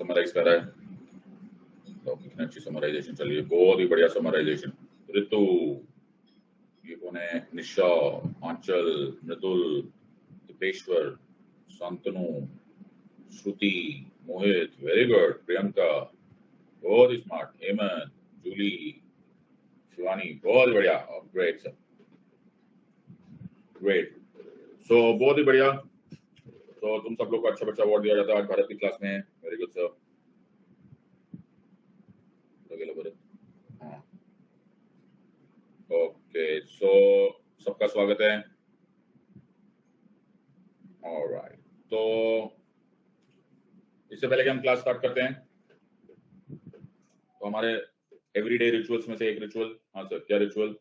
Summarise कर रहा है। तो कितनी अच्छी समराइजेशन चल रही है, बहुत ही बढ़िया समराइजेशन। ऋतु, ये कौन है? निशा, आंचल, मृदुल, दीपेश्वर, शांतनु, श्रुति, मोहित, वेरी गुड। प्रियंका, बहुत ही स्मार्ट। हेमंत, जूली, शिवानी, बहुत बढ़िया। Great sir, great. सो बहुत ही बढ़िया। तो तुम सब लोग को अच्छा बच्चा अवार्ड दिया जाता है आज भारत की क्लास में। Very good sir. हाँ, ओके। सो सबका स्वागत है। ऑलराइट, तो इससे पहले कि हम क्लास स्टार्ट करते हैं, तो हमारे एवरीडे रिचुअल्स में से एक रिचुअल। हाँ सर, क्या रिचुअल?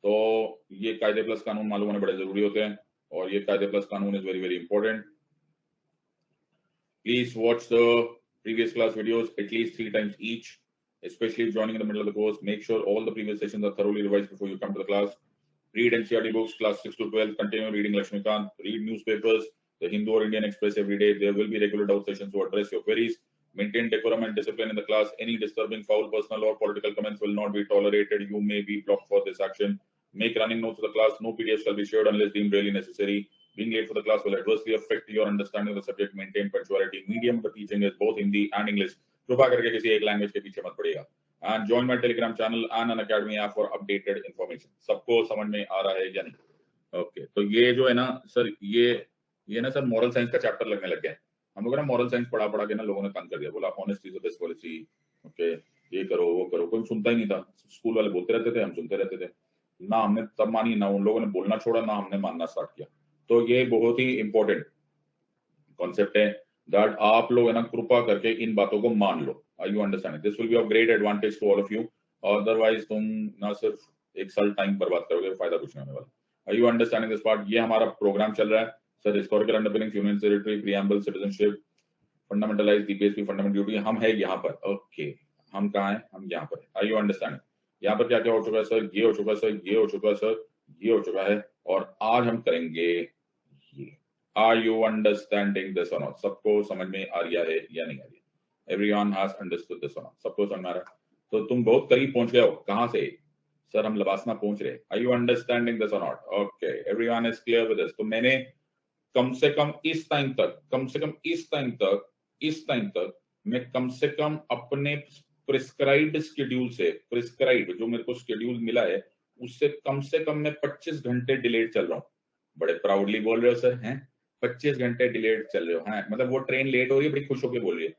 तो ये कायदे प्लस कानून मालूम होने बड़े जरूरी होते हैं, और ये कायदे प्लस कानून is very very important. Please watch the previous class videos at least 3 times each, especially if joining in the middle of the course. Make sure all the previous sessions are thoroughly revised before you come to the class. Read NCERT books, class 6 to 12. Continue reading Lakshmikant. Read newspapers, the Hindu or Indian Express every day. There will be regular doubt sessions to address your queries. Maintain decorum and discipline in the class. Any disturbing, foul, personal or political comments will not be tolerated. You may be blocked for this action. Make running notes of the class. No PDF shall be shared unless deemed really necessary. Being late for the class will adversely affect your understanding of the subject. Maintain punctuality. Medium of the teaching is both Hindi and English. कृपा करके किसी एक language के पीछे मत पड़िएगा। And join my Telegram channel and an Academy app for updated information. सबको समझ में आ रहा है या नहीं? ओके, तो ये जो है ना सर, ये ना सर मॉरल साइंस का चैप्टर लगने लग गया है। हम लोग ना मॉरल साइंस पढ़ा पढ़ा के ना लोगों ने तंग कर दिया। बोला honesty is the best policy, okay ये करो वो करो, कोई सुनता ही नहीं था। स्कूल वाले बोलते रहते थे, हम सुनते रहते थे। ना हमने तब मानी, ना उन लोगों ने बोलना छोड़ा, ना हमने मानना स्टार्ट किया। तो ये बहुत ही इंपॉर्टेंट कॉन्सेप्ट है दैट आप लोग है ना कृपा करके इन बातों को मान लो। Are you understanding? This will be of great advantage to all of you. Otherwise तुम ना सिर्फ एक साल टाइम बर्बाद करोगे, फायदा कुछ नहीं होने वाला। Are you understanding this part? ये हमारा प्रोग्राम चल रहा है sir. Historical underpinnings, union territory, preamble, citizenship, fundamental rights DPSP, fundamental duty. हम है यहाँ पर, ओके हम कहाँ हैं? हम यहाँ पर। Are you understanding? यहाँ पर क्या क्या हो चुका है सर? ये हो चुका है सर, ये हो चुका है सर, ये हो चुका है, और आज हम करेंगे ये। आर यू अंडरस्टैंडिंग दिस और नॉट? सबको समझ में आ रहा है या नहीं आ रही है? एवरीवन हैज अंडरस्टूड दिस और नॉट? सबको समझ में आ रहा है? तो तुम बहुत करीब पहुंच गए हो। कहां से सर? हम लबासना पहुंच रहे। आर यू अंडरस्टैंडिंग दिस और not? Okay, everyone is clear with this? तो मैंने कम से कम इस टाइम तक, मैं कम से कम अपने प्रिस्क्राइब्ड शेड्यूल से, प्रिस्क्राइब्ड जो मेरे को शेड्यूल मिला है उससे कम से कम मैं 25 घंटे डिलेड चल रहा हूँ। बड़े प्राउडली बोल रहे हो सर, हैं 25 घंटे डिलेड चल रहे हो? हैं मतलब वो ट्रेन लेट हो रही है, बड़ी खुश होकर बोल रही है।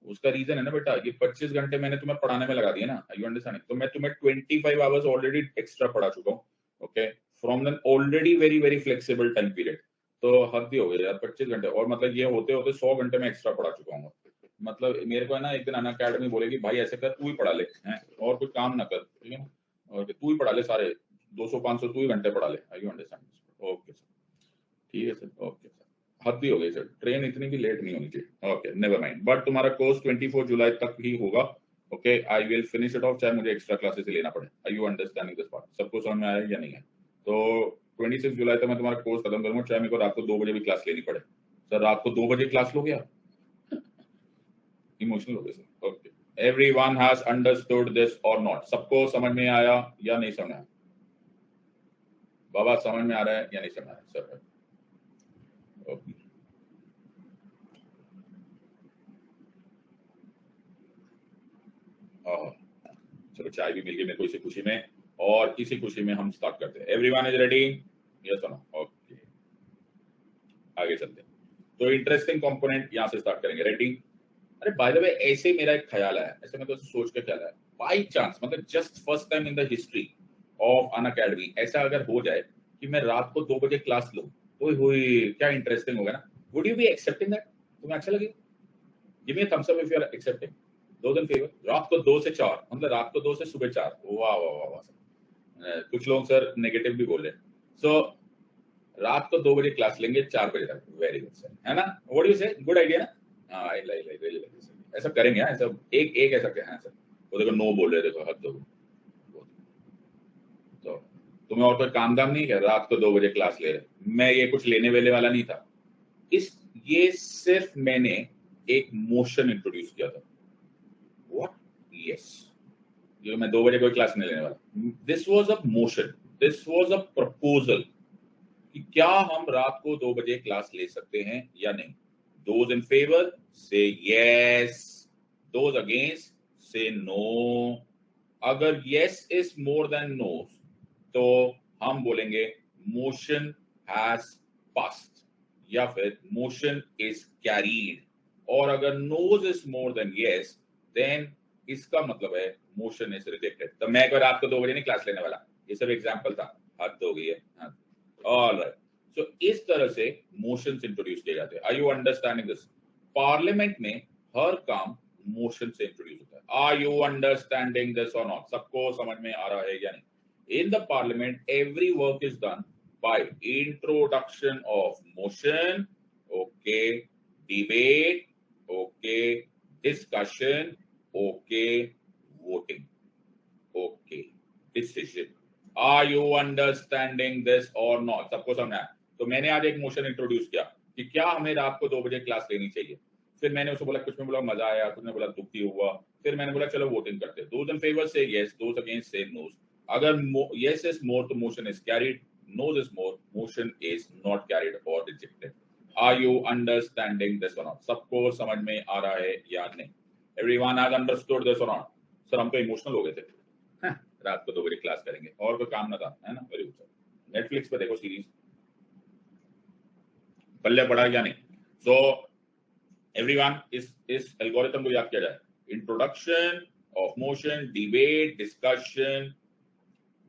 उसका रीजन है ना बेटा, ये 25 घंटे मैंने तुम्हें पढ़ाने में लगा दिया ना। You understand? तो मैं तुम्हें 25 आवर्स ऑलरेडी एक्स्ट्रा पढ़ा चुका हूँ, okay, from an already very very flexible time period. तो हद ही हो गई यार 25 घंटे। और मतलब ये होते होते 100 घंटे में एक्स्ट्रा पढ़ा चुका हूँ। मतलब मेरे को है ना एक दिन अन अकेडमी बोलेगी भाई ऐसे कर, तू ही पढ़ा ले, हैं और कोई काम ना कर, ठीक है ना, और तू ही पढ़ा ले सारे 200-500 तू ही घंटे पढ़ा ले। आई यू अंडरस्टैंड? ओके सर, ठीक है सर, ओके सर। हद ही हो गई सर, ट्रेन इतनी भी लेट नहीं होनी चाहिए। ओके नेवर माइंड, बट तुम्हारा कोर्स 24 जुलाई तक ही होगा। Okay, I will finish it of, चाहे मुझे एक्स्ट्रा क्लासेस लेना पड़े। आई यू अंडरस्टैंडिंग दिस पार्ट? सबको समझ में आया या नहीं है? तो 26 जुलाई तक मैं तुम्हारा कोर्स खत्म करूंगा, चाहे मेरे को रात को 2 बजे भी क्लास लेनी पड़े। सर रात को 2 बजे क्लास लोगे आप? इमोशनल हो गए sir. Okay, everyone has understood this और नॉट? सबको समझ में आया या नहीं समझ में आया? बाबा समझ में आ रहा है या नहीं समझ में आ रहा है सर? ओके, चलो चाय भी मिल गई मेरे को इसी खुशी में, और इसी खुशी में हम स्टार्ट करते हैं। Everyone is ready? Yes or no? Okay, आगे चलते हैं। तो इंटरेस्टिंग कंपोनेंट यहां से स्टार्ट करेंगे। रेडी? अरे बाय द वे, ऐसे मेरा एक ख्याल है, ऐसे मैं तो सोच के ख्याल है, बाय चांस मतलब just first time in the history of an academy ऐसा अगर हो जाए कि मैं रात को 2 बजे क्लास लूं, तो क्या इंटरेस्टिंग होगा ना। Would you be accepting that? तुम्हें अच्छा लगेगा? Give me a thumbs up if you are accepting. Those in favour. रात को 2 से 4, मतलब रात को 2 से सुबह 4। वाह वाह वाह वाह। कुछ लोग सर नेगेटिव भी बोल रहे हैं। सो रात को 2 बजे क्लास लेंगे, 4 बजे तक। वेरी गुड सर, है ना? व्हाट डू यू से? गुड आइडिया ना? हाँ, I like really like this. ऐसा करेंगे, हाँ, ऐसा एक ऐसा क्या है सर? वो देखो नो बोल रहे, देखो हद दो। तो तुम्हें और कोई काम दाम नहीं क्या? रात को 2 बजे क्लास ले रहे? मैं ये कुछ लेने वेले वाला नहीं था। ये सिर्फ मैंने एक मोशन इंट्रोड्यूस किया था। व्हाट? यस, ये मैं 2 बजे कोई क्लास नहीं लेने वाला। This was a motion, this was a proposal कि क्या हम रात को 2 बजे क्लास ले सकते हैं या नहीं। दोज इन फेवर से यस, दोज अगेंस्ट से नो। अगर yes is more than no तो हम बोलेंगे मोशन हैज पास्ड या फिर मोशन इज कैरीड। और अगर noes is more than yes then इसका मतलब है मोशन इज रिजेक्टेड। तो मैं कोई रात को 2 बजे नहीं क्लास लेने वाला, ये सब एग्जांपल था, हद हो गई है। ऑलराइट, सो इस तरह से मोशंस इंट्रोड्यूस किए जाते हैं। Are you understanding this? Parliament में हर काम मोशन से इंट्रोड्यूस होता है। आर यू अंडरस्टैंडिंग दिस और नॉट? सबको समझ में आ रहा है या नहीं? In the parliament, every work is done by introduction of motion, okay, debate, okay, discussion, okay, voting, okay, decision. Are you understanding this or not? सबको समझ आया? तो मैंने आज एक मोशन इंट्रोड्यूस किया कि क्या हमें रात को 2 बजे क्लास लेनी चाहिए। फिर मैंने उसको बोला, कुछ में बोला मजा आया, कुछ में बोला दुखी हुआ। फिर मैंने बोला चलो वोटिंग करते हैं। दोज इन फेवर से यस, दोज अगेंस्ट से नो। अगर yes is more तो motion is carried, no is more, motion is not carried or rejected. Are you understanding this or not? सबको समझ में आ रहा है या नहीं? Everyone has understood this or not? Sir हम तो इमोशनल हो गए थे, रात को 2 बजे क्लास करेंगे और कोई काम ना था, है ना? Very good sir. नेटफ्लिक्स पे देखो सीरीज, पल्ले पड़ा या नहीं? सो एवरीवन इस एल्गोरिथम को याद किया जाए। Introduction of motion, debate, discussion,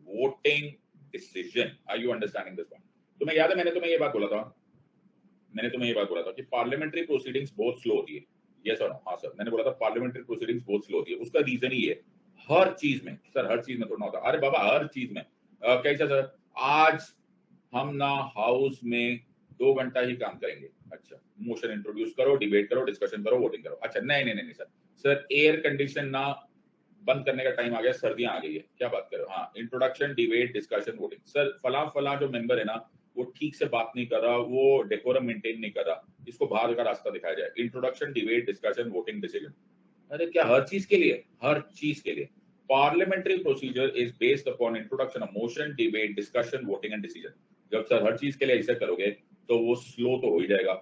voting, decision. Are you understanding this one? तुम्हें याद है मैंने तुम्हें ये बात बोला था कि पार्लियामेंट्री प्रोसीडिंग्स बहुत स्लो होती है। Yes or no? हाँ सर, मैंने बोला था पार्लियामेंट्री प्रोसीडिंग्स बहुत स्लो होती है। उसका रीजन ही है हर चीज में। सर हर चीज में थोड़ा होता, अरे बाबा हर चीज में। कैसा सर? आज हम ना हाउस में 2 घंटा ही काम करेंगे। अच्छा, मोशन इंट्रोड्यूस करो, डिबेट करो, डिस्कशन करो, वोटिंग करो। अच्छा नहीं सर, सर एयर कंडीशन ना बंद करने का टाइम आ गया, सर्दियां आ गई है, क्या बात करो। हाँ, introduction, debate, discussion, voting. Sir फला जो मेंबर है ना वो ठीक से बात नहीं कर रहा, वो डेकोरम मेंटेन नहीं कर रहा, इसको बाहर का रास्ता दिखाया जाए। Introduction, debate, discussion, voting, decision. अरे क्या हर चीज के लिए? हर चीज के लिए। Parliamentary procedure is based upon introduction of motion, debate, discussion, voting and decision. जब सर हर चीज के लिए ऐसे करोगे तो वो स्लो तो हो ही जाएगा,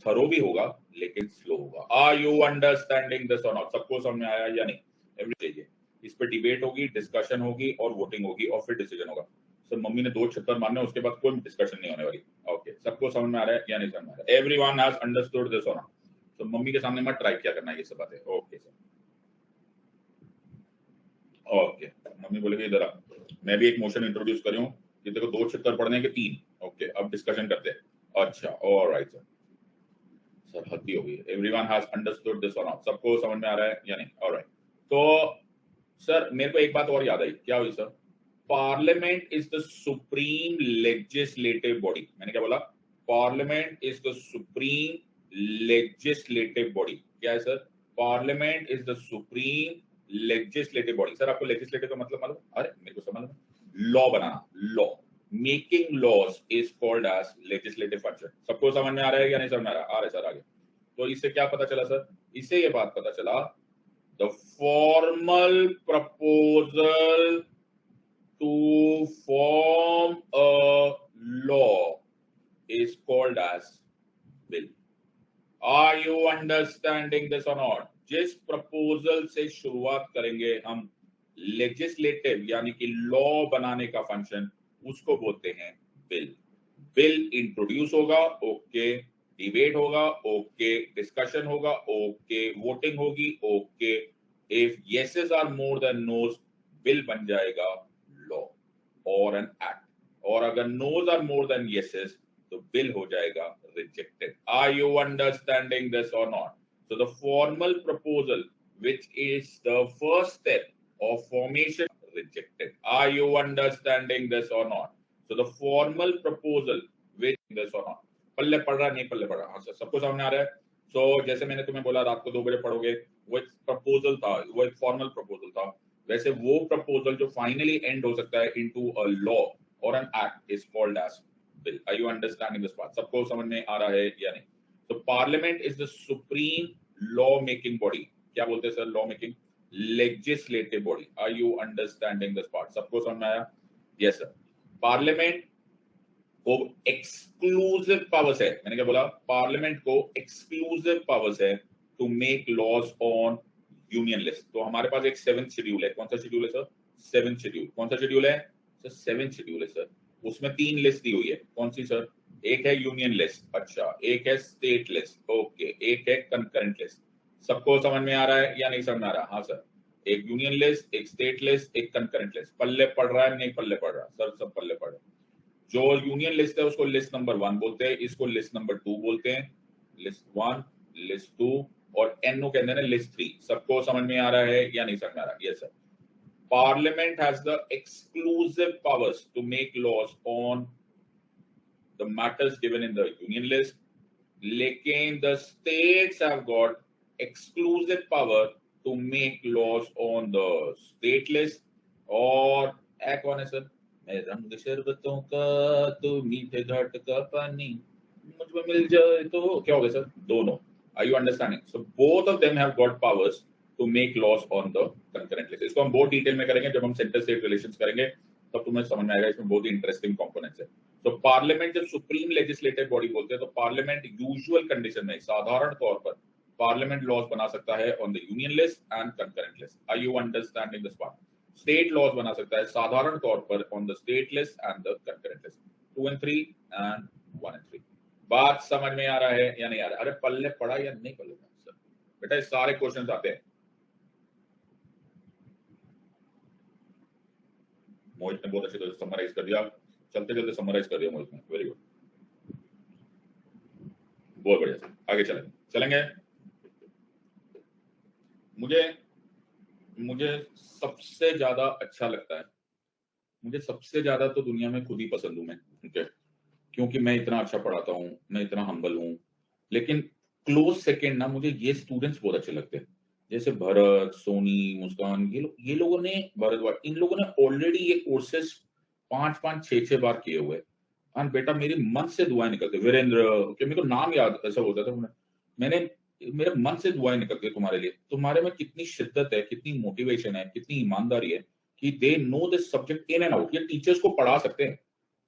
थरो भी होगा लेकिन स्लो होगा। आर यू अंडरस्टैंडिंग दिस और नॉट? सबको समझ में आया या नहीं? एवरी इस पे डिबेट होगी, डिस्कशन होगी और वोटिंग होगी और फिर डिसीजन होगा। सर मम्मी ने 2 चक्कर मारने, उसके बाद कोई डिस्कशन नहीं होने वाली। ओके, सबको समझ में आ रहा है या नहीं समझ में आ रहा है? एवरीवन हैज अंडरस्टूड दिस और नॉट? तो मम्मी के सामने मत ट्राई किया करना ये सब बातें। Okay sir, okay. मम्मी बोलेगी इधर आ, मैं भी एक मोशन इंट्रोड्यूस कर रही हूँ कि देखो 2 चक्कर पड़ने के 3। ओके, अब डिस्कशन करते हैं। अच्छा, ऑलराइट सर। सर हद ही हो गई। एवरीवन हैज अंडरस्टूड दिस और नॉट? सबको समझ में आ रहा है या नहीं? ऑलराइट, तो सर मेरे को एक बात और याद आई। क्या हुई sir? Parliament is the supreme legislative body. मैंने क्या बोला? Parliament is the supreme legislative body. क्या है सर? Parliament is the supreme legislative body. Sir आपको लेजिस्लेटिव का मतलब मालूम? अरे मेरे को समझ में, लॉ बनाना, law making laws is called as legislative function. सबको समझ में आ रहा है या नहीं समझ में आ रहा? आ रहा है सर आगे। तो इससे क्या पता चला सर? इससे ये बात पता चला, the formal proposal to form a law is called as bill. Are you understanding this or not? जिस प्रपोजल से शुरुआत करेंगे हम लेजिस्लेटिव यानी कि लॉ बनाने का फंक्शन, उसको बोलते हैं बिल। बिल इंट्रोड्यूस होगा, ओके, डिबेट होगा, ओके, डिस्कशन होगा, ओके, वोटिंग होगी, okay. If yeses are more than noes, bill बन जाएगा लॉ और एन एक्ट। और अगर noes are more than yeses तो बिल हो जाएगा rejected. Are you understanding this और not? So the formal proposal, which is the first step of formation, rejected. Are you understanding this or not? So the formal proposal, which this or not? पल्ले पड़ रहा नहीं पल्ले पड़ रहा? हाँ sir, सबको समझ में आ रहा है? So जैसे मैंने तुम्हें बोला रात को 2 बजे पढ़ोगे, वो एक प्रपोजल था, वो एक फॉर्मल प्रपोजल था। वैसे वो प्रपोजल जो फाइनली एंड हो सकता है into a law or an act is called as bill. Are you understanding this part? सबको समझ में आ रहा है या नहीं? So Parliament is the supreme law making body, क्या बोलते हैं sir law making, legislative body. Are you understanding this part? सबको समझ में आया? Yes sir. पार्लियामेंट को एक्सक्लूसिव पावर्स है, मैंने क्या बोला, पार्लियामेंट को एक्सक्लूसिव पावर्स है to make laws on union list. तो हमारे पास एक 7th शेड्यूल है, कौन सा शेड्यूल है सर? 7th schedule. कौन सा शेड्यूल है सर? 7th शेड्यूल है सर। उसमें 3 लिस्ट दी हुई है, कौन सी सर? एक है यूनियन लिस्ट, अच्छा, एक है स्टेट लिस्ट, ओके, एक है कंकरेंट लिस्ट। सबको समझ में आ रहा है या नहीं समझ में आ रहा? हाँ सर, एक यूनियन लिस्ट, एक स्टेट लिस्ट, एक कंकरेंट लिस्ट। पल्ले पड़ रहा है नहीं पल्ले पड़ रहा? सर सब पल्ले पड़ रहा है। जो यूनियन लिस्ट है उसको लिस्ट नंबर 1 बोलते हैं, इसको लिस्ट नंबर 2 बोलते हैं, लिस्ट 1, लिस्ट 2, और एनओ कहते हैं लिस्ट 3। सबको समझ में आ रहा है या नहीं समझ में आ रहा? Yes sir. Parliament has the exclusive powers to make laws on the matters given in the union list, लेकिन the states have got exclusive power to make laws on the state list। और एक कौन है sir? मैं रंग शरबतों का तो मीठे घाट का पानी मुझ में मिल जाए तो क्या हो गया सर? दोनों। Are you understanding? So both of them have got powers to make laws on the concurrent list। इसको हम बहुत डिटेल में करेंगे जब हम सेंटर स्टेट रिलेशंस करेंगे, तब तुम्हें समझ में आएगा, इसमें बहुत ही इंटरेस्टिंग कंपोनेंट्स है। तो पार्लियामेंट जब सुप्रीम लेजिस्लेटिव बॉडी बोलते हैं तो पार्लियामेंट यूजुअल कंडीशन में साधारण तौर पर पार्लियामेंट लॉज बना सकता है on the union list and concurrent list. Are you understanding this part? State laws बना सकता है साधारण तौर पर on the state list and the concurrent list. 2 and 3 and 1 and 3। बात समझ में आ रहा है या नहीं आ रहा? अरे पल्ले पड़ा या नहीं पल्ले पड़ा सर? बेटा सारे क्वेश्चंस आते हैं। मोहित ने बहुत अच्छे तरह से समराइज कर दिया, चलते चलते समराइज कर दिया मोहित ने, वेरी गुड, बहुत बढ़िया सर। आगे चलेंगे। मुझे सबसे ज्यादा अच्छा लगता है, मुझे सबसे ज्यादा तो दुनिया में खुद ही पसंद हूं मैं, ठीक है, क्योंकि मैं इतना अच्छा पढ़ाता हूं, मैं इतना हम्बल हूं। लेकिन क्लोज सेकंड ना मुझे ये स्टूडेंट्स बहुत अच्छे लगते हैं, जैसे भरत, सोनी, मुस्कान, ये लोगों ने, भरत, इन लोगों ने ऑलरेडी ये कोर्सेस 5-5, 6-6 बार किए हुए। और बेटा मेरे मन से दुआएं निकलती, वीरेंद्र, कि मेरे को नाम याद ऐसा होता था, मैंने मेरे मन से दुआएं निकलती है तुम्हारे लिए। तुम्हारे में कितनी शिद्दत है, कितनी मोटिवेशन है, कितनी ईमानदारी है कि they know this subject in and out. ये टीचर्स को पढ़ा सकते हैं,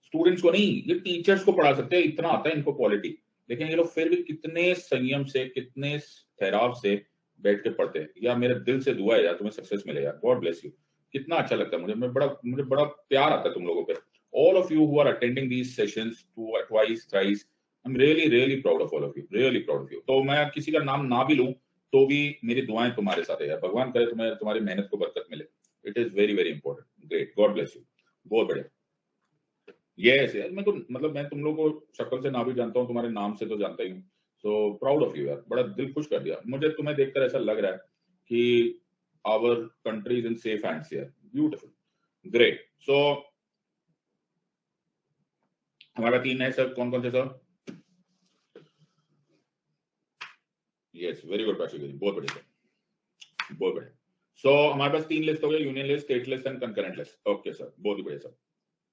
स्टूडेंट्स को नहीं, ये टीचर्स को पढ़ा सकते हैं, इतना आता है इनको क्वालिटी। लेकिन ये लोग फिर भी कितने संयम से, कितने ठहराव से बैठ के पढ़ते हैं। या मेरे दिल से दुआ है यार तुम्हें सक्सेस मिले यार, गॉड ब्लेस यू। कितना अच्छा लगता है मुझे बड़ा प्यार आता है तुम लोगों पे। All of you who are attending these sessions twice thrice, I am really proud of all of you, really proud of you. तो मैं किसी का नाम ना भी लूं तो भी मेरी दुआएं तुम्हारे साथ है यार, भगवान करे तुम्हें तुम्हारी मेहनत को बरकत मिले। It is very important. Great, God bless you, बहुत बढ़िया। यस यार, मैं तो मतलब मैं तुम लोगों को शक्ल से ना भी जानता हूँ, तुम्हारे नाम से तो जानता ही हूँ। सो प्राउड ऑफ यू यार, बड़ा दिल खुश कर दिया मुझे तुम्हें देखकर। ऐसा लग रहा है कि our country is in safe hands यार, ब्यूटीफुल, ग्रेट। सो हमारा 3 है सर, कौन कौन से sir? Yes, very good Prachi, बहुत बढ़िया सर, बहुत बढ़िया। सो हमारे पास 3 लिस्ट हो गए, union list, state list and concurrent list. Okay sir, बहुत ही बढ़िया सर।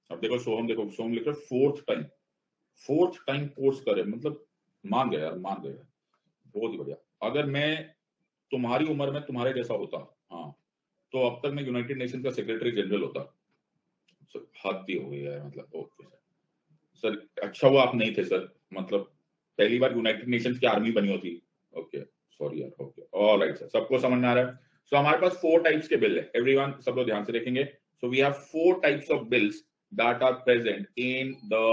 अब देखो सोहम लिख रहे 4th टाइम कोर्स करे, मतलब मान गया यार, मान गया, बहुत ही बढ़िया। अगर मैं तुम्हारी उम्र में तुम्हारे जैसा होता, हाँ, तो अब तक मैं यूनाइटेड नेशन का सेक्रेटरी जनरल होता। सर हद ही हो गई यार, मतलब ओके सर, अच्छा हुआ आप नहीं थे सर, मतलब पहली बार यूनाइटेड नेशंस की आर्मी बनी होती। ओके सॉरी यार, ओके ऑलराइट सर, सबको समझ में आ रहा है। सो हमारे पास 4 टाइप्स के बिल है, एवरीवन, सब लोग ध्यान से देखेंगे। So we have 4 types of bills that are present in the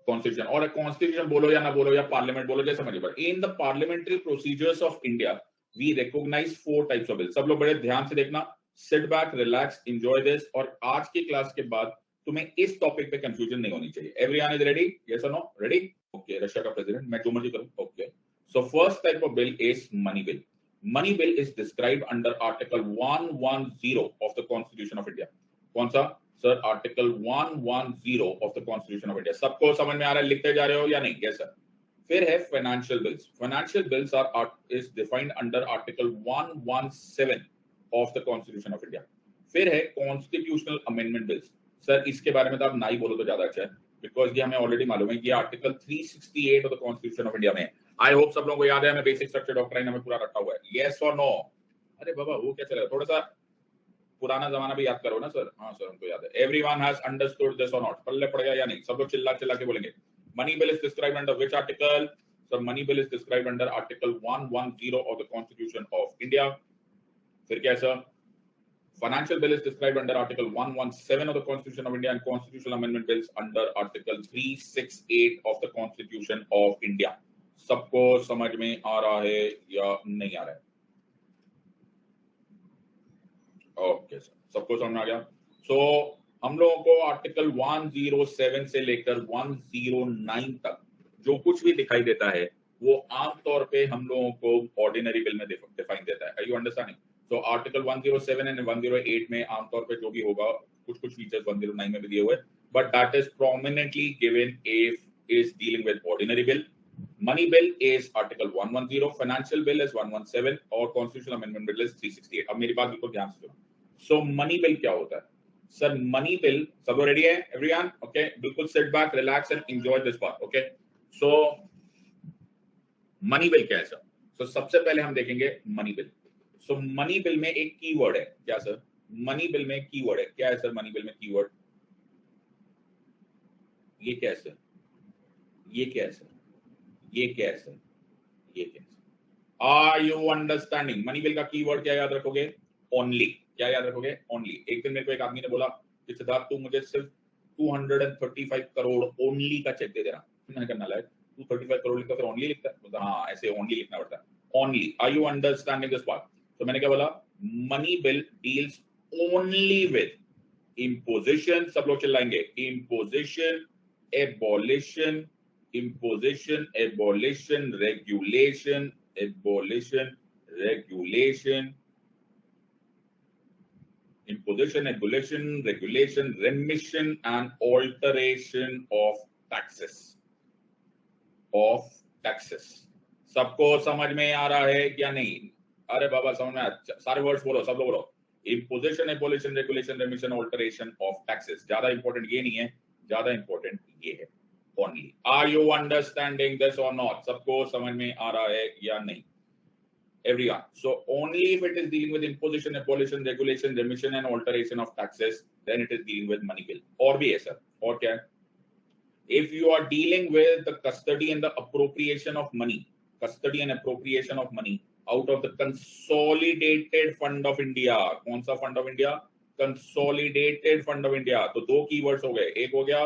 constitution, और constitution बोलो या ना बोलो या पार्लियामेंट बोलो, जैसे मर्जी, but in the parliamentary procedures of India we recognise 4 types of bill. सब लोग बड़े ध्यान से देखना, sit back, relax, enjoy this. और आज की क्लास के बाद तुम्हें इस टॉपिक पे कंफ्यूजन नहीं होनी चाहिए। Everyone is ready? Yes or no? Ready? Okay, Russia का प्रेसिडेंट, मैं जो मर्जी करूं, okay. So first type of bill is money bill. Money bill is described under article 110 of the constitution of India. कौन सा sir? Article 110 of the constitution of India. सबको समझ में आ रहा है? लिखते जा रहे हो या नहीं? Yes sir. फिर है financial bills. Financial bills are is defined under article 117 of the constitution of India. फिर है कॉन्स्टिट्यूशनल अमेंडमेंट बिल्स। सर इसके बारे में तो आप ना ही बोलो तो ज्यादा अच्छा है, बिकॉज ये हमें ऑलरेडी मालूम है कि article 368 of the constitution of India में आई होप सब लोगों को याद है, हमें बेसिक स्ट्रक्चर डॉक्ट्राइन हमें पूरा रखा हुआ है। Yes or no? अरे बाबा वो क्या चलेगा, थोड़ा सा पुराना जमाना भी याद करो ना सर। हाँ सर हमको याद है। एवरीवन हैज अंडरस्टूड दिस और नॉट? पल्ले पड़ गया या नहीं? सब लोग चिल्ला चिल्ला के बोलेंगे। Money bill is described under which article? Sir money bill is described under article 110 of the constitution of India. फिर क्या है sir? Financial bill is described under Article 117 of the Constitution of India and constitutional amendment bills under Article 368 of the Constitution of India. सबको समझ में आ रहा है या नहीं आ रहा है? ओके सर, सबको समझ में आ गया। सो हम लोगों को आर्टिकल 107 से लेकर 109 तक जो कुछ भी दिखाई देता है वो आमतौर पे हम लोगों को ऑर्डिनरी बिल में डिफाइन देता है। Are you understanding? तो आर्टिकल 107 एंड 108 में आमतौर पे जो भी होगा, कुछ कुछ फीचर्स 109 में भी दिए हुए, but that is prominently given if is dealing with ordinary bill. Money bill is article 110, financial bill is 117 और कॉन्स्टिट्यूशनल अमेंडमेंट बिल इज 368। अब मेरी बात बिल्कुल ध्यान से सुनो। सो मनी बिल क्या होता है सर? मनी बिल, सब लोग रेडी है एवरीवन? ओके, बिल्कुल seat back, relax and enjoy this part. Okay, so money bill क्या है सर? सो सबसे पहले हम देखेंगे मनी बिल। सो मनी बिल में एक कीवर्ड है। क्या सर? मनी बिल में कीवर्ड है। क्या है सर मनी बिल में कीवर्ड? ये क्या है सर? ये क्या है सर? ये क्या है सर? ये क्या है sir? Are you understanding? Money bill का कीवर्ड क्या याद रखोगे? ओनली। क्या याद रखोगे? ओनली। एक दिन मेरे को एक आदमी ने बोला कि सिद्धार्थ तू मुझे सिर्फ 235 करोड़ ओनली का चेक दे देना। मैंने कहा नालायक, 235 करोड़ लिखता फिर ओनली लिखता है? बोलता हाँ ऐसे ओनली लिखना पड़ता है, only. Are you understanding this part? तो मैंने क्या बोला? Money bill deals only with imposition, सब लोग चिल्लाएंगे, imposition, abolition, imposition, abolition, regulation, abolition, regulation, imposition, abolition, regulation, remission and alteration of taxes, of taxes। सबको समझ में आ रहा है क्या नहीं? अरे बाबा समझ में आया? सारे वर्ड्स बोलो, सब लोग बोलो। imposition, abolition, regulation, remission, alteration of taxes। ज्यादा इंपॉर्टेंट ये नहीं है, ज्यादा इंपॉर्टेंट ये है only। Are you understanding this or not? सबको समझ में आ रहा है या नहीं? Everyone. So only if it is dealing with imposition, abolition, regulation, remission and alteration of taxes, then it is dealing with money bill। और भी है सर, और क्या है? If you are dealing with the custody and the appropriation of money, custody and appropriation of money out of the consolidated fund of India। कौन सा fund of India? Consolidated fund of India। तो दो keywords हो गए, एक हो गया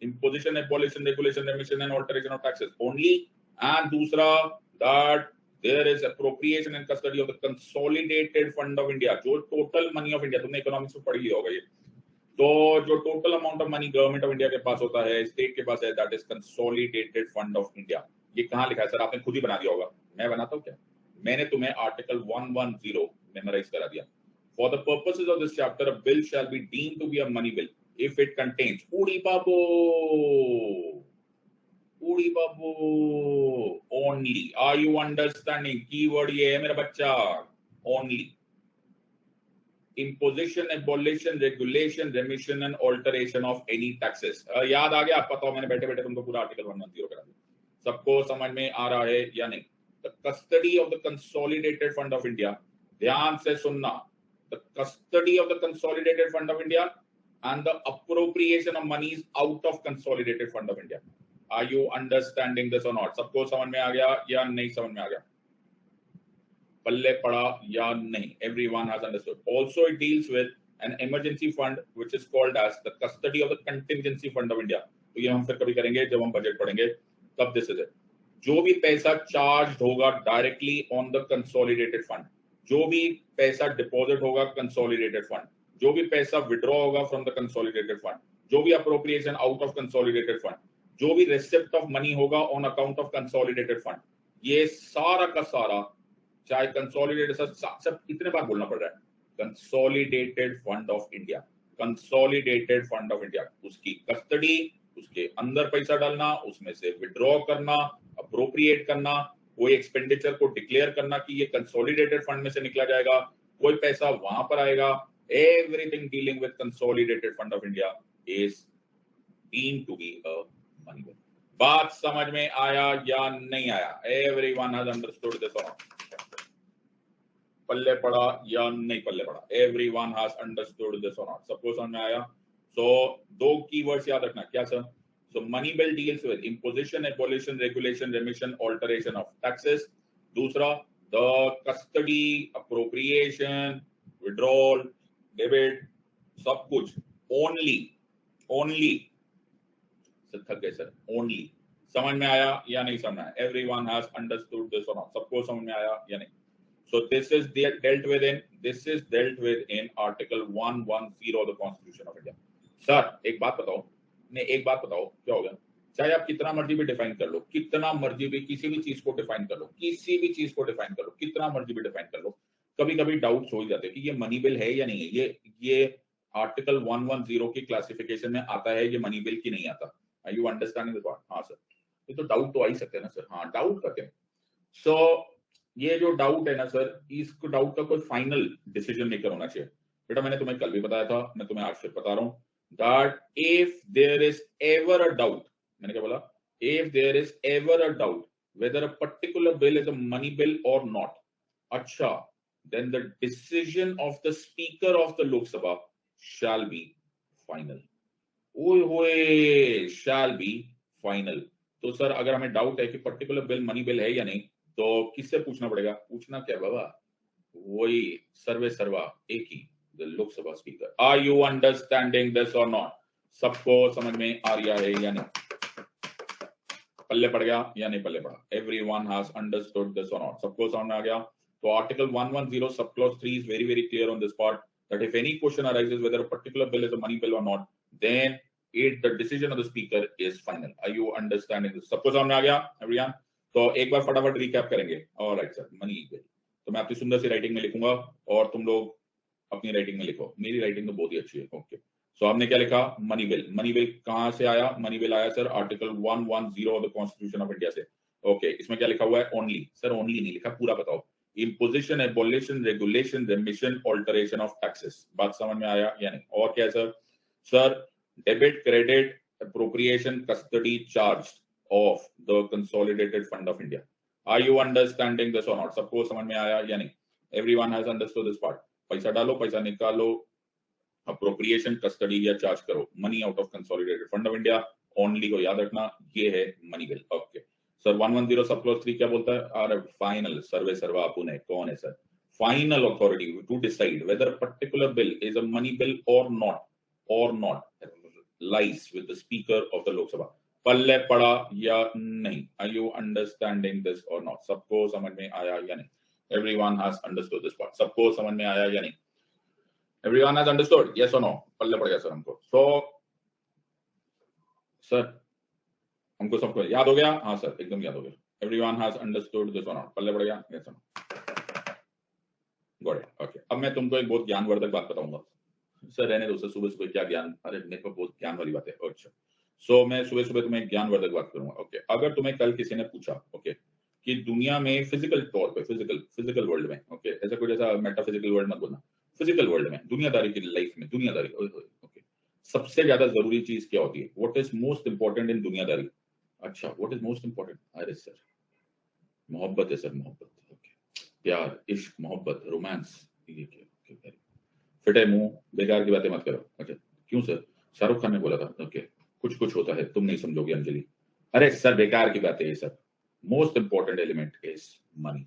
imposition, abolition, regulation, remission and alteration of taxes only, and दूसरा that there is appropriation and custody of the consolidated fund of India। जो total money of India, तुमने इकोनॉमिक्स में पढ़ लिया होगा ये, तो जो total amount of money government of India के पास होता है, स्टेट के पास है, that is consolidated fund of India. ये कहां लिखा है सर? आपने खुद ही बना दिया होगा, मैं बनाता हूं क्या? मैंने तुम्हें आर्टिकल 110 मेमोराइज करा दिया। For the purposes of this chapter, a bill shall be deemed to be a money bill if it contains, उड़ी बाबू, उड़ी बाबू, only. Are you understanding? Keyword ये है मेरा बच्चा, only. imposition, abolition, regulation, remission and alteration of any taxes। याद आ गया? पता हो मैंने बैठे बैठे तुमको पूरा आर्टिकल 110 करा दिया। सबको समझ में आ रहा है या नहीं? The custody of the consolidated fund of India, ध्यान से सुनना, the custody of the consolidated fund of India and the appropriation of monies out of consolidated fund of India। Are you understanding this or not? सबको समझ में आ गया या नहीं समझ में आ गया? पल्ले पड़ा या नहीं? Everyone has understood। Also it deals with an emergency fund which is called as the custody of the contingency fund of India। तो ये हम फिर कभी करेंगे जब हम बजट पढ़ेंगे तब। This is it. जो भी पैसा चार्ज होगा directly on the consolidated fund, जो भी पैसा डिपॉजिट होगा कंसोलिडेटेड फंड, जो भी पैसा विड्रॉ होगा फ्रॉम द कंसोलिडेटेड फंड, जो भी appropriation out of consolidated fund, जो भी रिसिप्ट ऑफ मनी होगा on account of consolidated fund, ये सारा का सारा, चाहे कंसोलिडेटेड, सब इतने बार बोलना पड़ रहा है, consolidated fund of India, consolidated fund of India, उसकी कस्टडी, उसके अंदर पैसा डालना, उसमें से विड्रॉ करना, अप्रोप्रिएट करना, कोई एक्सपेंडिचर को डिक्लेयर करना कि ये कंसोलिडेटेड फंड में से निकला जाएगा, कोई पैसा वहां पर आएगा, everything dealing with consolidated fund of India is deemed to be a money bill. बात समझ में आया या नहीं आया? एवरीवन हैज अंडरस्टूड दिस और नॉट? पल्ले पड़ा या नहीं पल्ले पड़ा? एवरीवन हैज अंडरस्टूड दिस और नॉट? सबको समझ में आया? सो दो कीवर्ड्स याद रखना, क्या sir? So money bill deals with imposition, abolition, regulation, remission, alteration of taxes. दूसरा the custody, appropriation, withdrawal, debit, सब कुछ only सर थक गए सर, only समझ में आया या नहीं समझ में आया? Everyone has understood this or not? सबको समझ में आया या नहीं? So this is dealt with in Article 110 of the Constitution of India. Sir एक बात बताओ, क्या हो गया? चाहे आप कितना मर्जी भी डिफाइन कर लो, कितना मर्जी भी किसी भी चीज को डिफाइन कर लो, कितना मर्जी भी डिफाइन कर लो, कभी कभी डाउट्स हो ही जाते हैं कि ये मनी बिल है या नहीं है, ये आर्टिकल 110 की क्लासिफिकेशन में आता है, ये मनी बिल की नहीं आता। आर यू अंडरस्टैंडिंग दिस बात? हाँ सर, ये तो डाउट तो आ ही सकते हैं ना सर। हाँ, डाउट का क्या? सो ये जो डाउट है ना सर, इसको डाउट का कोई फाइनल डिसीजन मेकर होना चाहिए। बेटा मैंने तुम्हें कल भी बताया था, मैं तुम्हें आज फिर बता रहा हूँ, that if there is ever a doubt, मैंने क्या बोला? If there is ever a doubt whether a particular bill is a money bill or not, अच्छा, then the decision of the Speaker of the Lok Sabha shall be final. ओए होए, shall be final. तो sir अगर हमें doubt है कि particular bill money bill है या नहीं, तो किससे पूछना पड़ेगा? पूछना क्या बाबा? वही सर्वे सर्वा एक ही, the Lok Sabha speaker. Are you understanding this or not? सबको समझ में आ रहा है या नहीं? पल्ले पड़ गया या नहीं पल्ले पड़ा? Everyone has understood this or not? सबको समझ में आ गया? तो Article 110 subclause 3 is very clear on this part, that if any question arises whether a particular bill is a money bill or not, then the decision of the speaker is final. Are you understanding this? सबको समझ में आ गया everyone? तो एक बार फटाफट recap करेंगे। Alright sir, money bill तो मैं अपनी सुंदर सी राइटिंग में लिखूंगा और तुम लोग अपनी राइटिंग में लिखो। मेरी राइटिंग तो बहुत ही अच्छी है। ओके, सो हमने क्या लिखा? Money bill. मनी बिल कहां से आया? मनी बिल आया sir article 110 of the constitution of India से। ओके, इसमें क्या लिखा हुआ है? ओनली। सर ओनली नहीं लिखा, पूरा बताओ। Imposition, abolition, regulation, remission, alteration of taxes. बात समझ में आया या नहीं? और क्या है sir? Sir debit, credit, appropriation, custody, charge of the consolidated fund of India. Are you understanding this और नॉट? सबको समझ में आया या नहीं? Everyone has understood this part. पैसा डालो, पैसा निकालो, अप्रोप्रिएशन, कस्टडी या चार्ज करो, money out of consolidated fund of India. Only को याद रखना, ये है money bill. Okay sir, 110 sub clause 3 क्या बोलता है? अरे फाइनल सर्वे सर्वा अपुन है। कौन है sir? Final authority to decide whether particular bill is a money bill और not lies with the speaker of the Lok Sabha. पल्ले पड़ा या नहीं? आर यू अंडरस्टैंडिंग दिस और नॉट? सबको समझ में आया या नहीं? Everyone has understood this part. सबको समझ में आया या नहीं? Everyone has understood? Yes or no? पल्ले पड़ गया सर हमको। So सर हमको सबको याद हो गया? हाँ सर, एकदम याद हो गया। Everyone has understood this or not? पल्ले पड़ गया? Yes or no? Got it. Okay. अब मैं तुमको एक बहुत ज्ञानवर्धक बात बताऊंगा। सर रहने दो सर, सुबह सुबह क्या ज्ञान? अरे मेरे को बहुत ज्ञान वाली बात है। अच्छा, सो मैं सुबह सुबह तुम्हें एक ज्ञानवर्धक बात करूंगा। ओके, अगर तुम्हें कल किसी ने पूछा ओके कि दुनिया में फिजिकल तौर पे, फिजिकल वर्ल्ड में, ओके ऐसा कोई जैसा मेटाफिजिकल वर्ल्ड मत बोलना, फिजिकल वर्ल्ड में, दुनियादारी की लाइफ में, दुनियादारी ओके, सबसे ज्यादा जरूरी चीज क्या होती है? What is most important in दुनियादारी? अच्छा, व्हाट इज मोस्ट इंपॉर्टेंट? अरे सर मोहब्बत है सर, मोहब्बत। ओके, प्यार, इश्क, मोहब्बत, रोमांस। फिटे मुंह, बेकार की बातें मत करो। अच्छा क्यों सर? शाहरुख खान ने बोला था। ओके, कुछ होता है, तुम नहीं समझोगे अंजलि। अरे सर बेकार की बातें ये सब। Most important element is money.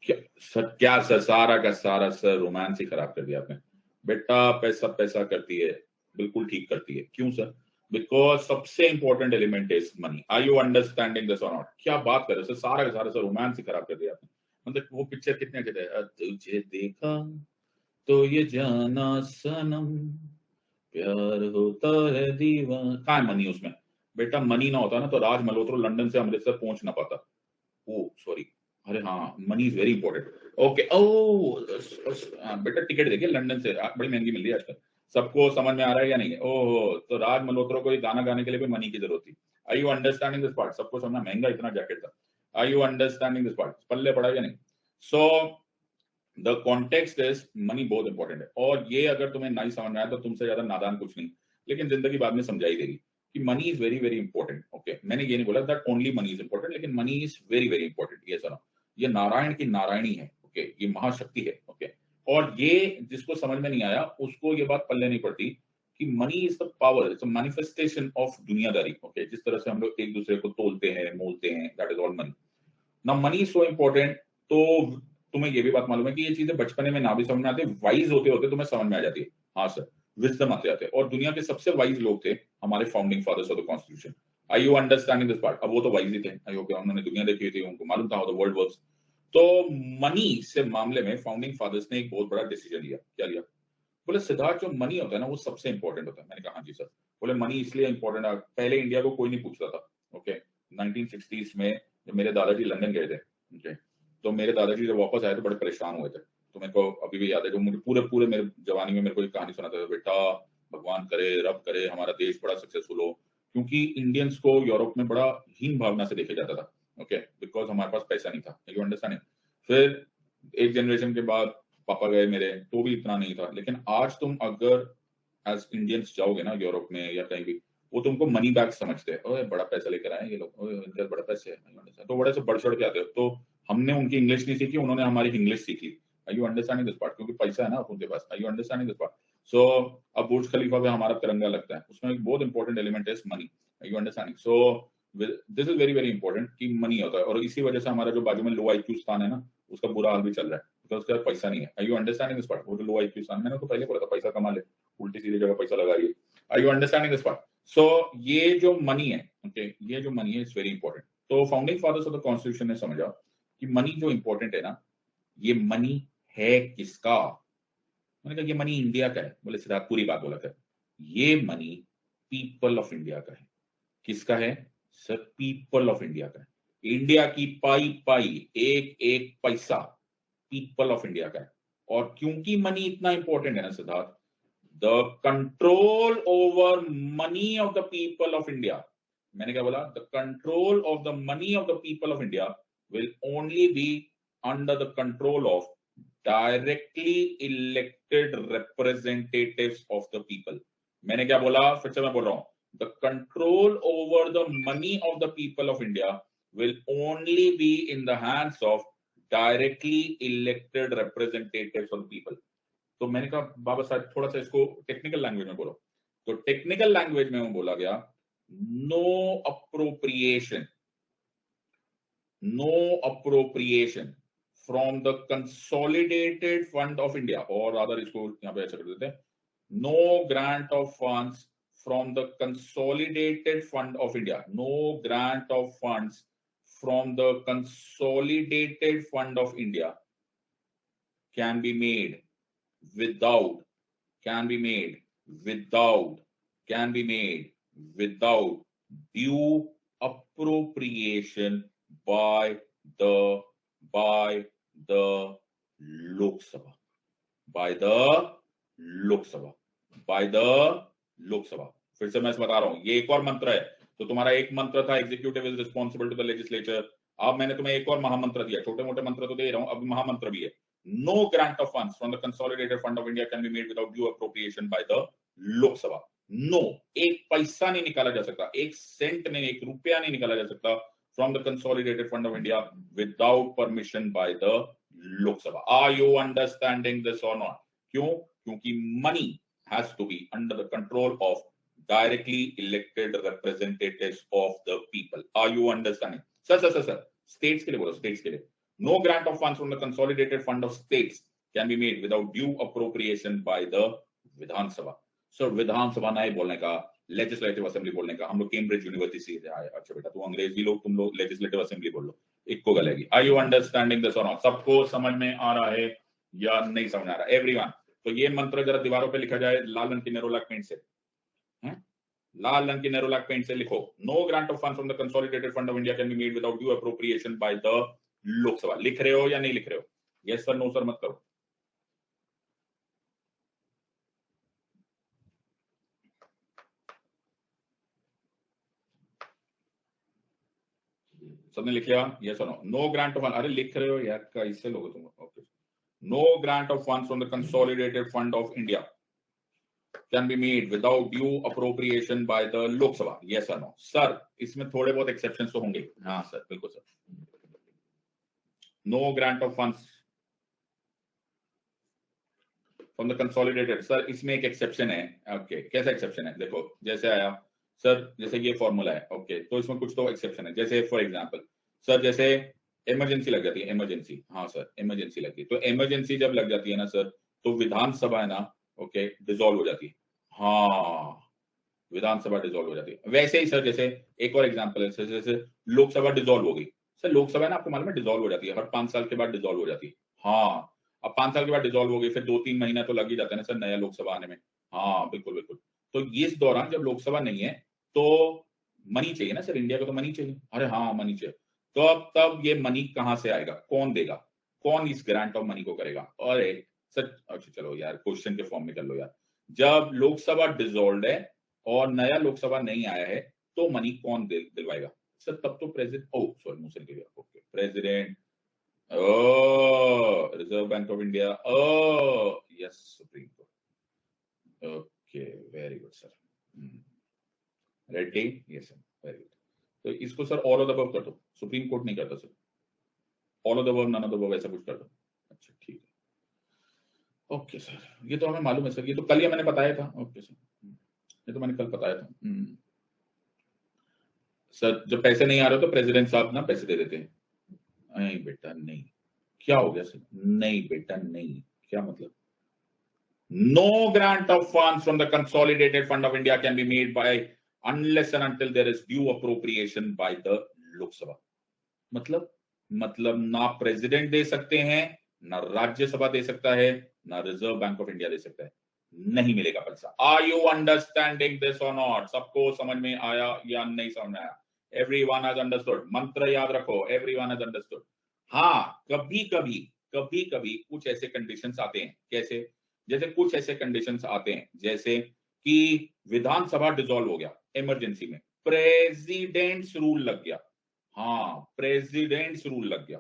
क्या सर, सारा का सारा सर रोमांस ही खराब कर दिया आपने। बेटा पैसा पैसा करती है, बिल्कुल ठीक करती है। क्यों सर? बिकॉज सबसे important element is money. Are you understanding this और नॉट? क्या बात कर रहे हो सर, सारा का सारा सर रोमांस ही खराब कर दिया आपने। मतलब वो पिक्चर कितने कहते हैं, तुझे देखा तो ये जाना सनम, प्यार होता है दीवाना। कहाँ है मनी उसमें? बेटा मनी ना होता ना तो राज मल्होत्रा लंदन से अमृतसर पहुंच ना पाता। ओ सॉरी, अरे हाँ, money is very important. Okay, oh बेटा टिकट देखिए लंदन से, बड़ी महंगी मिल रही है आजकल। सबको समझ में आ रहा है या नहीं? ओहो, तो राज मल्होत्रा को ये गाना गाने के लिए भी मनी की जरूरत थी। Are you understanding this part? सबको समझना, महंगा इतना जैकेट था। Are you understanding this part? पल्ले पड़ा या नहीं? So the context is money बहुत इंपॉर्टेंट है। और ये अगर तुम्हें नहीं समझ में आया तो तुमसे ज्यादा नादान कुछ नहीं, लेकिन जिंदगी बाद में समझाई देगी। कि money is very very important. Okay, मैंने ये नहीं बोला that only money is important, लेकिन money is very very important. ये सुनो, ये नारायण की नारायणी है। ओके, ये महाशक्ति है। ओके, और ये जिसको समझ में नहीं आया उसको ये बात पल्ले नहीं पड़ती कि money is the power, it's a manifestation of दुनियादारी। ओके, जिस तरह से हम लोग एक दूसरे को तोलते हैं, मोलते हैं, दैट इज ऑल मनी। ना मनी इज सो इंपॉर्टेंट। तो तुम्हें ये भी बात मालूम है कि ये चीजें बचपने में ना भी समझ में आती, वाइज होते होते तुम्हें समझ में आ जाती है। हाँ सर, विजडम आते आते। और दुनिया के सबसे वाइज लोग थे हमारे founding fathers of the constitution. I you understanding this part? अब वो तो वाइज ही थे, आई होप उन्होंने दुनिया देखी थी, उनको मालूम था हाउ द वर्ल्ड वर्क्स। तो मनी से मामले में फाउंडिंग फादर्स ने एक बहुत बड़ा डिसीजन लिया। क्या लिया? बोले सिद्धार्थ, जो मनी होता है ना वो सबसे इंपॉर्टेंट होता है। मैंने कहा हाँ जी सर। बोले मनी इसलिए इंपॉर्टेंट है, पहले इंडिया को कोई नहीं पूछता था। ओके, 1960s में जब मेरे दादाजी लंदन गए थे, ओके, तो मेरे दादाजी जब वापस आए तो बड़े परेशान हुए थे। तो मेरे को अभी भी याद है, जो मुझे पूरे पूरे मेरे जवानी में मेरे को एक कहानी सुनाता था, बेटा भगवान करे, रब करे हमारा देश बड़ा सक्सेसफुल हो, क्योंकि इंडियंस को यूरोप में बड़ा हीन भावना से देखा जाता था। ओके, बिकॉज हमारे पास पैसा नहीं था। You understand? फिर एक जनरेशन के बाद पापा गए मेरे, तो भी इतना नहीं था। लेकिन आज तुम अगर एज इंडियंस जाओगे ना यूरोप में या कहीं भी, वो तुमको मनी बैग समझते हैं। ओए बड़ा पैसा लेकर आए ये लोग, ओए इनके पास बड़ा पैसे है, तो बड़े से बढ़ चढ़ के आते हो। तो हमने उनकी इंग्लिश नहीं सीखी, उन्होंने हमारी इंग्लिश सीख ली। Are you understanding this part? क्योंकि पैसा है ना उनके पास। Are you understanding this part? So अब बुर्ज खलीफा पे हमारा तिरंगा लगता है, उसमें एक बहुत इंपॉर्टेंट एलिमेंट है money. Are you understanding? So this is very very important कि मनी होता है। और इसी वजह से हमारा जो बाजू में लो IQ स्थान है ना, उसका बुरा हाल भी चल रहा है, बिकॉज उसके पास पैसा नहीं है। Are you understanding this part? वो जो लो IQ स्थान, मैंने तो पहले बोला था पैसा कमा ले, उल्टी सीधी जगह पैसा लगा रही है। Are you understanding this part? So ये जो मनी है, ओके, ये जो मनी है इज वेरी इंपॉर्टेंट। तो founding fathers of the constitution ने समझा कि मनी जो इंपॉर्टेंट है ना, ये मनी है किसका? मैंने कहा ये मनी इंडिया का है। बोले सिद्धार्थ, पूरी बात बोला था। ये मनी पीपल ऑफ इंडिया का है। किसका है सर? पीपल ऑफ इंडिया का है। इंडिया की पाई पाई, एक एक पैसा पीपल ऑफ इंडिया का है। और क्योंकि मनी इतना इंपॉर्टेंट है ना Siddharth, the control over money of the people of India, मैंने क्या बोला? The control of the money of the people of India will only be under the control of directly elected representatives of the people. मैंने क्या बोला? फिर से मैं बोल रहा हूं, the control over the money of the people of India will only be in the hands of directly elected representatives of the people. तो मैंने कहा बाबा साहब थोड़ा सा इसको टेक्निकल लैंग्वेज में बोलो। तो टेक्निकल लैंग्वेज में बोला गया, no appropriation, no appropriation from the consolidated fund of India, और अदर इसको यहां पे ऐसा कर देते हैं, no grant of funds from the consolidated fund of India. No grant of funds from the consolidated fund of India can be made without, can be made without, can be made without due appropriation by the Lok Sabha, by the Lok Sabha, by the Lok Sabha। फिर से मैं बता रहा हूं, ये एक और मंत्र है। तो तुम्हारा एक मंत्र था executive is responsible to the legislature. अब मैंने तुम्हें एक और महामंत्र दिया, छोटे मोटे मंत्र तो दे रहा हूं, अब महामंत्र भी है। No grant of funds from the consolidated fund of India can be made without due appropriation by the Lok Sabha. No, एक पैसा नहीं निकाला जा सकता, एक सेंट नहीं, एक रुपया नहीं निकाला जा सकता from the consolidated fund of India without permission bye the Lok सभा। आर यू अंडरस्टैंडिंग दिस और नॉट? क्यों? क्योंकि money has to be under the control of directly elected representatives of the people. Are you understanding? Sir. States के लिए बोलो, states के लिए। No grant of funds from the consolidated fund of states can be made without due appropriation by the Vidhan Sabha. Sir Vidhan Sabha नहीं बोलने का, legislative assembly बोलने का। हम लोग कैम्ब्रिज यूनिवर्सिटी से आए। अच्छा बेटा, तू अंग्रेजी लोग, तुम लोग लेजिस्लेटिव असेंबली बोल लो, एक को गलेगी। Are you understanding this or not? सबको समझ में आ रहा है या नहीं समझ आ रहा? एवरीवन। तो ये मंत्र जरा दीवारों पे लिखा जाए लाल रंग की नेरोलैक पेंट से, लाल रंग की नेरोलैक पेंट से लिखो, no grant of fund from the consolidated fund of India can be made without due appropriation by the Lok Sabha. लिख रहे हो या नहीं लिख रहे हो? यस सर, नो सर मत करो। सबने लिख लिया? Yes or no? No grant of, अरे लिख रहे हो यार, कैसे लोगे तुम? Okay, no grant of funds from the consolidated fund of India can be made without due appropriation by the Lok Sabha? Yes or no? Sir इसमें थोड़े बहुत exceptions तो होंगे. हाँ सर, बिल्कुल sir. No grant of funds from the consolidated. Sir इसमें एक exception है. Okay, कैसा exception है? देखो जैसे आया सर, जैसे ये फॉर्मूला है. ओके, तो इसमें कुछ तो एक्सेप्शन है. जैसे फॉर एग्जांपल सर, जैसे इमरजेंसी लग जाती है. इमरजेंसी, हाँ सर, इमरजेंसी लगती है. तो इमरजेंसी जब लग जाती है ना सर, तो विधानसभा है ना, ओके, डिसॉल्व हो जाती है. हाँ, विधानसभा डिसॉल्व हो जाती है. वैसे ही सर, जैसे एक और एग्जांपल है सर, जैसे लोकसभा डिसॉल्व हो गई. सर लोकसभा ना, आपको मालूम है, डिसॉल्व हो जाती है. हर 5 साल के बाद डिसॉल्व हो जाती है. हाँ, अब 5 साल के बाद डिसॉल्व हो गई, फिर 2-3 महीना तो लग ही जाता है ना सर नया लोकसभा आने में. हाँ बिल्कुल बिल्कुल. तो इस दौरान जब लोकसभा नहीं है तो मनी चाहिए ना सर, इंडिया को तो मनी चाहिए. अरे हाँ, मनी चाहिए. तो अब तब ये मनी कहां से आएगा? कौन देगा? कौन इस ग्रांट ऑफ मनी को करेगा? अरे सर, अच्छा चलो यार, क्वेश्चन के फॉर्म में कर लो यार. जब लोकसभा डिसॉल्व है और नया लोकसभा नहीं आया है, तो मनी कौन दिलवाएगा? सर तब तो प्रेसिडेंट, ओ सॉरी, मुझसे निकल गया. Okay, president, oh reserve bank of India, oh yes, supreme court. Okay, very good sir. Reddy, yes sir, very good. तो इसको sir all of the above कर दो. सुप्रीम कोर्ट नहीं करता sir. All of the above, none of the above, ऐसा कुछ कर दो. अच्छा ठीक है. ओके सर, ये तो हमें मालूम है सर, ये तो कल ही मैंने बताया था. ओके सर, ये तो मैंने कल बताया था. सर जब पैसे नहीं आ रहे तो प्रेसिडेंट साहब ना पैसे दे देते हैं. नहीं बेटा नहीं. क्या हो गया सर? नहीं बेटा नहीं. क्या मतलब? No grant of funds from the consolidated fund of India can be made by unless and until there is due appropriation by the Lok Sabha. मतलब ना प्रेसिडेंट दे सकते हैं, ना राज्यसभा दे सकता है, ना रिजर्व बैंक ऑफ इंडिया दे सकता है. नहीं मिलेगा पैसा. आर यू अंडरस्टैंडिंग दिस और नॉट? सबको समझ में आया या नहीं समझ में आया? Everyone has understood. मंत्र याद रखो, एवरीवन हैज अंडरस्टूड. हाँ, कभी कभी कुछ ऐसे कंडीशंस आते हैं. कैसे? जैसे कुछ ऐसे कंडीशंस आते हैं जैसे कि विधानसभा डिसॉल्व हो गया इमरजेंसी में, प्रेसिडेंट्स रूल लग गया. हाँ, प्रेसिडेंट्स रूल लग गया.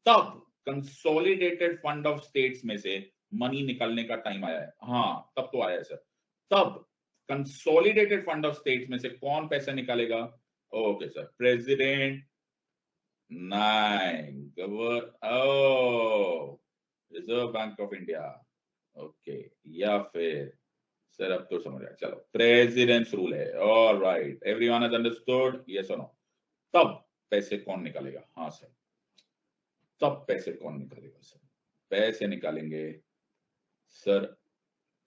तब कंसोलिडेटेड फंड ऑफ स्टेट्स में से मनी निकालने का टाइम आया है. हाँ, तब तो आया है सर. तब कंसोलिडेटेड फंड ऑफ स्टेट्स में से कौन पैसा निकालेगा? ओके सर, प्रेसिडेंट, नहीं, reserve bank of India. Okay, या फिर सर अब तो समझ आया. चलो, प्रेसिडेंट्स रूल है. Alright, everyone has understood, yes or no? तब पैसे कौन निकालेगा? हाँ सर, तब पैसे कौन निकालेगा सर? पैसे निकालेंगे सर,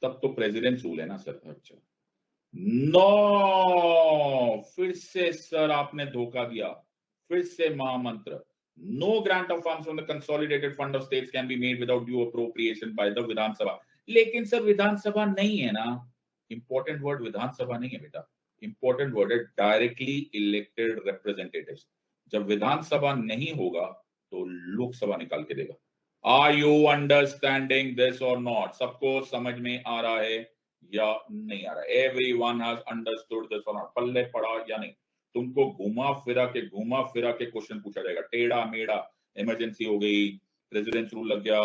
तब तो प्रेसिडेंट रूल है ना सर. अच्छा नो, फिर से सर आपने धोखा दिया. फिर से महामंत्र. No grant of funds from the consolidated fund of states can be made without due appropriation by the Vidhan Sabha. लेकिन सर विधानसभा नहीं है ना. इंपॉर्टेंट वर्ड विधानसभा नहीं है बेटा. इंपॉर्टेंट वर्ड है डायरेक्टली इलेक्टेड रिप्रेजेंटेटिव्स. जब विधानसभा नहीं होगा तो लोकसभा निकाल के देगा. आर यू अंडरस्टैंडिंग दिस और नॉट? सबको समझ में आ रहा है या नहीं आ रहा? एवरीवन हैज अंडरस्टूड दिस और नॉट? पल्ले पड़ा या नहीं? तुमको घुमा फिरा के क्वेश्चन पूछा जाएगा. टेढ़ा मेढ़ा, इमरजेंसी हो गई, प्रेसिडेंट रूल लग गया,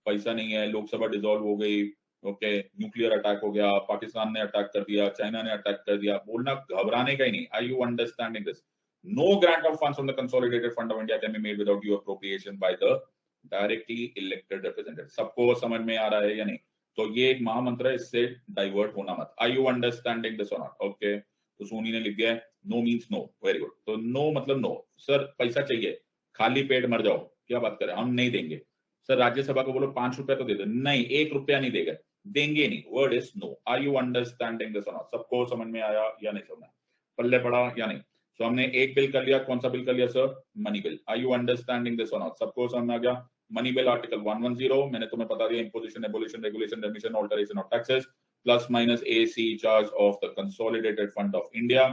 पैसा नहीं है, लोकसभा डिसॉल्व हो गई, ओके, न्यूक्लियर अटैक हो गया, पाकिस्तान ने अटैक कर दिया, चाइना ने अटैक कर दिया. बोलना घबराने का ही नहीं. Are you understanding this? No grant of funds from the consolidated fund of India can be made without due appropriation by the directly elected representative. सबको समझ में आ रहा है या नहीं? तो ये एक महामंत्र है, इससे डाइवर्ट होना मत. आर यू अंडरस्टैंडिंग दिस और नॉट? ओके, तो सोनी ने लिख दिया है no means no. Very good. तो नो मतलब नो. सर पैसा चाहिए, खाली पेट मर जाओ, क्या बात करें, हम नहीं देंगे. सर राज्यसभा को बोलो 5 रुपया तो दे दो. नहीं, 1 रुपया नहीं देगा, देंगे नहीं. Word is no. Are you understanding this और नॉट? सबको समझ में आया या नहीं समझ में? पल्ले पड़ा या नहीं? तो हमने एक बिल कर लिया. कौन सा बिल कर लिया sir? Money bill. Are you understanding this और नॉट? सबको समझ में आ गया? मनी बिल आर्टिकल 110 मैंने तुम्हें बता दिया. Imposition, abolition, regulation, remission, alteration of taxes plus minus AC charge of the consolidated fund of India.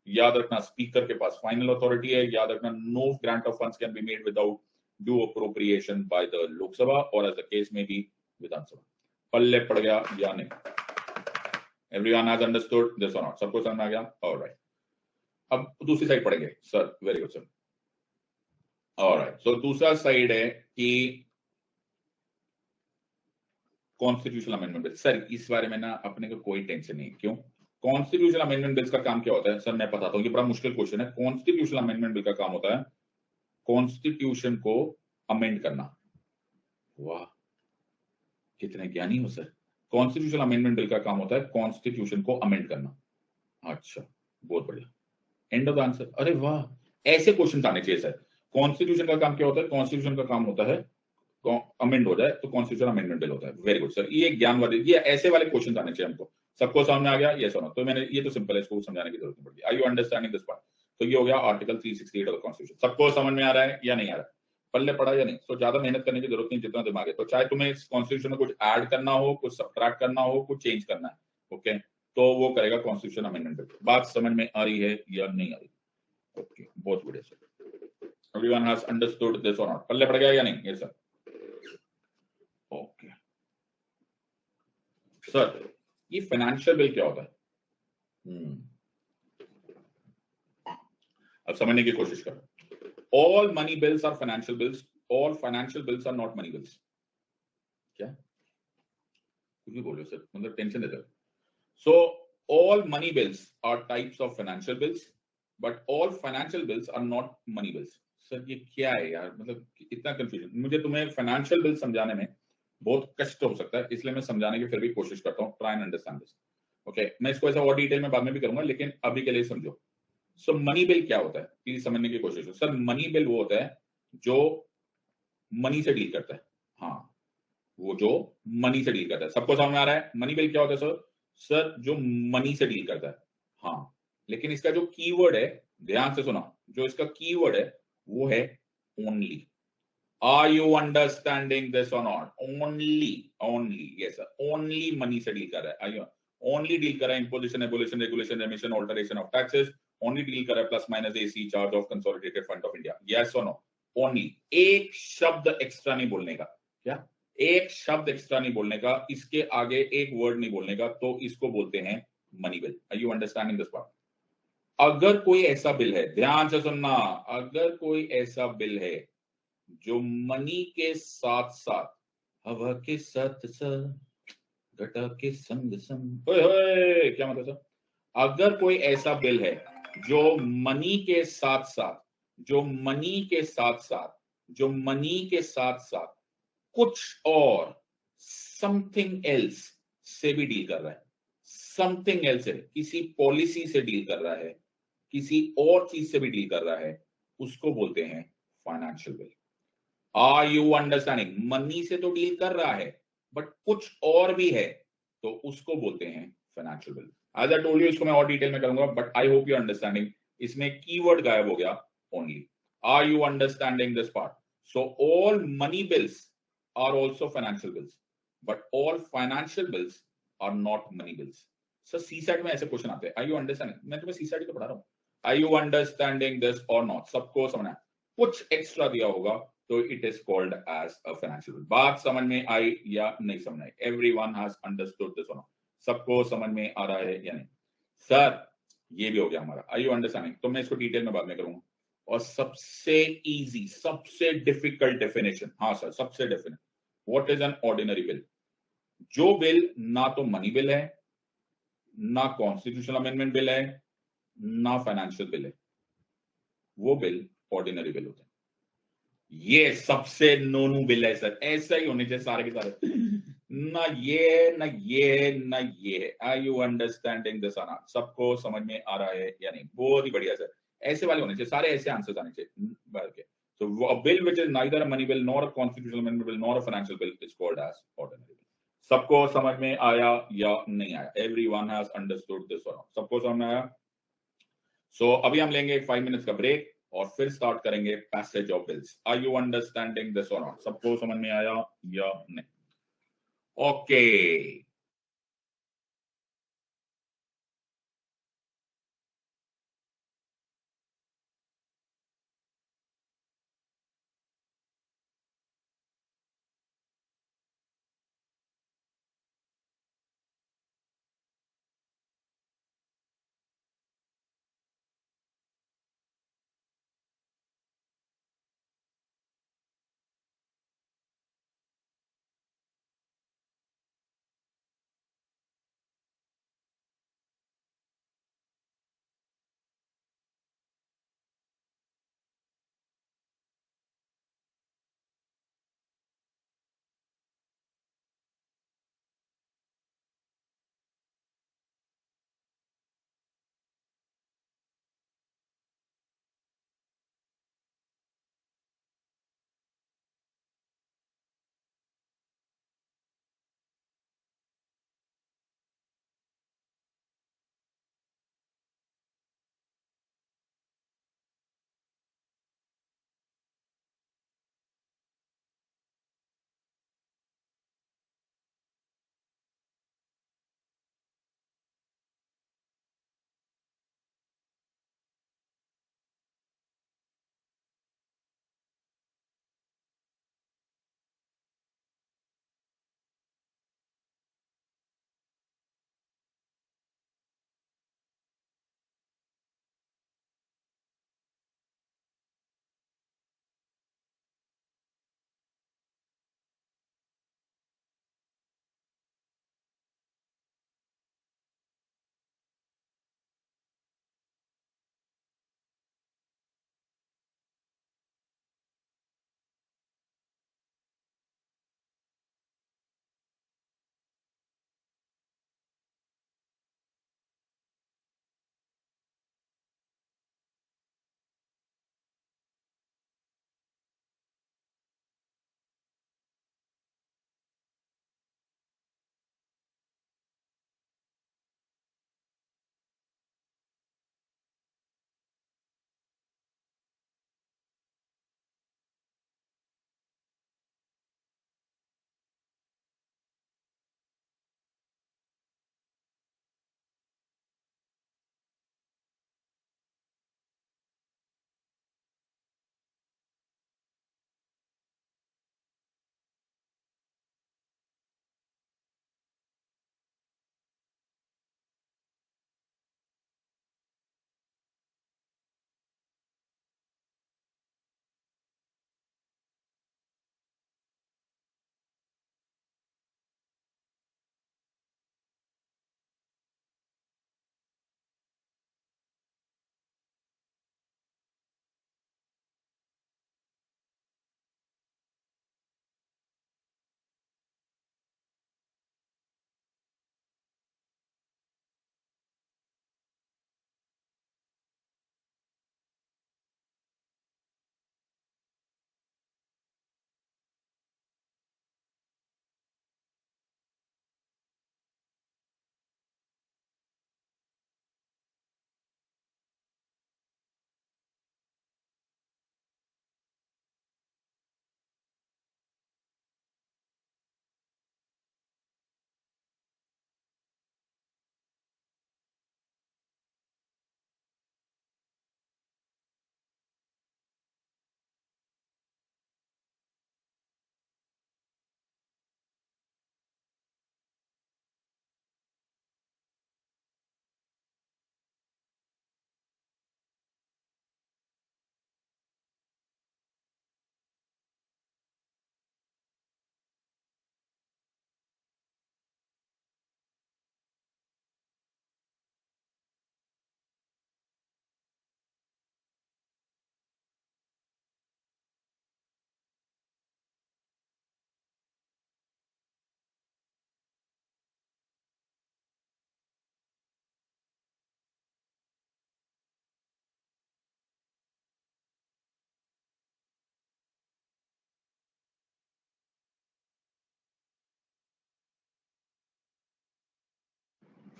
याद रखना, स्पीकर के पास फाइनल अथॉरिटी है. याद रखना, no grant of funds can be made without due appropriation by the Lok Sabha और as the case में भी विधानसभा. पल्ले पड़ गया या नहीं? एवरीवन हैज अंडरस्टूड दिस और नॉट? सबको समझ में आ गया? ऑलराइट. अब दूसरी साइड पढ़ेंगे sir. Very good sir. Alright, so दूसरा साइड है कि कॉन्स्टिट्यूशनल अमेंडमेंट बिल। सर इस बारे में ना अपने को कोई टेंशन नहीं। क्यों? कॉन्स्टिट्यूशनल अमेंडमेंट बिल्स का काम क्या होता है? सर मैं बताता हूँ, ये बड़ा मुश्किल क्वेश्चन है। कॉन्स्टिट्यूशनल अमेंडमेंट बिल का काम होता है कॉन्स्टिट्यूशन को अमेंड करना। वाह, कितने ज्ञानी हो सर। कॉन्स्टिट्यूशनल अमेंडमेंट बिल का काम होता है कॉन्स्टिट्यूशन को अमेंड करना। अच्छा, बहुत बढ़िया, एंड ऑफ द आंसर। अरे वाह, ऐसे क्वेश्चन आने चाहिए सर। कॉन्स्टिट्यूशन का काम क्या होता है? कॉन्स्टिट्यूशन का काम होता है अमेंड हो जाए तो कॉन्स्टिट्यूशन अमेंडमेंट बिल होता है। वेरी गुड सर, ये ज्ञान वाले, ये ऐसे वाले क्वेश्चन आने चाहिए हमको। सबको समझ में आ गया? Yes or no? तो मैंने ये तो सिंपल है, इसको समझाने की जरूरत नहीं पड़ती। Are you understanding this part? तो ये हो गया आर्टिकल 368 ऑफ द कॉन्स्टिट्यूशन। सबको समझ में आ रहा है या नहीं आ रहा है? पल्ले पड़ा या नहीं? तो ज्यादा मेहनत करने की जरूरत नहीं, जितना दिमाग है। तो चाहे तुम्हें इस कॉन्स्टिट्यूशन में कुछ ऐड करना हो, कुछ सब्ट्रैक्ट करना हो, कुछ चेंज करना है, ओके, तो वो करेगा कॉन्स्टिट्यूशन अमेंडमेंट बिल। बात समझ में आ रही है या नहीं आ रही? ओके, बहुत बढ़िया sir. Everyone has understood this और नॉट? पल्ले पड़ गया या नहीं? Yes sir. ओके सर, ये फाइनेंशियल बिल क्या होता है? अब समझने की कोशिश करो। All money bills are financial bills, all financial bills are not money bills. क्या कुछ भी बोल रहे हो सर, मतलब टेंशन देते हो। So all money bills are types of financial bills, but all financial bills are not money bills. Sir ये क्या है यार, मतलब इतना कंफ्यूजन। मुझे तुम्हें फाइनेंशियल बिल समझाने में बहुत कष्ट हो सकता है, इसलिए मैं समझाने की फिर भी कोशिश करता हूँ। Try and understand this. Okay, मैं इसको ऐसा और डिटेल में बाद में भी करूंगा, लेकिन अभी के लिए समझो। सो मनी बिल क्या होता है, प्लीज समझने की कोशिश करो। सर मनी बिल वो होता है जो मनी से डील करता है। हाँ, वो जो मनी से डील करता है। सबको समझ में आ रहा है मनी बिल क्या होता है? सर सर जो मनी से डील करता है। हाँ, लेकिन इसका जो कीवर्ड है, ध्यान से सुना, जो इसका कीवर्ड है वो है only. Are you understanding this और not? Only, only, yes sir, only money से डील कर रहा है। आर यू ओनली डील कर रहा है imposition, abolition, regulation, emission, alteration of taxes. Only deal कर रहा है plus minus AC charge of consolidated fund of India. Yes or no? Only. एक शब्द एक्स्ट्रा नहीं बोलने का। क्या? एक शब्द एक्स्ट्रा नहीं बोलने का, इसके आगे एक वर्ड नहीं बोलने का, तो इसको बोलते हैं money bill. Are you understanding this part? अगर कोई ऐसा बिल है, ध्यान से सुनना, अगर कोई ऐसा बिल है जो मनी के साथ साथ, हवा के साथ साथ, घटा के संग संग, ओए होए, क्या मतलब सर? अगर कोई ऐसा बिल है जो मनी के साथ साथ, जो मनी के साथ साथ, जो मनी के साथ साथ कुछ और समथिंग एल्स से भी डील कर रहा है, समथिंग एल्स है, किसी पॉलिसी से डील कर रहा है, किसी और चीज से भी डील कर रहा है, उसको बोलते हैं financial bill. Are you understanding? Money से तो डील कर रहा है, बट कुछ और भी है, तो उसको बोलते हैं financial bill. As I told you, इसको मैं और डिटेल में करूंगा, but I hope you understanding. इसमें कीवर्ड गायब हो गया, only. Are you understanding this part? So all money bills are also financial bills, but all financial bills are not money bills. Sir CSAT में ऐसे question आते हैं। Are you understanding? मैं तुम्हें सीसैट ही तो पढ़ा रहा हूं। आर यू अंडरस्टैंडिंग दिस और नॉट? सबको समझना है। कुछ एक्स्ट्रा दिया होगा तो it is called as a financial bill. बात समझ में आई या नहीं समझ आई? Everyone has understood this one? सबको समझ में आ रहा है या नहीं? सर ये भी हो गया हमारा। Are you understanding? तो मैं इसको डिटेल में बाद में करूंगा। और सबसे इजी, सबसे डिफिकल्ट डेफिनेशन, हाँ सर सबसे definite, what is an ordinary bill? जो बिल ना तो मनी बिल है, ना कॉन्स्टिट्यूशनल अमेंडमेंट बिल है, ना फाइनेंशियल बिल है, वो बिल ऑर्डिनरी बिल होता है। ये सबसे नोनू बिल है सर, ऐसा ही होने चाहिए सारे के सारे। ना ये, ना ये, ना ये। Are you understanding this? आना सबको समझ में आ रहा है या नहीं? बहुत ही बढ़िया सर, ऐसे वाले होने चाहिए सारे, ऐसे आंसर्स आने चाहिए भर के। So a bill which is neither a money bill nor a constitutional amendment bill nor a financial bill is called as ordinary bill. सबको समझ में आया या नहीं आया? Everyone has understood this or not? सबको समझ में आया? सो अभी हम लेंगे 5 मिनट्स का ब्रेक और फिर स्टार्ट करेंगे passage of bills. Are you understanding this और नॉट? सबको समझ में आया या नहीं? Okay.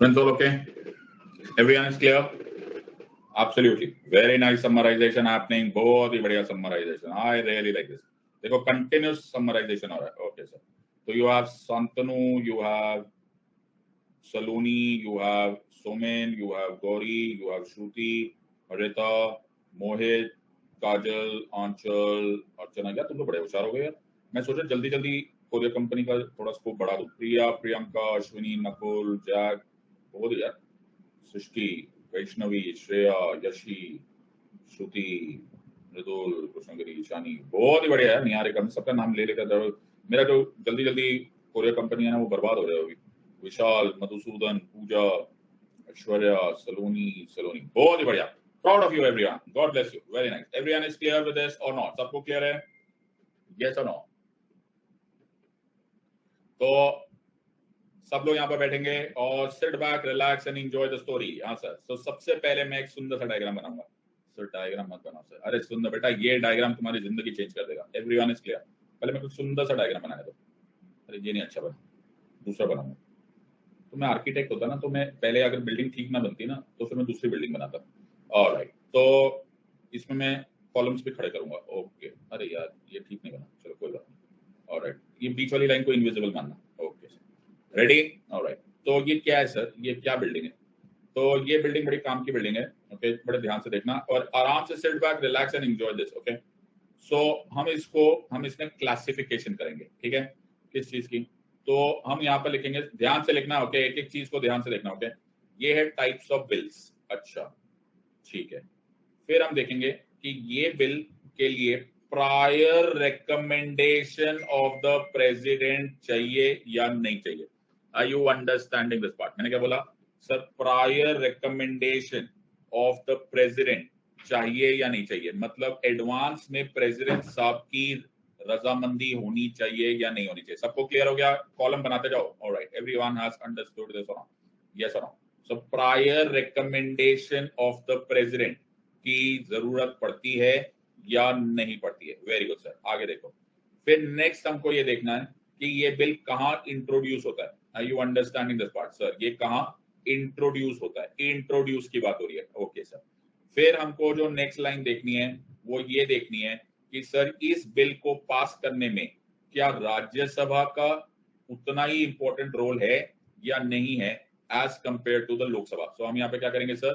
Friends, all okay? Everyone is clear? Absolutely. Very nice summarization happening. बहुत ही बढ़िया summarization. I really like this. देखो continuous summarization हो रहा है. Okay sir. So you have Santanu, you have Saloni, you have Somen, you have Gauri, you have Shruti, Rita, Mohit, काजल, आंचल, अर्चना. क्या तुम तो बड़े होशियार हो गए यार. मैं सोचा जल्दी जल्दी कोरियर कंपनी का थोड़ा स्कोप बढ़ा दूं. प्रिया, प्रियंका, अश्विनी, नकुल, जैक, बहुत यार. सृष्टि, वैष्णवी, श्रेया, यशी, श्रुति, मृदुल, कृष्णगिरी, शानी. बहुत ही बढ़िया है. निहारिका. सबका नाम ले लेकर मेरा जो जल्दी जल्दी कोरियर कंपनी है ना वो बर्बाद हो रहा है अभी. विशाल, मधुसूदन, पूजा, ऐश्वर्या, सलोनी. बहुत ही बढ़िया. Proud of you everyone. God bless you. Very nice. Everyone is clear with this or not? सबको clear है? Yes or no? तो सब लोग यहाँ पर बैठेंगे और sit back, relax and enjoy the story. हाँ सर. तो सबसे पहले मैं एक सुंदर सा डायग्राम बनाऊंगा. सर डायग्राम मत बनाओ सर. अरे सुंदर बेटा, ये डायग्राम तुम्हारी जिंदगी चेंज कर देगा. Everyone is clear. पहले मैं कुछ सुंदर सा डायग्राम बनाने दो. अरे ये नहीं अच्छा बना. दूसरा बनाऊंगा. तो मैं आर्किटेक्ट होता ना तो मैं पहले अगर बिल्डिंग ठीक ना बनती ना तो फिर मैं दूसरी बिल्डिंग बनाता. ऑलराइट. तो इसमें मैं कॉलम्स भी खड़े करूंगा. ओके. अरे यार ये ठीक नहीं बना. चलो कोई बात नहीं. ऑलराइट. ये बीच वाली लाइन को इनविजिबल मानना. ओके. रेडी. ऑलराइट. तो ये क्या है सर? ये क्या बिल्डिंग है? तो ये बिल्डिंग बड़ी काम की बिल्डिंग है. ओके. बड़े ध्यान से देखना और आराम से sit back, relax and enjoy this. Okay. So हम इसमें क्लासिफिकेशन करेंगे. ठीक है. किस चीज की? तो हम यहाँ पर लिखेंगे. ध्यान से लिखना. ओके. एक एक चीज को ध्यान से देखना. ओके. ये है टाइप्स ऑफ बिल्स. अच्छा ठीक है. फिर हम देखेंगे कि ये बिल के लिए prior recommendation of the president चाहिए या नहीं चाहिए. Are you understanding this part? मैंने क्या बोला sir? Prior recommendation of the president चाहिए या नहीं चाहिए. मतलब एडवांस में प्रेसिडेंट साहब की रजामंदी होनी चाहिए या नहीं होनी चाहिए. सबको क्लियर हो गया? कॉलम बनाते जाओ. Alright. Everyone has understood this और not? Yes or no? So prior recommendation of the president की जरूरत पड़ती है या नहीं पड़ती है. Very good sir. आगे देखो. फिर नेक्स्ट हमको ये देखना है कि ये बिल कहाँ इंट्रोड्यूस होता है. Are you understanding this part? Sir ये कहाँ इंट्रोड्यूस होता है. इंट्रोड्यूस की बात हो रही है. Okay sir. फिर हमको जो नेक्स्ट लाइन देखनी है वो ये देखनी है कि सर इस बिल को पास करने में क्या राज्यसभा का उतना ही इंपॉर्टेंट रोल है या नहीं है as compare to the Lok Sabha. So हम यहाँ पे क्या करेंगे sir?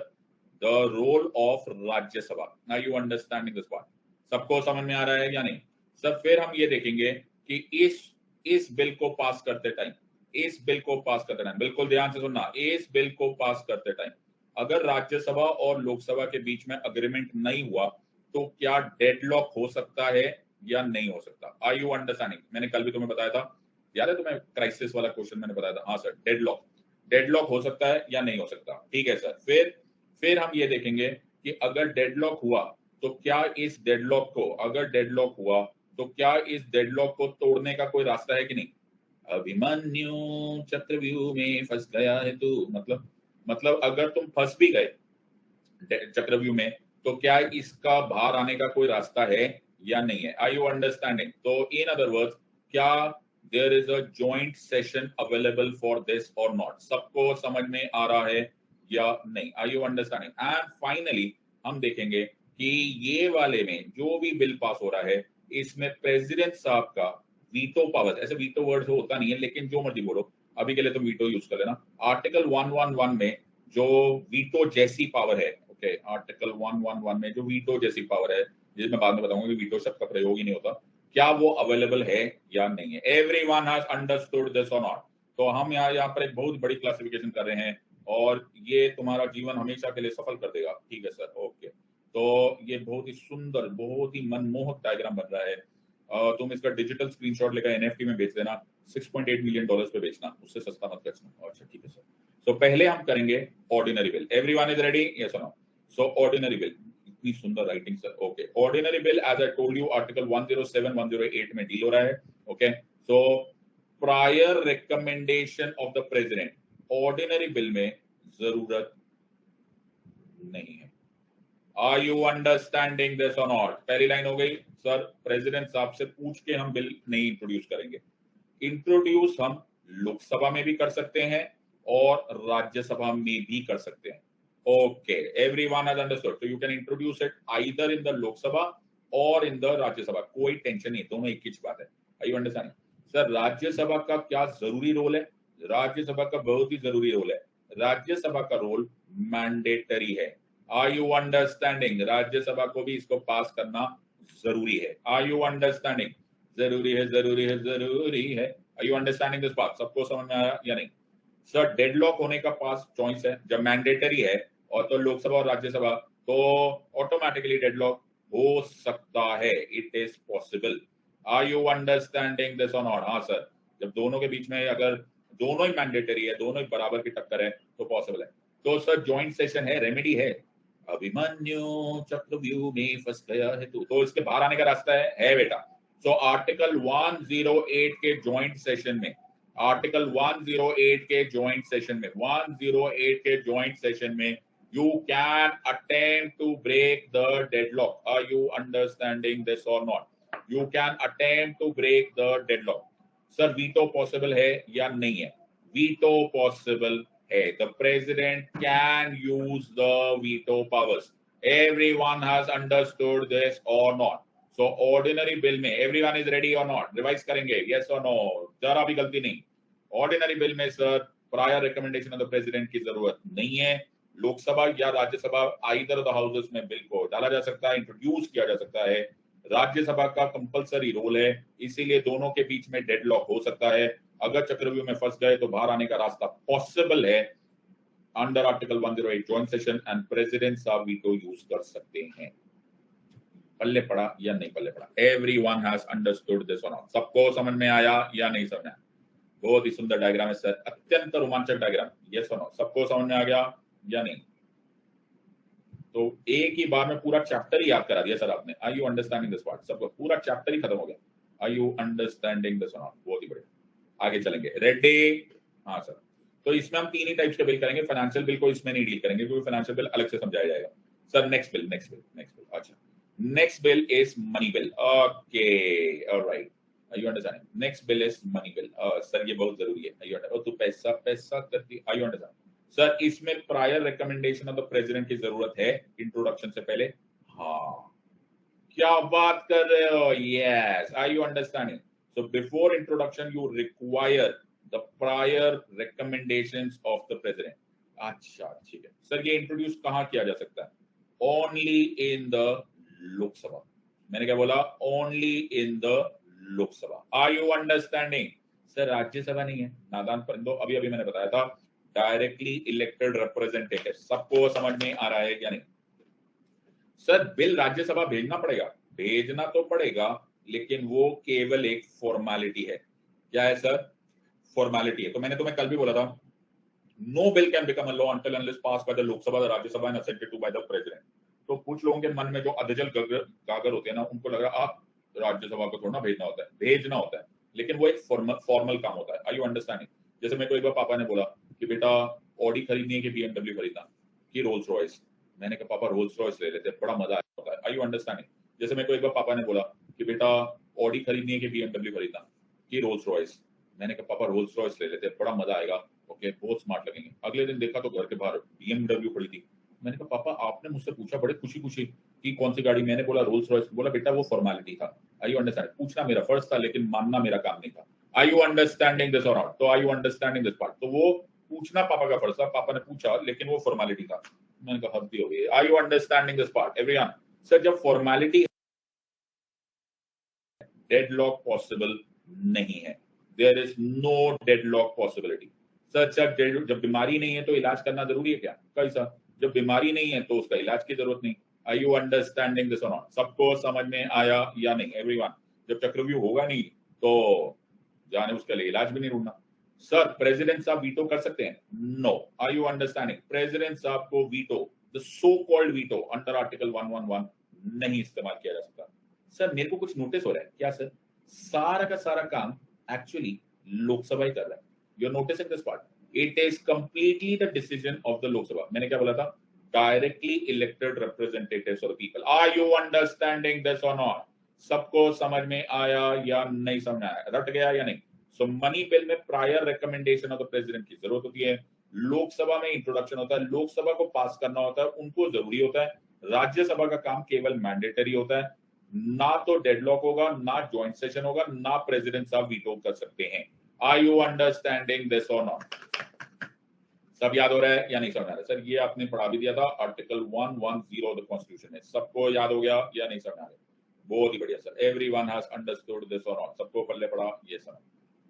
The role of Rajya Sabha. Now you understanding this part? सबको समझ में आ रहा है या नहीं सर? फिर हम ये देखेंगे कि इस बिल को पास करते टाइम बिल्कुल ध्यान से सुनना. इस बिल को पास करते टाइम अगर राज्यसभा और लोकसभा के बीच में अग्रीमेंट नहीं हुआ तो क्या डेडलॉक हो सकता है या नहीं हो सकता. Are you understanding? मैंने कल भी तुम्हें बताया था. याद है तुम्हें क्राइसिस वाला क्वेश्चन मैंने बताया था. हाँ सर. डेडलॉक हो सकता है या नहीं हो सकता. ठीक है सर. फिर हम ये देखेंगे कि अगर डेडलॉक हुआ तो क्या इस डेडलॉक को तोड़ने का कोई रास्ता है कि नहीं. अभिमन्यु चक्रव्यूह में फंस गया है तू. मतलब अगर तुम फंस भी गए चक्रव्यूह में तो क्या इसका बाहर आने का कोई रास्ता है या नहीं है. Are you understanding? तो इन अदर वर्ड्स क्या there is a joint session available for this और नॉट. सबको समझ में आ रहा है या नहीं. Are you understanding? And finally हम देखेंगे कि ये वाले में जो भी बिल पास हो रहा है इसमें प्रेसिडेंट साहब का वीटो पावर. ऐसे वीटो वर्ड होता नहीं है लेकिन जो मर्जी बोलो अभी के लिए तुम वीटो यूज कर लेना. आर्टिकल 111 में जो वीटो जैसी पावर है. ओके. आर्टिकल 111 में जो वीटो जैसी पावर है जिसमें बाद में बताऊंगा कि वीटो शब्द का प्रयोग ही नहीं होता. क्या वो अवेलेबल है या नहीं है. एवरीवन हैज अंडरस्टूड दिस और नॉट? तो हम यहाँ पर एक बहुत बड़ी क्लासिफिकेशन कर रहे हैं और ये तुम्हारा जीवन हमेशा के लिए सफल कर देगा. ठीक है सर. ओके. तो ये बहुत ही सुंदर, बहुत ही मनमोहक डायग्राम बन रहा है. तुम इसका डिजिटल स्क्रीनशॉट लेकर एनएफटी में बेच देना. $6.8 मिलियन पे बेचना. उससे सस्ता मत बेचना. अच्छा ठीक है सर. तो पहले हम करेंगे ordinary bill. Everyone is ready? Yes or no? So ordinary bill. इतनी सुंदर writing sir. Okay. Ordinary bill as I told you article 107 108 में डील हो रहा है. Okay. So prior recommendation of the president ordinary bill में जरूरत नहीं है. आर यू अंडरस्टैंडिंग दिस और नॉट? पहली लाइन हो गई सर. प्रेसिडेंट साहब से पूछ के हम बिल नहीं इंट्रोड्यूस करेंगे. इंट्रोड्यूस हम लोकसभा में भी कर सकते हैं और राज्यसभा में भी कर सकते हैं। Okay, everyone has understood, so you can introduce it either in the Lok Sabha और इन द राज्यसभा, कोई टेंशन नहीं, दोनों एक ही बात है। Are you understanding? Sir Rajya Sabha का क्या जरूरी रोल है? राज्यसभा का बहुत ही जरूरी रोल है। राज्यसभा का रोल मैंडेटरी है। Are you understanding? राज्यसभा को भी इसको पास करना जरूरी है। Are you understanding? जरूरी है, जरूरी है, जरूरी है। आर यू अंडरस्टैंडिंग दिस बात? सबको समझ में आया या नहीं? सर डेडलॉक होने का पास चॉइस है, जब मैंडेटरी है और तो लोकसभा और राज्यसभा, तो ऑटोमेटिकली डेडलॉक हो सकता है। It is possible. Are you understanding this और नॉट? हाँ सर, जब दोनों के बीच में अगर दोनों ही मैंडेटरी है, दोनों ही बराबर की टक्कर है, तो पॉसिबल है। तो सर ज्वाइंट सेशन है, रेमेडी है। अभिमन्यु चक्रव्यूह में फंस गया है तो इसके बाहर आने का रास्ता है बेटा। सो आर्टिकल 108 के ज्वाइंट सेशन में, आर्टिकल 108 के ज्वाइंट सेशन में, 108 के ज्वाइंट सेशन में you can attempt to break the deadlock. Are you understanding this or not? You can attempt to break the deadlock. Sir, veto possible है या नहीं है? Veto possible है. The president can use the veto powers. Everyone has understood this or not? So ordinary bill में everyone is ready or not? Revise करेंगे, yes or no? जरा भी गलती नहीं। ऑर्डिनरी बिल में sir prior recommendation of the president की जरूरत नहीं है। लोकसभा या राज्यसभा आइदर द हाउसेस में बिल को डाला जा सकता है, इंट्रोड्यूस किया जा सकता है। राज्यसभा का कंपलसरी रोल है, इसीलिए दोनों के बीच में डेडलॉक हो सकता है। अगर चक्रव्यूह में फंस गए तो बाहर आने का रास्ता पॉसिबल है under article 108 joint session and president साहब वीटो यूज कर सकते हैं। पल्ले पड़ा या नहीं पल्ले पड़ा? एवरीवन हैज अंडरस्टूड दिस और नॉट? सबको समझ में आया या नहीं समझ में आया? बहुत ही सुंदर डायग्राम है सर, अत्यंत रोमांचक डायग्राम। Yes or no? सबको समझ में आ गया या नहीं? तो एक ही बार में पूरा चैप्टर ही याद करा दिया सर आपने। Are you understanding this part? सबको पूरा चैप्टर ही खत्म हो गया। आर यू अंडरस्टैंडिंग दिस और नॉट? बहुत ही बढ़िया, आगे चलेंगे। रेडी? हाँ सर। तो इसमें हम तीन ही टाइप्स के बिल करेंगे। फाइनेंशियल बिल को इसमें नहीं डील करेंगे क्योंकि फाइनेंशियल बिल अलग से समझाया जाएगा। Sir next bill, next bill, next bill. अच्छा, next bill is money bill. Okay, alright, you understand? Next bill is money bill. Sir ये बहुत जरूरी है। you understand? तो पैसा पैसा करती, you understand? सर इसमें prior recommendation of the president की जरूरत है इंट्रोडक्शन से पहले। हाँ, क्या बात कर रहे हो? Yes, are you understanding? So before introduction you require the prior recommendations of the president. अच्छा ठीक है सर, ये इंट्रोड्यूस कहाँ किया जा सकता है? Only in the Lok Sabha. मैंने क्या बोला? Only in the Lok Sabha. Are you understanding? Sir Rajya Sabha नहीं है, नादान परिंदो, अभी अभी मैंने बताया था डायरेक्टली इलेक्टेड रिप्रेजेंटेटिव। सबको समझ में आ रहा है या नहीं? सर बिल राज्यसभा भेजना पड़ेगा, भेजना तो पड़ेगा, लेकिन वो केवल एक फॉर्मेलिटी है। क्या है सर? फॉर्मेलिटी है। तो मैंने तुम्हें कल भी बोला था, no bill can become a law until unless pass by the Lok Sabha, the Rajya Sabha and assented to by the president. तो कुछ लोगों के मन में जो अधजल गागर होते हैं ना, उनको लग रहा आप राज्यसभा को थोड़ा भेजना होता है, भेजना होता है, लेकिन वो एक फॉर्मल काम होता है। Are you understanding? जैसे मेरे को एक बार पापा ने बोला कि बेटा ऑडी खरीदनी है कि बीएमडब्ल्यू खरीदना कि रोल्स रॉयस। मैंने कहा पापा रोल्स रॉयस ले लेते, बड़ा मजा आता है। Are you understanding? जैसे मेरे को एक बार पापा ने बोला कि बेटा ऑडी खरीदनी है कि बीएमडब्ल्यू खरीदना कि रोल्स रॉयस। मैंने कहा पापा रोल्स रॉयस ले लेते, बड़ा मजा आएगा, ओके बहुत स्मार्ट लगेंगे। अगले दिन देखा तो घर के बाहर बीएमडब्ल्यू खड़ी थी। मैंने कहा पापा आपने मुझसे पूछा बड़े खुशी खुशी कि कौन सी गाड़ी, मैंने बोला रोल्स रॉयस। बोला बेटा वो फॉर्मेलिटी था। Are you understand? पूछना मेरा फर्ज था, लेकिन मानना मेरा काम नहीं था। आर यू अंडरस्टैंडिंग दिस और नॉट? तो are you understanding this part? तो वो पूछना पापा का फर्ज था, पापा ने पूछा, लेकिन वो फॉर्मेलिटी था। मैंने कहा हद हो गई। Are you understanding this part everyone? Sir जब फॉर्मेलिटी, डेडलॉक पॉसिबल नहीं है। There is no deadlock possibility. Sir जब बीमारी नहीं है तो इलाज करना जरूरी है क्या? कैसा? जब बीमारी नहीं है तो उसका इलाज की जरूरत नहीं। आर यू अंडरस्टैंडिंग दिस और नॉट? सबको समझ में आया या नहीं एवरीवन? जब चक्रव्यूह होगा नहीं तो जाने उसके लिए इलाज भी नहीं ढूंढना। सर प्रेसिडेंट साहब वीटो कर सकते हैं? No. Are you understanding? President साहब को veto, the so called veto under article 111 नहीं इस्तेमाल किया जा सकता। सर मेरे को कुछ नोटिस हो रहा है क्या? सर सारा का सारा काम एक्चुअली लोकसभा ही कर रहा है। You are noticing this part? It is completely the decision of the Lok Sabha. मैंने क्या बोला था? Directly elected representatives of the people. Are you understanding this और नॉट? सबको समझ में आया या नहीं समझ में आया? रट गया या नहीं? सो मनी बिल में prior recommendation of the president की जरूरत होती है। लोकसभा में इंट्रोडक्शन होता है, लोकसभा को पास करना होता है, उनको जरूरी होता है। राज्यसभा का काम केवल मैंडेटरी होता है। ना तो डेडलॉक होगा, ना ज्वाइंट सेशन होगा, ना प्रेसिडेंट साहब वीटो कर सकते हैं। आर यू अंडरस्टैंडिंग दिस और नॉट? सब याद हो रहा है या नहीं समझ आ रहा है? सर ये आपने पढ़ा भी दिया था, आर्टिकल 110 ऑफ द कॉन्स्टिट्यूशन है। सबको याद हो गया या नहीं समझ आ रहा है? बहुत ही बढ़िया sir. Everyone has understood this और नॉट? सबको पल्ले पड़ा ये सर?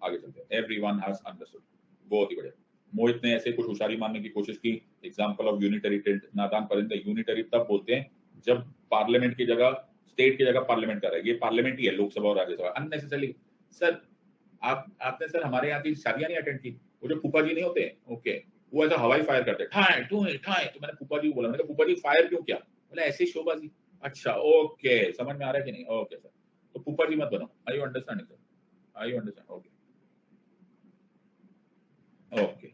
आगे चलते हैं। एवरीवन हैज अंडरस्टूड, बहुत ही बढ़िया। मोहित ने ऐसे कुछ होशियारी मानने की कोशिश की। एग्जांपल ऑफ यूनिटरी टिल्ट, नादान परिंदे। यूनिटरी तब बोलते हैं जब पार्लियामेंट की जगह स्टेट की जगह पार्लियामेंट कर रहा है। ये पार्लियामेंट ही है, लोकसभा और राज्यसभा। अननेसेसरली सर आपने सर हमारे यहाँ की शादियां नहीं अटेंड की? वो जो फूफा जी नहीं होते, ओके, वो ऐसा हवाई फायर करते ठाए टूए ठाए, तो मैंने फूफा जी को बोला, मैंने कहा फूफा जी फायर क्यों किया? बोला ऐसे शोबाजी। अच्छा ओके, समझ में आ रहा है कि नहीं? ओके सर, तो फूफा जी मत बनो। I you understanding sir? I you understand? Okay okay.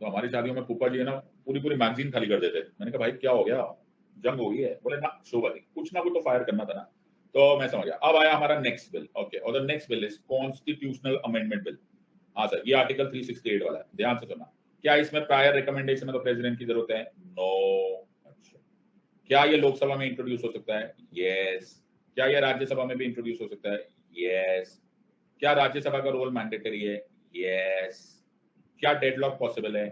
तो हमारी शादियों में फूफा जी है ना, पूरी पूरी मैगजीन खाली कर देते। मैंने कहा भाई क्या हो गया, जंग हो गई है? बोले ना शोबाजी, कुछ ना कुछ तो फायर करना था ना। तो मैं समझ गया। अब आया हमारा नेक्स्ट बिल, ओके, और the next bill is constitutional amendment bill. हाँ सर, ये आर्टिकल 368 वाला है, ध्यान से सुनना। क्या इसमें prior recommendation of the president की जरूरत है? नो। अच्छा, क्या ये लोकसभा में इंट्रोड्यूस हो सकता है? यस। क्या ये राज्यसभा में भी इंट्रोड्यूस हो सकता है? यस। क्या राज्यसभा का रोल मैंडेटरी है? यस। क्या डेडलॉक पॉसिबल है?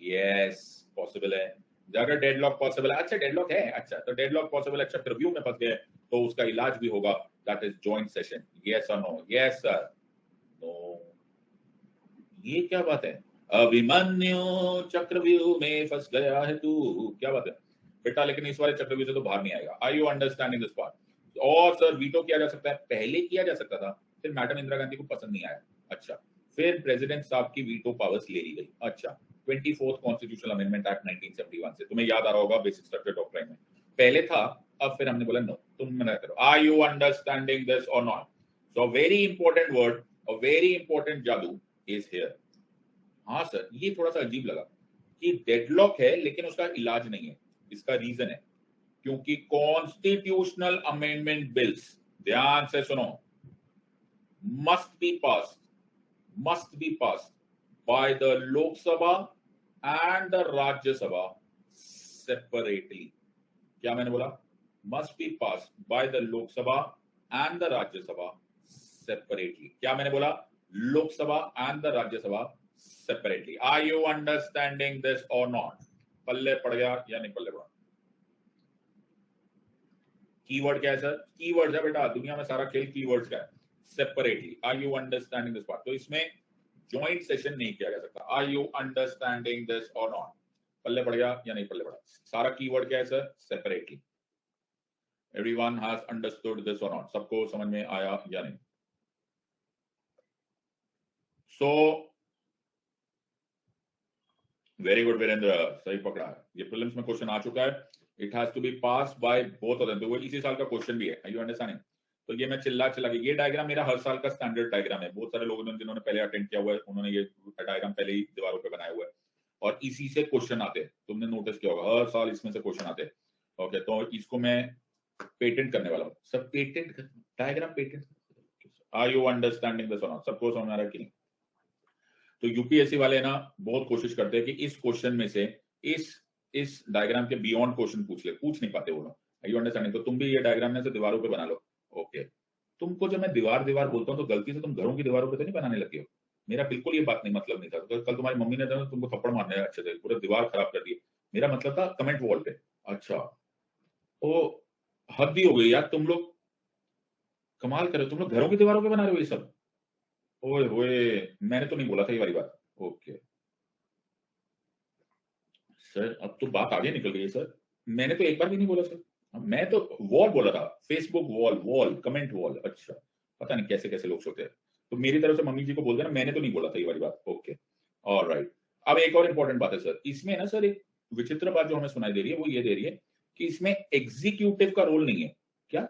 यस पॉसिबल है। अगर डेडलॉक पॉसिबल है, अच्छा डेडलॉक है, अच्छा तो डेडलॉक पॉसिबल है, अच्छा फिर व्यू में फंस गए तो उसका इलाज भी होगा, that is joint session. Yes or no? Yes sir, no. ये क्या बात है? अभिमन्यु चक्रव्यूह में फंस गया है तू, क्या बात है बेटा? लेकिन इस वाले चक्रव्यूह से तो बाहर नहीं आएगा। Are you understanding this part? और सर वीटो किया जा सकता है, पहले किया जा सकता था, फिर मैडम इंदिरा गांधी को पसंद नहीं आया। अच्छा, फिर प्रेसिडेंट साहब की वीटो पावर्स ले ली गई। अच्छा, 24th कॉन्स्टिट्यूशनल अमेंडमेंट एक्ट 1971 से, तुम्हें याद आ रहा होगा बेसिक स्ट्रक्चर डॉक्ट्राइन में, पहले था, अब फिर हमने बोला नो, तुम मना करो। आर यू अंडरस्टैंडिंग दिस और not? So very important word और वेरी इंपॉर्टेंट जादू इज हियर। हाँ सर, ये थोड़ा सा अजीब लगा कि डेडलॉक है लेकिन उसका इलाज नहीं है। इसका रीजन है क्योंकि कॉन्स्टिट्यूशनल अमेंडमेंट बिल्स, ध्यान से सुनो, must be passed by the Lok Sabha and the Rajya Sabha separately. क्या मैंने बोला? Must be passed by the Lok Sabha and the Rajya Sabha separately. क्या मैंने बोला? Lok Sabha and the Rajya Sabha separately. Are you understanding this or not? पल्ले पड़ गया या नहीं पल्ले पड़ा? कीवर्ड क्या है सर? कीवर्ड्स है बेटा, दुनिया में सारा खेल कीवर्ड्स का है। Separately, are you understanding this part? तो इसमें जॉइंट सेशन नहीं किया जा सकता। आर यू अंडरस्टैंडिंग दिस और नॉट? पल्ले पड़ गया या नहीं पल्ले पड़ा? सारा कीवर्ड क्या है sir? Separately. Everyone has understood this और नॉट? सबको समझ में आया या नहीं? सो वेरी गुड वीरेंद्र, सही पकड़ा है। ये प्रीलिम्स में क्वेश्चन आ चुका है। It has to be pass by both of them, तो वो इसी साल का क्वेश्चन भी है। Are you understanding? तो ये मैं चिल्ला के, ये डायग्राम मेरा हर साल का स्टैंडर्ड डायग्राम है। बहुत सारे लोगों ने जिन्होंने पहले अटेंड किया हुआ है उन्होंने ये डायग्राम पहले ही दीवारों पे बनाया हुआ है और इसी से क्वेश्चन आते हैं। तुमने नोटिस किया होगा हर साल इसमें से क्वेश्चन आते हैं। ओके, तो इसको मैं पेटेंट करने वाला हूँ। सब patent diagram patent. Are you understanding this और नॉट? सबको समझ आ रहा है कि नहीं? तो यूपीएससी वाले ना बहुत कोशिश करते हैं कि इस क्वेश्चन में से इस डायग्राम के बियॉन्ड क्वेश्चन पूछ नहीं पाते वो लोग। Are you understanding? तो तुम भी ये डायग्राम में से दीवारों पे बना लो। ओके, तुमको जब मैं दीवार बोलता हूँ तो गलती से तुम घरों की दीवारों पे तो नहीं बनाने लगे हो? मेरा बिल्कुल ये बात नहीं, मतलब नहीं था। तो कल तुम्हारी मम्मी ने तुमको थप्पड़ मारने अच्छे से पूरा दीवार खराब कर दी, मेरा मतलब था कमेंट वॉल पे। अच्छा, तो हद ही हो गई यार, तुम लोग कमाल कर रहे हो, तुम लोग घरों की दीवारों पे बना रहे हो ये सब। ओए होए, मैंने तो नहीं बोला था ये वाली बात। ओके सर, अब तो बात आगे निकल गई है सर, मैंने तो एक बार भी नहीं बोला सर। मैं तो वॉल बोला था, फेसबुक वॉल कमेंट वॉल। अच्छा, पता नहीं कैसे कैसे लोग सोते हैं। तो मेरी तरफ से मम्मी जी को बोल देना, मैंने तो नहीं बोला था ये वाली बात। Okay alright. अब एक और इंपॉर्टेंट बात है सर, इसमें ना सर एक विचित्र बात जो हमें सुनाई दे रही है वो ये दे रही है कि इसमें एग्जीक्यूटिव का रोल नहीं है। क्या?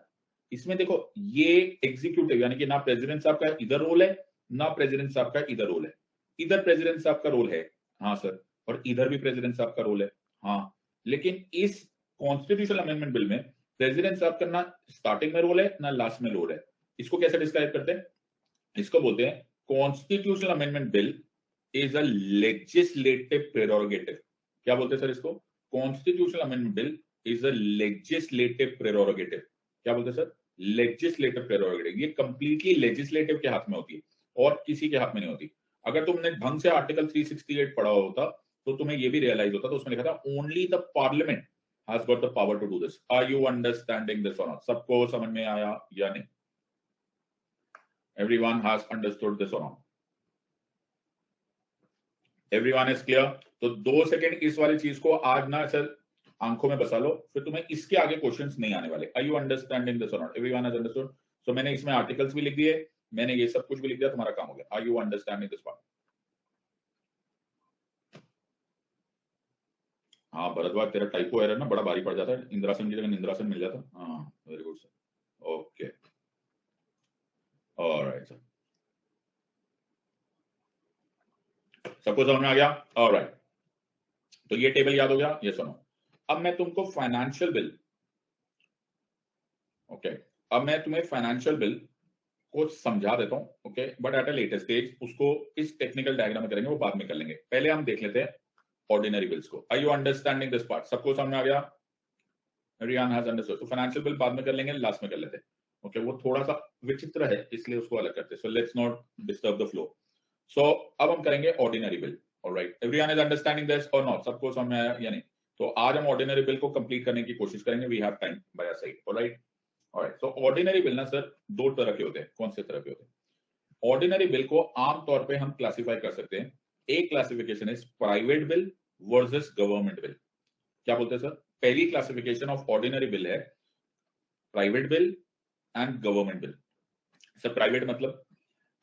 इसमें देखो, ये एग्जीक्यूटिव यानी कि ना प्रेसिडेंट साहब का इधर रोल है, ना प्रेसिडेंट साहब का इधर रोल है। इधर प्रेसिडेंट साहब का रोल है, हाँ सर, और इधर भी प्रेसिडेंट साहब का रोल है, हाँ। लेकिन इस कॉन्स्टिट्यूशनल अमेंडमेंट बिल में प्रेसिडेंट साहब का ना स्टार्टिंग में रोल है ना लास्ट में रोल है। इसको कैसे डिस्क्राइब करते हैं? इसको बोलते हैं constitutional amendment bill is a legislative prerogative. क्या बोलते हैं सर इसको? Constitutional Amendment Bill is a legislative prerogative. क्या बोलते हैं सर? Legislative prerogative. ये completely legislative के हाथ में होती है और किसी के हाथ में नहीं होती. अगर तुमने ढंग से आर्टिकल 368 पढ़ा होता तो तुम्हें ये भी रियलाइज होता, तो उसमें लिखा था only the parliament has got the power to do this. Are you understanding this और नॉट? सबको समझ में आया या नहीं? एवरीवन हैज अंडरस्टूड दिस और नॉट? Everyone is clear? तो 2 सेकंड इस वाली चीज को आज ना सर आंखों में बसा लो, फिर तुम्हें इसके आगे क्वेश्चंस नहीं आने वाले. आर यू अंडरस्टैंडिंग दिस और not? Everyone has understood? So मैंने इसमें आर्टिकल्स भी लिख दिए, मैंने ये सब कुछ भी लिख दिया, तुम्हारा काम हो गया. Are you understanding this part? हाँ भरद्वाज, तेरा टाइपो एरर ना बड़ा भारी पड़ जाता है. इंद्रासन की जगह निंद्रासन मिल जाता. हाँ very good sir. Okay alright sir, सबको समझ में आ गया? ऑलराइट, तो ये टेबल याद हो गया? ये सुनो, अब मैं तुमको फाइनेंशियल बिल, ओके, अब मैं तुम्हें फाइनेंशियल बिल को समझा देता हूं, okay, but at a later stage. उसको इस टेक्निकल डायग्राम में करेंगे, वो बाद में कर लेंगे. पहले हम देख लेते हैं ऑर्डिनरी बिल्स को. Are you understanding this part? सबको समझ में आ गया? Everyone has understood? तो फाइनेंशियल बिल बाद में कर लेंगे, लास्ट में कर लेते हैं. ओके, वो थोड़ा सा विचित्र है इसलिए उसको अलग करते हैं. So let's not disturb the flow. So अब हम करेंगे ordinary bill. Alright, everyone is understanding this और नॉट? सबको समझ में आया या नहीं? तो आज हम ऑर्डिनरी बिल को कंप्लीट करने की कोशिश करेंगे. We have time by our side. Alright alright, so ordinary bill ना सर 2 तरह के होते हैं. कौन से तरह के होते हैं? ऑर्डिनरी बिल को आमतौर पे हम क्लासिफाई कर सकते हैं. एक classification is private bill versus government bill. क्या बोलते हैं सर? पहली क्लासिफिकेशन ऑफ ऑर्डिनरी बिल है private bill and government bill. Sir private मतलब?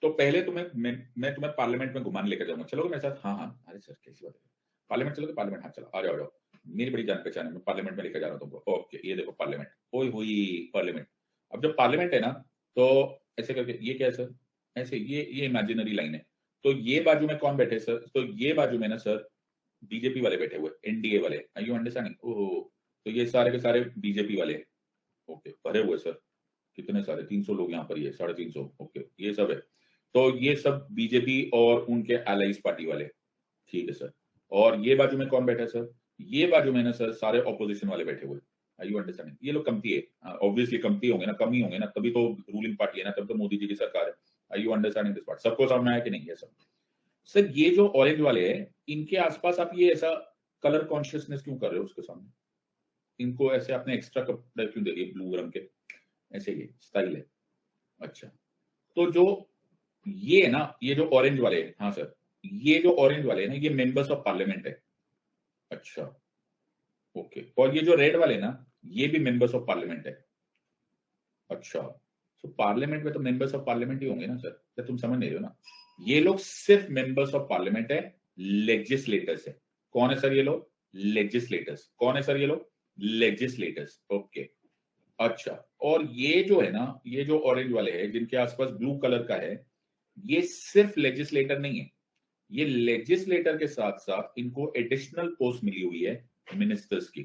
तो पहले मैं तुम्हें पार्लियामेंट में घुमाने लेकर जाऊंगा, चलोगे मेरे साथ? हाँ हाँ. अरे सर कैसी बात है, पार्लियामेंट चलोगे? पार्लियामेंट, हाँ चलो, आ जाओ आ जाओ, मेरी बड़ी जान पहचान है, मैं पार्लियामेंट में लेकर जा रहा हूँ तुमको. ओके, ये देखो पार्लियामेंट, ओए हुई पार्लियामेंट. अब जब पार्लियामेंट है ना, तो ऐसे करके, ये क्या है सर? ऐसे, ये इमेजिनरी लाइन है. तो ये बाजू में कौन बैठे सर? तो ये बाजू में ना सर बीजेपी वाले बैठे हुए, एनडीए वाले. Are you understanding? ओह, तो ये सारे के सारे बीजेपी वाले. ओके, भरे हुए सर, कितने सारे, 300 लोग यहाँ पर, ये 350. ओके, ये सब है. तो ये सब बीजेपी और उनके एलाइज पार्टी वाले. ठीक है सर. और ये बाजू में कौन बैठा है सर? ये बाजू में ना सर सारे ऑपोजिशन वाले बैठे हुए. Are you understanding? ये लोग कमती है, ऑब्वियसली कमती होंगे ना, कम ही होंगे ना, तभी तो रूलिंग पार्टी है ना, तभी तो मोदी जी की सरकार है. Are you understanding this part? सबको समझ में आया कि नहीं? ये सब सर, ये जो ऑरेंज वाले हैं, इनके आसपास आप ये ऐसा कलर कॉन्शियसनेस क्यों कर रहे हो उसके सामने? इनको ऐसे आपने एक्स्ट्रा कपड़े क्यों दे दिए ब्लू रंग के? ऐसे ये स्टाइल है. अच्छा, तो जो ये है ना, ये जो ऑरेंज वाले हैं, हाँ सर, ये जो ऑरेंज वाले हैं ना, ये मेंबर्स ऑफ पार्लियामेंट है. अच्छा ओके, और ये जो रेड वाले ना, ये भी मेंबर्स ऑफ पार्लियामेंट है. अच्छा, तो पार्लियामेंट में तो मेंबर्स ऑफ पार्लियामेंट ही होंगे ना सर? क्या तुम समझ नहीं रहे हो ना? ये लोग सिर्फ मेंबर्स ऑफ पार्लियामेंट है, लेजिस्लेटर्स है. कौन है सर ये लोग? लेजिस्लेटर्स. कौन है सर ये लोग? लेजिस्लेटर्स. ओके, अच्छा, और ये जो है ना, ये जो ऑरेंज वाले हैं जिनके आसपास ब्लू कलर का है, ये सिर्फ लेजिस्लेटर नहीं है. ये लेजिस्लेटर के साथ साथ इनको एडिशनल पोस्ट मिली हुई है मिनिस्टर्स की.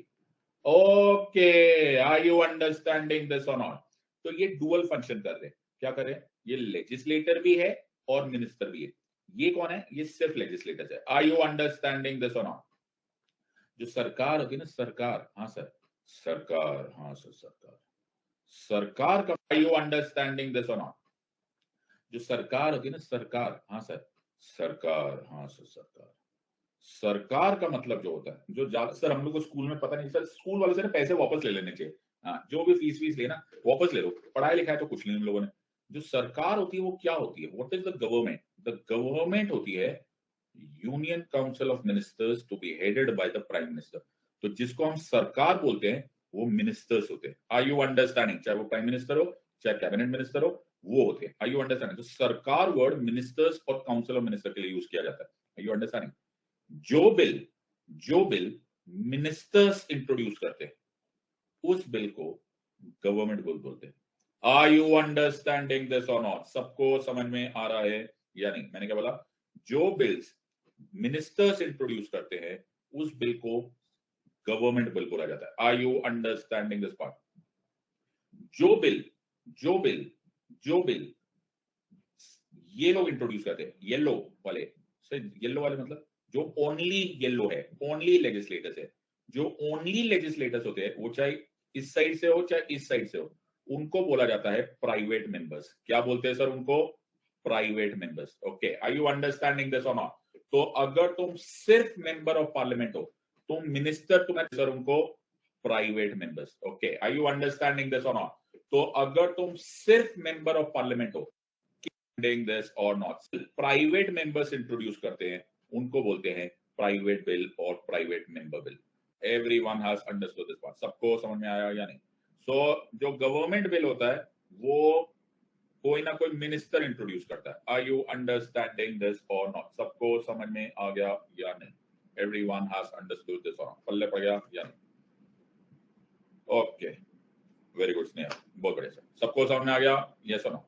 Okay, are you understanding this और नॉट? तो ये डुअल फंक्शन कर रहे हैं. क्या कर रहे हैं? ये लेजिस्लेटर भी है और मिनिस्टर भी है. ये कौन है? ये सिर्फ लेजिस्लेटर है. आर यू अंडरस्टैंडिंग दिस और नॉट? जो सरकार होती है ना, सरकार, हाँ सर, सरकार, हाँ सर, सरकार, सरकार का, आर यू अंडरस्टैंडिंग दिस और नॉट? जो सरकार होती है ना, सरकार, हाँ सर, सरकार, हाँ सर, सरकार. सरकार का मतलब जो होता है, जो ज्यादा सर हम लोग को स्कूल में पता नहीं सर, स्कूल वाले से ना पैसे वापस ले लेने चाहिए. हाँ, जो भी फीस लेना वापस ले लो, पढ़ाई लिखाई तो कुछ नहीं उन लोगों ने. जो सरकार होती है वो क्या होती है? What is the government? The government होती है union council of ministers to be headed by the prime minister. तो जिसको हम सरकार बोलते हैं वो मिनिस्टर्स होते हैं. Are you understanding? चाहे वो प्राइम मिनिस्टर हो, चाहे कैबिनेट मिनिस्टर हो, वो होते हैं. Are you understanding? तो सरकार वर्ड मिनिस्टर्स और काउंसिल ऑफ मिनिस्टर के लिए यूज किया जाता है. Are you understanding? जो बिल मिनिस्टर्स इंट्रोड्यूस करते हैं, उस बिल को गवर्नमेंट बिल बोलते हैं. आर यू अंडरस्टैंडिंग दिस और नॉट? सबको समझ में आ रहा है या नहीं? मैंने क्या बोला? जो बिल्स मिनिस्टर्स इंट्रोड्यूस करते हैं, उस बिल को गवर्नमेंट बिल बोला जाता है. Are you understanding this part? जो बिल जो बिल जो बिल ये लोग इंट्रोड्यूस करते हैं, येलो वाले, येलो वाले मतलब जो ओनली येलो है, ओनली लेजिस्लेटर्स है, जो ओनली लेजिस्लेटर्स होते हैं, वो चाहे इस साइड से हो चाहे इस साइड से हो, उनको बोला जाता है प्राइवेट मेंबर्स। क्या बोलते हैं सर उनको? Private members. Okay, are you understanding this और नॉट? तो अगर तुम सिर्फ मेंबर ऑफ पार्लियामेंट हो, तुम मिनिस्टर, तुम्हें सर उनको private members. Okay, are you understanding this और नॉट? तो अगर तुम सिर्फ मेंबर ऑफ पार्लियामेंट हो, this or not, private members introduce करते हैं, उनको बोलते हैं प्राइवेट बिल और private member bill. Everyone has understood this part? सबको समझ में आया या नहीं? सो जो गवर्नमेंट बिल होता है वो कोई ना कोई मिनिस्टर इंट्रोड्यूस करता है। आर यू अंडरस्टैंडिंग दिस और नॉट? सबको समझ में आ गया या नहीं? एवरीवन हैज अंडरस्टूड दिस और नॉट? पल्ले पड़ गया या नहीं? ओके, वेरी गुड स्नेहा, बहुत बढ़िया सर। सबको समझ में आ गया? Yes or no?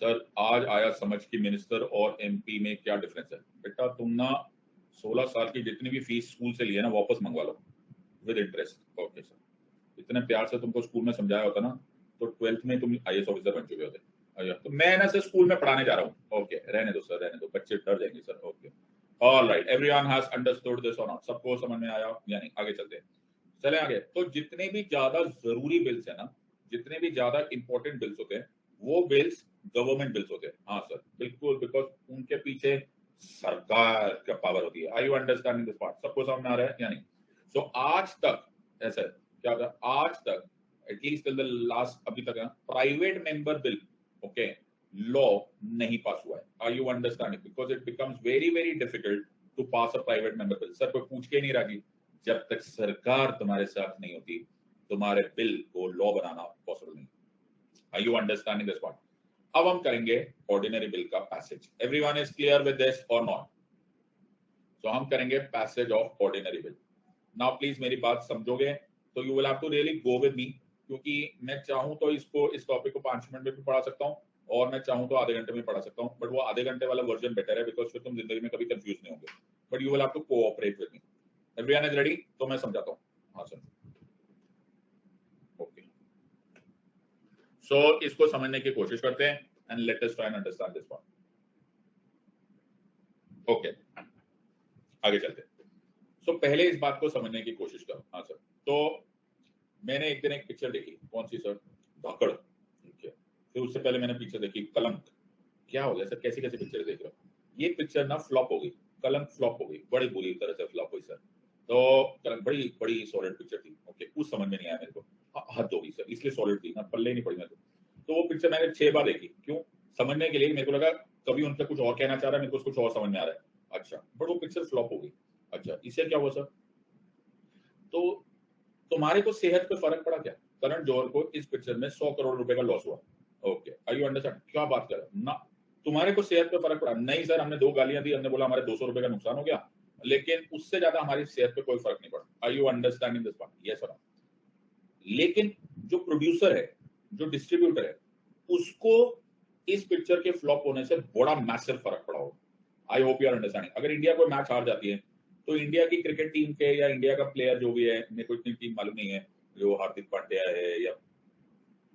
सर आज आया समझ कि मिनिस्टर और एमपी में क्या डिफरेंस है। बेटा तुम ना 16 साल की जितनी भी फीस स्कूल से ली है ना, वापस मंगवा लो विद इंटरेस्ट। ओके सर, इतने प्यार से तुमको स्कूल में समझाया होता ना, तो 12th में तुम आईएएस ऑफिसर बन चुके होते। तो मैं ना सर स्कूल में पढ़ाने जा रहा हूँ। ओके, रहने दो सर, रहने दो, बच्चे डर जाएंगे sir. Okay, alright, everyone has understood this और नॉट? सबको समझ में आया या नहीं? आगे चलते हैं, चले आगे। तो जितने भी ज्यादा जरूरी बिल्स है ना, जितने भी ज्यादा इंपॉर्टेंट बिल्स होते हैं, वो बिल्स गवर्नमेंट बिल्स होते हैं। हाँ सर, बिल्कुल, बिकॉज उनके पीछे सरकार का पावर होती है। आई यू अंडरस्टैंडिंग दिस पार्ट? सबको समझ में आ रहा है या नहीं? सो आज तक ऐसा क्या होता है, आज तक एटलीस्ट टिल द लास्ट, अभी तक private member bill, okay, law नहीं पास हुआ है। Are you understanding? Because it becomes very very difficult to pass a private member bill. Sir कोई पूछ के नहीं राजी, जब तक सरकार तुम्हारे साथ नहीं होती, तुम्हारे बिल को लॉ बनाना पॉसिबल नहीं। Are you understanding this part? अब हम करेंगे ऑर्डिनरी बिल का passage. Everyone is clear with this और नॉट? सो हम करेंगे passage of ordinary bill. Now please मेरी बात समझोगे तो you will have to really go with me, क्योंकि मैं चाहूं तो इसको, इस टॉपिक को 5 मिनट में भी पढ़ा सकता हूं, और मैं चाहूं तो आधे घंटे में पढ़ा सकता हूं, बट वो आधे घंटे वाला वर्जन बेटर है, बिकॉज फिर तुम जिंदगी में कभी कंफ्यूज नहीं होंगे। But you will have to cooperate with me. Everyone is ready? तो मैं समझाता हूं। हाँ सर, ओके। सो इसको समझने की कोशिश करते हैं and let us try and understand this one. Okay, आगे चलते हैं। सो पहले इस बात को समझने की कोशिश करो। हाँ सर, तो मैंने एक दिन एक पिक्चर देखी। कौन सी सर? धाकड़। ठीक है, फिर उससे पहले मैंने पिक्चर देखी कलंक। क्या हो गया सर, कैसी कैसी पिक्चर देख रहे हो? ये पिक्चर ना फ्लॉप हो गई, कलंक फ्लॉप हो गई, बड़ी बुरी तरह से फ्लॉप हुई सर। तो कलंक बड़ी बड़ी सॉलिड पिक्चर थी। ओके, कुछ समझ में नहीं आया मेरे को, हद हो गई सर, इसलिए सॉलिड थी ना, पल्ले नहीं पड़ी मेरे को। तो वो पिक्चर मैंने 6 बार देखी। क्यों? समझने के लिए। मेरे को लगा कभी उन पर कुछ और कहना चाह रहा है, मेरे को कुछ और समझ में आ रहा है। अच्छा, बट वो पिक्चर फ्लॉप हो गई। अच्छा, इससे क्या हुआ सर? तो तुम्हारे को सेहत पे फर्क पड़ा क्या? करण जौहर को इस पिक्चर में 100 करोड़ रुपए का लॉस हुआ। Okay, are you understand? क्या बात कर रहे हो ना? तुम्हारे को सेहत पे फर्क पड़ा? नहीं सर, हमने 2 गालियां दी, हमने बोला हमारे 200 रुपए का नुकसान हो गया, लेकिन उससे ज्यादा हमारी सेहत पे कोई फर्क नहीं पड़ा। Are you understanding this part? Yes sir. लेकिन जो प्रोड्यूसर है, जो डिस्ट्रीब्यूटर है, उसको इस पिक्चर के फ्लॉप होने से बड़ा मैसिव फर्क पड़ा होगा। I hope you are understanding. अगर इंडिया कोई मैच हार जाती है, तो इंडिया की क्रिकेट टीम के या इंडिया का प्लेयर जो भी है, मेरे को इतनी टीम मालूम नहीं है, जो हार्दिक पांड्या है या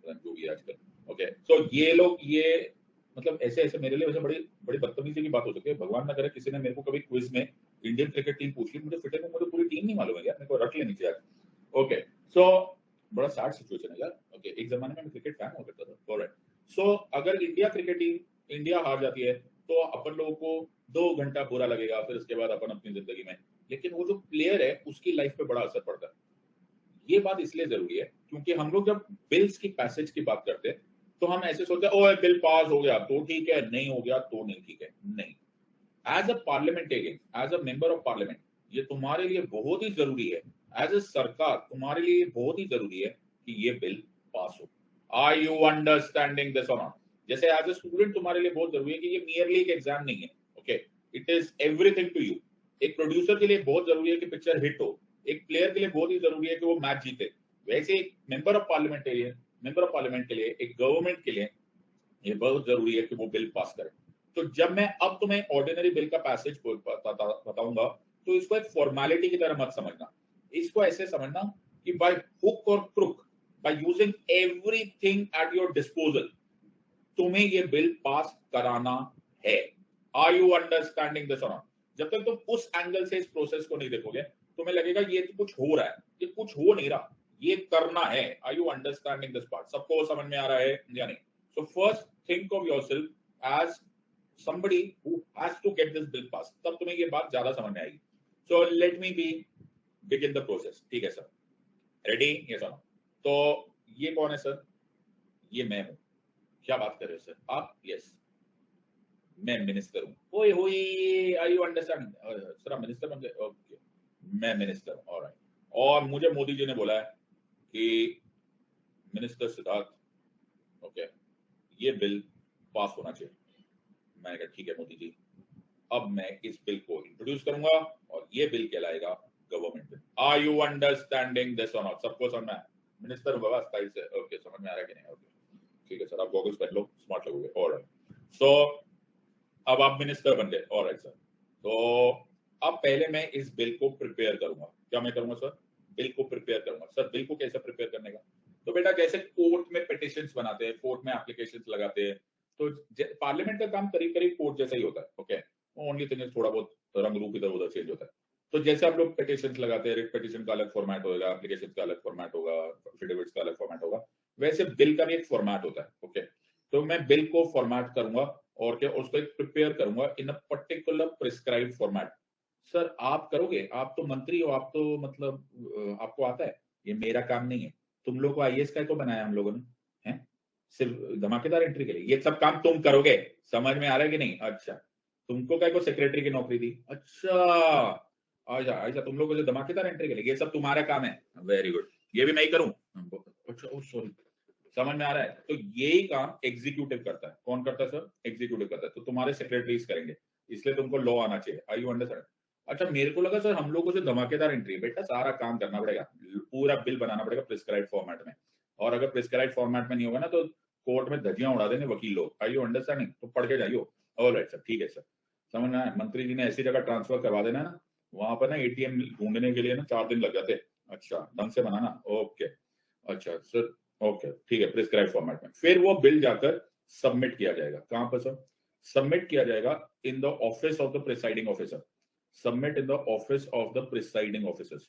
जो भी है आजकल, ओके, तो ये लोग, ये मतलब ऐसे ऐसे मेरे लिए वैसे बड़ी बड़ी बदतमीजी की बात हो सकती है। भगवान ना करे किसी ने मेरे को कभी क्विज में इंडियन क्रिकेट टीम पूछ ली, मुझे फिटे को मुझे पूरी टीम नहीं मालूम है यार, मेरे को रट लेनी चाहिए। ओके, सो बड़ा सैड सिचुएशन है यार। ओके, एक जमाने में मैं क्रिकेट फैन हुआ करता था। ऑलराइट, सो अगर इंडिया क्रिकेट टीम, इंडिया हार जाती है, तो अपन लोगों को 2 घंटा बुरा लगेगा, फिर उसके बाद अपन अपनी जिंदगी में, लेकिन वो जो प्लेयर है उसकी लाइफ पे बड़ा असर पड़ता है। ये बात इसलिए जरूरी है क्योंकि हम लोग जब बिल्स की पैसेज की बात करते हैं, तो हम ऐसे सोचते हैं ओए बिल पास हो गया तो ठीक है, नहीं हो गया तो नहीं ठीक है। नहीं, as a parliamentarian, as a member of parliament, ये तुम्हारे लिए बहुत ही जरूरी है। एज अ सरकार तुम्हारे लिए बहुत ही जरूरी है कि ये बिल पास हो। आर यू अंडरस्टैंडिंग दिस और नॉट? जैसे एज अ स्टूडेंट तुम्हारे लिए बहुत जरूरी है कि ये मियरली एक एग्जाम नहीं है। Okay, it is everything to you. एक प्रोड्यूसर के लिए बहुत जरूरी है कि पिक्चर हिट हो, एक प्लेयर के लिए बहुत ही जरूरी है कि वो मैच जीते। वैसे एक member of parliamentarian, member of parliament के लिए, एक गवर्नमेंट के लिए ये बहुत जरूरी है कि वो बिल पास करे। तो जब मैं अब तुम्हें ऑर्डिनरी बिल का पैसेज बताऊंगा, तो इसको एक फॉर्मेलिटी की तरह मत समझना। इसको ऐसे समझना कि by hook or crook, by using everything at your disposal, तुम्हें ये बिल पास कराना है। आर यू अंडरस्टैंडिंग दिस और नॉट? जब तक तुम उस एंगल से इस प्रोसेस को नहीं देखोगे, तुम्हें लगेगा ये तो कुछ हो रहा है, ये कुछ हो नहीं रहा, ये करना है। Are you understanding this part? सबको समझ में आ रहा है या नहीं? So first think of yourself as somebody who has to get this bill passed, तब तुम्हें ये बात ज्यादा समझ में आएगी। So let me begin the process। ठीक है सर, रेडी? ये सर, तो ये कौन है सर? ये मैं हूं। क्या बात कर रहे हो सर आप? यस, मैं मिनिस्टर हूँ। ओए होए, आर यू अंडरस्टैंड? सर आप मिनिस्टर बन गए? ओके, मैं मिनिस्टर हूँ, ऑलराइट। और मुझे मोदी जी ने बोला है कि मिनिस्टर सिद्धार्थ, ओके, ये बिल पास होना चाहिए। मैंने कहा ठीक है मोदी जी, अब मैं इस बिल को इंट्रोड्यूस करूंगा और ये बिल कहलाएगा government bill. Are you understanding this और नॉट? सबको समझ में आया? मिनिस्टर होगा स्टाइल से, ओके, समझ में आ रहा है कि नहीं? ओके, ठीक है सर, आप गॉगल्स पहन लो, स्मार्ट लगोगे, ऑलराइट। सो अब आप मिनिस्टर बन गए, ऑलराइट सर। तो अब पहले मैं इस बिल को प्रिपेयर करूंगा। क्या मैं करूंगा सर? बिल को प्रिपेयर करूंगा। सर बिल को कैसे प्रिपेयर करने का? तो बेटा जैसे कोर्ट में पिटिशंस बनाते हैं, कोर्ट में एप्लीकेशंस लगाते हैं, तो पार्लियामेंट का काम करीब करीब कोर्ट जैसा ही होता है। ओके, ओनली थिंग इज थोड़ा बहुत रंग रूप इधर उधर चेंज होता है। तो जैसे आप लोग पिटिशंस लगाते हैं, रिट पिटिशन का अलग फॉर्मेट होगा, एप्लीकेशन का अलग फॉर्मेट होगा, एफिडेविट्स का अलग फॉर्मेट होगा, वैसे बिल का भी एक फॉर्मेट होता है। ओके, तो मैं बिल को फॉर्मेट करूंगा और क्या उसको एक प्रिपेयर करूंगा in a particular prescribed format. Sir आप करोगे? आप तो मंत्री हो, आप तो मतलब आपको आता है। ये मेरा काम नहीं है। तुम लोग को आईएएस का को बनाया हम लोगों ने, हैं? सिर्फ धमाकेदार एंट्री के लिए ये सब काम तुम करोगे। समझ में आ रहा है कि नहीं? अच्छा, तुमको क्या को सेक्रेटरी की नौकरी दी? अच्छा, अच्छा अच्छा, तुम लोगों को धमाकेदार एंट्री के लिए ये सब तुम्हारा काम है। वेरी गुड, ये भी मैं ही करूं? अच्छा, ओ सॉरी, समझ में आ रहा है? तो यही काम एग्जीक्यूटिव करता है। कौन करता है सर? एग्जीक्यूटिव करता है। तो तुम्हारे सेक्रेटरीज करेंगे, इसलिए तुमको लॉ आना चाहिए। आई यू अंडरस्टैंड? अच्छा, मेरे को लगा सर हम लोगों से धमाकेदार एंट्री। बेटा सारा काम करना पड़ेगा, पूरा बिल बनाना पड़ेगा प्रिस्क्राइब फॉर्मेट में, और अगर प्रिस्क्राइब फॉर्मेट में नहीं होगा ना तो कोर्ट में धज्जियां उड़ा देंगे वकील लोग। आई यू अंडरस्टैंडिंग? तो पढ़ के जाइयो। ऑलराइट सर, ठीक है सर, समझ में आया? मंत्री जी ने ऐसी जगह ट्रांसफर करवा देना ना, वहां पर ना एटीएम ढूंढने के लिए ना 4 दिन लग जाते। अच्छा, ढंग से बनाना। ओके, अच्छा सर, ओके ठीक है, प्रिस्क्राइब फॉर्मेट में। फिर वो बिल जाकर सबमिट किया जाएगा। कहां पर सर? सबमिट किया जाएगा in the office of the presiding officer. Submit in the office of the presiding officers.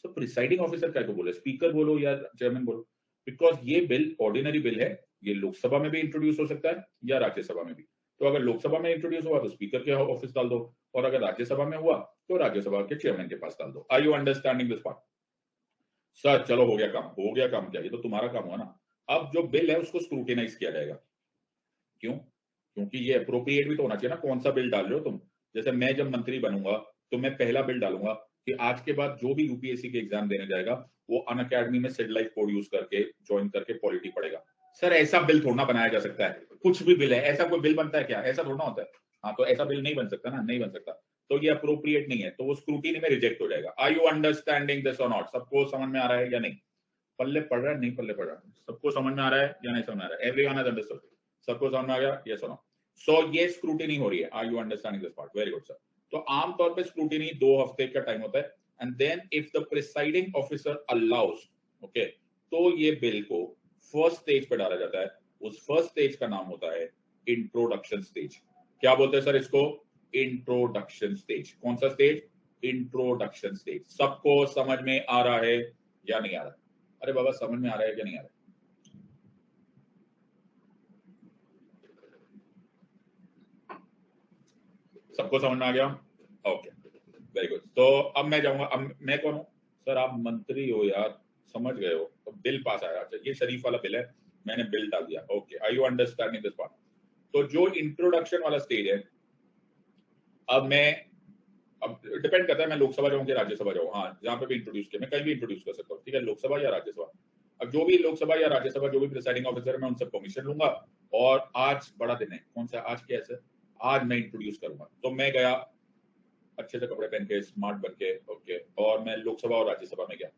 So presiding officer क्या को बोले? स्पीकर बोलो या चेयरमैन बोलो, बिकॉज ये बिल ऑर्डिनरी बिल है। ये लोकसभा में भी इंट्रोड्यूस हो सकता है या राज्यसभा में भी। तो अगर लोकसभा में इंट्रोड्यूस हुआ तो स्पीकर के ऑफिस डाल दो, और अगर राज्यसभा में हुआ तो राज्यसभा के चेयरमैन के पास डाल दो। Are you understanding this part? Sir चलो हो गया काम, हो गया काम। क्या ये तो तुम्हारा काम हुआ ना? अब जो बिल है उसको स्क्रूटिनाइज किया जाएगा। क्यों? क्योंकि ये अप्रोप्रिएट भी तो होना चाहिए ना, कौन सा बिल डाल रहे हो तुम। जैसे मैं जब मंत्री बनूंगा तो मैं पहला बिल डालूंगा कि आज के बाद जो भी यूपीएससी के एग्जाम देने जाएगा वो अनअकैडमी में सिड लाइफ कोड यूज करके ज्वाइन करके पॉलिटी पढ़ेगा। सर ऐसा बिल थोड़ा बनाया जा सकता है? कुछ भी बिल है, ऐसा कोई बिल बनता है क्या? ऐसा थोड़ा होता है। हाँ, तो ऐसा बिल नहीं बन सकता ना, नहीं बन सकता। तो ये अप्रोप्रिएट नहीं है, तो वो स्क्रूटिनी में रिजेक्ट हो जाएगा। आर यू अंडरस्टैंडिंग दिस और नॉट? सबको समझ में आ रहा है या नहीं? पल्ले पड़ रहा है नहीं पल्ले पड़ रहा है? सबको समझ में आ रहा है या नहीं समझ में आ रहा है? Everyone has understood? सबको समझ में आ गया? Yes or no? सो ये स्क्रूटिनी हो रही है। Are you understanding this part? Very good sir. तो आमतौर पे स्क्रूटिनी 2 हफ्ते का टाइम होता है, and then if the presiding officer allows, okay, तो ये बिल को फर्स्ट स्टेज पे डाला जाता है। उस फर्स्ट स्टेज का नाम होता है इंट्रोडक्शन स्टेज। क्या बोलते हैं सर इसको? Introduction stage. कौन सा स्टेज? Introduction stage. सबको समझ में आ रहा है या नहीं आ रहा? अरे बाबा समझ में आ रहा है क्या नहीं आ रहा है? सबको समझ में आ गया? Okay, very good. तो अब मैं जाऊंगा। अब मैं कौन हूं? सर आप मंत्री हो यार, समझ गए हो? तो बिल पास आया। अच्छा, ये शरीफ वाला बिल है, मैंने बिल डाल दिया। Okay, are you understanding this part? तो जो इंट्रोडक्शन वाला स्टेज है, अब मैं, अब डिपेंड करता है मैं लोकसभा जाऊं कि राज्यसभा जाऊं। हाँ, जहां पे भी इंट्रोड्यूस किया, मैं कहीं भी इंट्रोड्यूस कर सकता हूँ। ठीक है, लोकसभा या राज्यसभा। अब जो भी लोकसभा या राज्यसभा जो भी प्रिसाइडिंग ऑफिसर है, मैं उनसे परमिशन लूंगा। और आज बड़ा दिन है। कौन सा आज? क्या है सर? आज मैं इंट्रोड्यूस करूंगा। तो मैं गया अच्छे से कपड़े पहन के, स्मार्ट बन के, ओके, और मैं लोकसभा और राज्यसभा में गया।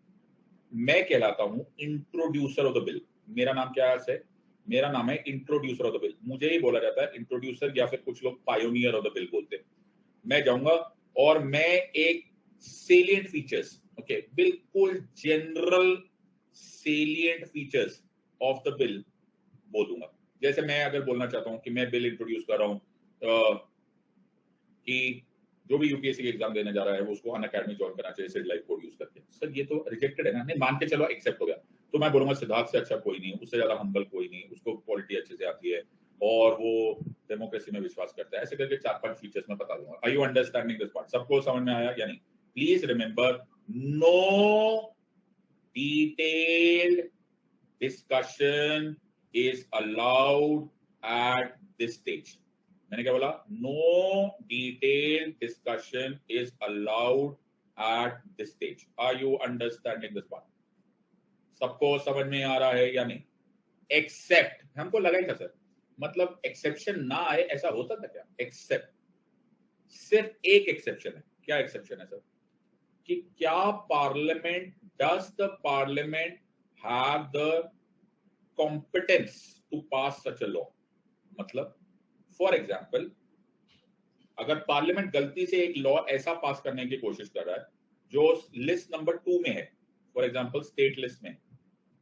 मैं कहलाता हूं इंट्रोड्यूसर ऑफ द बिल। मेरा नाम क्या है? मेरा नाम है इंट्रोड्यूसर ऑफ द बिल। मुझे ही बोला जाता है इंट्रोड्यूसर, या फिर कुछ लोग पायोनियर ऑफ द बिल बोलते हैं। मैं जाऊंगा और मैं एक सेलिएंट फीचर्स, ओके, बिल्कुल general salient features of the bill बोल दूंगा। जैसे मैं अगर बोलना चाहता हूं कि मैं बिल इंट्रोड्यूस कर रहा हूं कि जो भी यूपीएससी एग्जाम देने जा रहा है वो उसको अनअकैडमी ज्वाइन करना चाहिए सिड लाइव कोड यूज करके। सर ये तो रिजेक्टेड है ना, नहीं मान के चलो एक्सेप्ट हो गया, तो मैं बोलूंगा सिद्धार्थ से अच्छा कोई नहीं, उससे ज्यादा हम्बल कोई नहीं, उसको पॉलिटी अच्छे से आती है और वो डेमोक्रेसी में विश्वास करता है। ऐसे करके 4-5 फीचर्स मैं बता दूंगा। Are you understanding this part? सबको समझ में आया या नहीं? Please remember, no detailed discussion is allowed at this stage. मैंने क्या बोला? No detailed discussion is allowed at this stage. Are you understanding this part? सबको समझ में आ रहा है या नहीं? एक्सेप्ट, हमको लगा ही था सर मतलब एक्सेप्शन ना आए ऐसा हो सकता क्या? एक्सेप्ट, सिर्फ एक एक्सेप्शन है। क्या एक्सेप्शन है सर? कि क्या parliament, does the parliament have the competence to pass such a law? मतलब फॉर एग्जाम्पल, अगर पार्लियामेंट गलती से एक लॉ ऐसा पास करने की कोशिश कर रहा है जो लिस्ट नंबर 2 में है, फॉर एग्जाम्पल स्टेट लिस्ट में,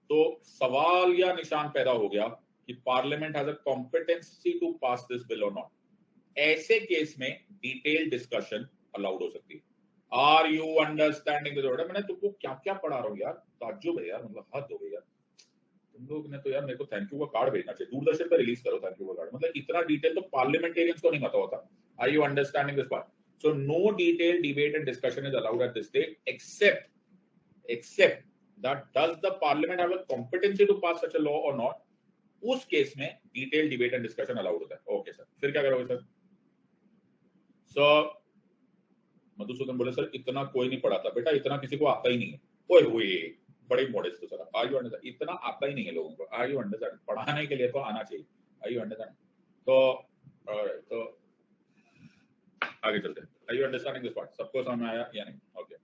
तो सवाल या निशान पैदा हो गया कि parliament has a competency to pass this bill और नॉट। ऐसे केस में डिटेल डिस्कशन अलाउड हो सकती है। Are you understanding this order? मैंने तुमको क्या क्या पढ़ा रहा हूँ यार, ताज्जुब है यार, मतलब हद हो गई यार। तुम लोग ने तो यार मेरे को थैंक यू का कार्ड भेजना चाहिए, दूरदर्शन पर रिलीज करो थैंक यू का कार्ड। मतलब इतना डिटेल तो पार्लियामेंटेरियंस को नहीं पता होता। Are you understanding this part? So no detail debate and discussion is allowed at this stage except that does the parliament have a competency to pass such a law or not, उस case में detail debate and discussion allowed होता है। Okay sir, फिर क्या करोगे sir? Sir Madhusudan बोले sir इतना कोई नहीं पढ़ाता बेटा, इतना किसी को आता ही नहीं है। ओए हुए बड़े modest sir, are you understand? इतना आता ही नहीं है लोगों को। Are you understand? पढ़ाने के लिए तो आना चाहिए। Are you understand? तो आगे चलते हैं। Are you understanding this part? सबको समझ में आया या नहीं? ओके,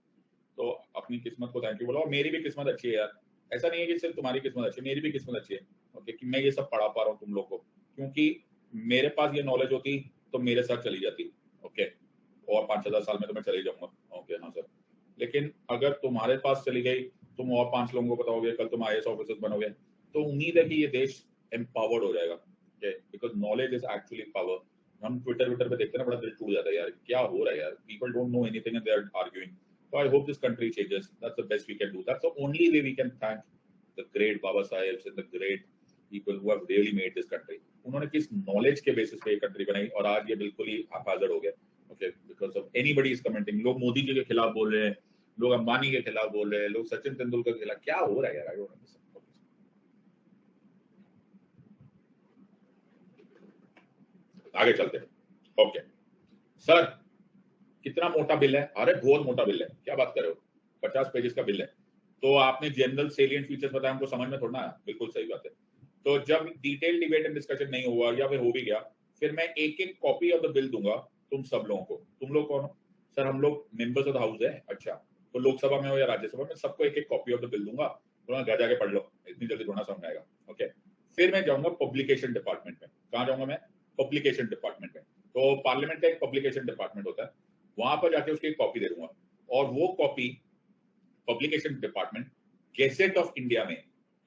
तो अपनी किस्मत को थैंक यू बोलो। मेरी भी किस्मत अच्छी है यार, ऐसा नहीं है कि सिर्फ तुम्हारी किस्मत अच्छी है, मेरी भी किस्मत अच्छी है। ओके, कि मैं ये सब पढ़ा पा रहा हूँ तुम लोग को, क्योंकि मेरे पास ये नॉलेज होती तो मेरे साथ चली जाती। ओके, और 5,000 साल में तो मैं चले जाऊंगा। ओके हाँ सर, लेकिन अगर तुम्हारे पास चली गई, तुम और 5 लोगों को बताओगे, कल तुम IAS ऑफिसर बनोगे, तो उम्मीद है कि ये देश एम्पावर्ड हो जाएगा। Because knowledge is actually power. हम ट्विटर पे देखते हैं ना, बड़ा दिल टूट जाता है यार, क्या हो रहा है यार, people don't know anything and they are arguing. So I hope this country changes. That's the best we can do. That's the only way we can thank the great Baba Sahebs and the great people who have really made this country. उन्होंने किस knowledge के basis पे ये country बनाई, और आज ये बिल्कुल ही हाफाजर हो गया। Okay, because of anybody is commenting. लोग मोदी जी के खिलाफ बोल रहे हैं, लोग अंबानी के खिलाफ बोल रहे हैं, लोग सचिन तेंदुलकर के खिलाफ। क्या हो रहा है यार? आगे चलते हैं। ओके सर, कितना मोटा बिल है? अरे बहुत मोटा बिल है, क्या बात कर रहे हो, 50 पेजेस का बिल है। तो आपने जनरल सेलिएंट फीचर्स बताया, हमको समझ में थोड़ा आया। बिल्कुल सही बात है। तो जब डिटेल डिबेट एंड डिस्कशन नहीं हुआ या फिर हो भी गया, फिर मैं एक एक कॉपी ऑफ द बिल दूंगा तुम सब लोगों को। तुम लोग कौन हो सर? हम लोग मेंबर्स ऑफ द हाउस है। अच्छा, तो लोकसभा में हो या राज्यसभा में, सबको एक एक कॉपी ऑफ द बिल दूंगा, थोड़ा घर जाके पढ़ लो, इतनी जल्दी थोड़ा समझ आएगा। ओके, फिर मैं जाऊंगा पब्लिकेशन डिपार्टमेंट में। कहाँ जाऊंगा मैं? पब्लिकेशन डिपार्टमेंट में। तो पार्लियामेंट का एक पब्लिकेशन डिपार्टमेंट होता है, वहां पर जाके उसकी कॉपी दे दूंगा, और वो copy publication department gazette of India में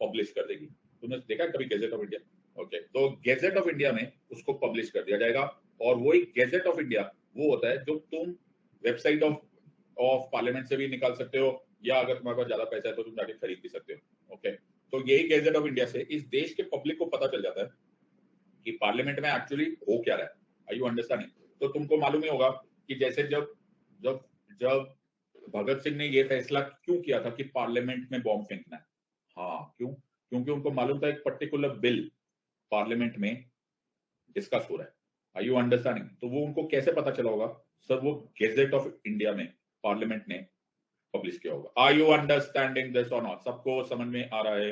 पब्लिश कर देगी। तुमने देखा कभी गेजेट ऑफ इंडिया? ओके, तो गेजेट ऑफ इंडिया में उसको पब्लिश कर दिया जाएगा, और वो एक गेजेट ऑफ इंडिया वो होता है जो तुम वेबसाइट ऑफ पार्लियामेंट से भी निकाल सकते हो, या अगर तुम्हारे पास ज्यादा पैसा है तो तुम जाके खरीद भी सकते हो। ओके, तो यही गेजेट ऑफ इंडिया से इस देश के पब्लिक को पता चल जाता है कि पार्लियामेंट में एक्चुअली हो क्या रहा है। Are you understanding? तो तुमको मालूम ही होगा कि जैसे जब जब जब भगत सिंह ने ये फैसला क्यों किया था कि पार्लियामेंट में बॉम्ब फेंकना है। हाँ, क्यों? क्योंकि उनको मालूम था एक पर्टिकुलर बिल पार्लियामेंट में डिस्कस हो रहा है। Are you understanding? तो वो उनको कैसे पता चला होगा सर? वो गेजेट ऑफ इंडिया में पार्लियामेंट ने पब्लिश किया होगा। आर यू अंडरस्टैंडिंग दिस और नॉट? सबको समझ में आ रहा है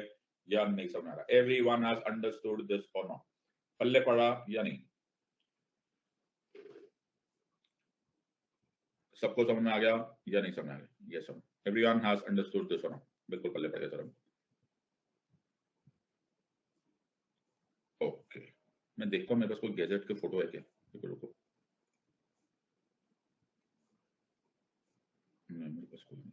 या नहीं समझ आ रहा? एवरीवन हैज अंडरस्टूड दिस और नॉट? पल्ले पड़ा या नहीं? सबको समझ में आ गया या नहीं समझ में आ गया? Yes sir, everyone has understood this और नॉट? बिल्कुल पल्ले पड़ गया सर। ओके, मैं देखता हूँ मेरे पास कोई गैजेट के फोटो है क्या। रुको, नहीं मेरे पास कोई नहीं,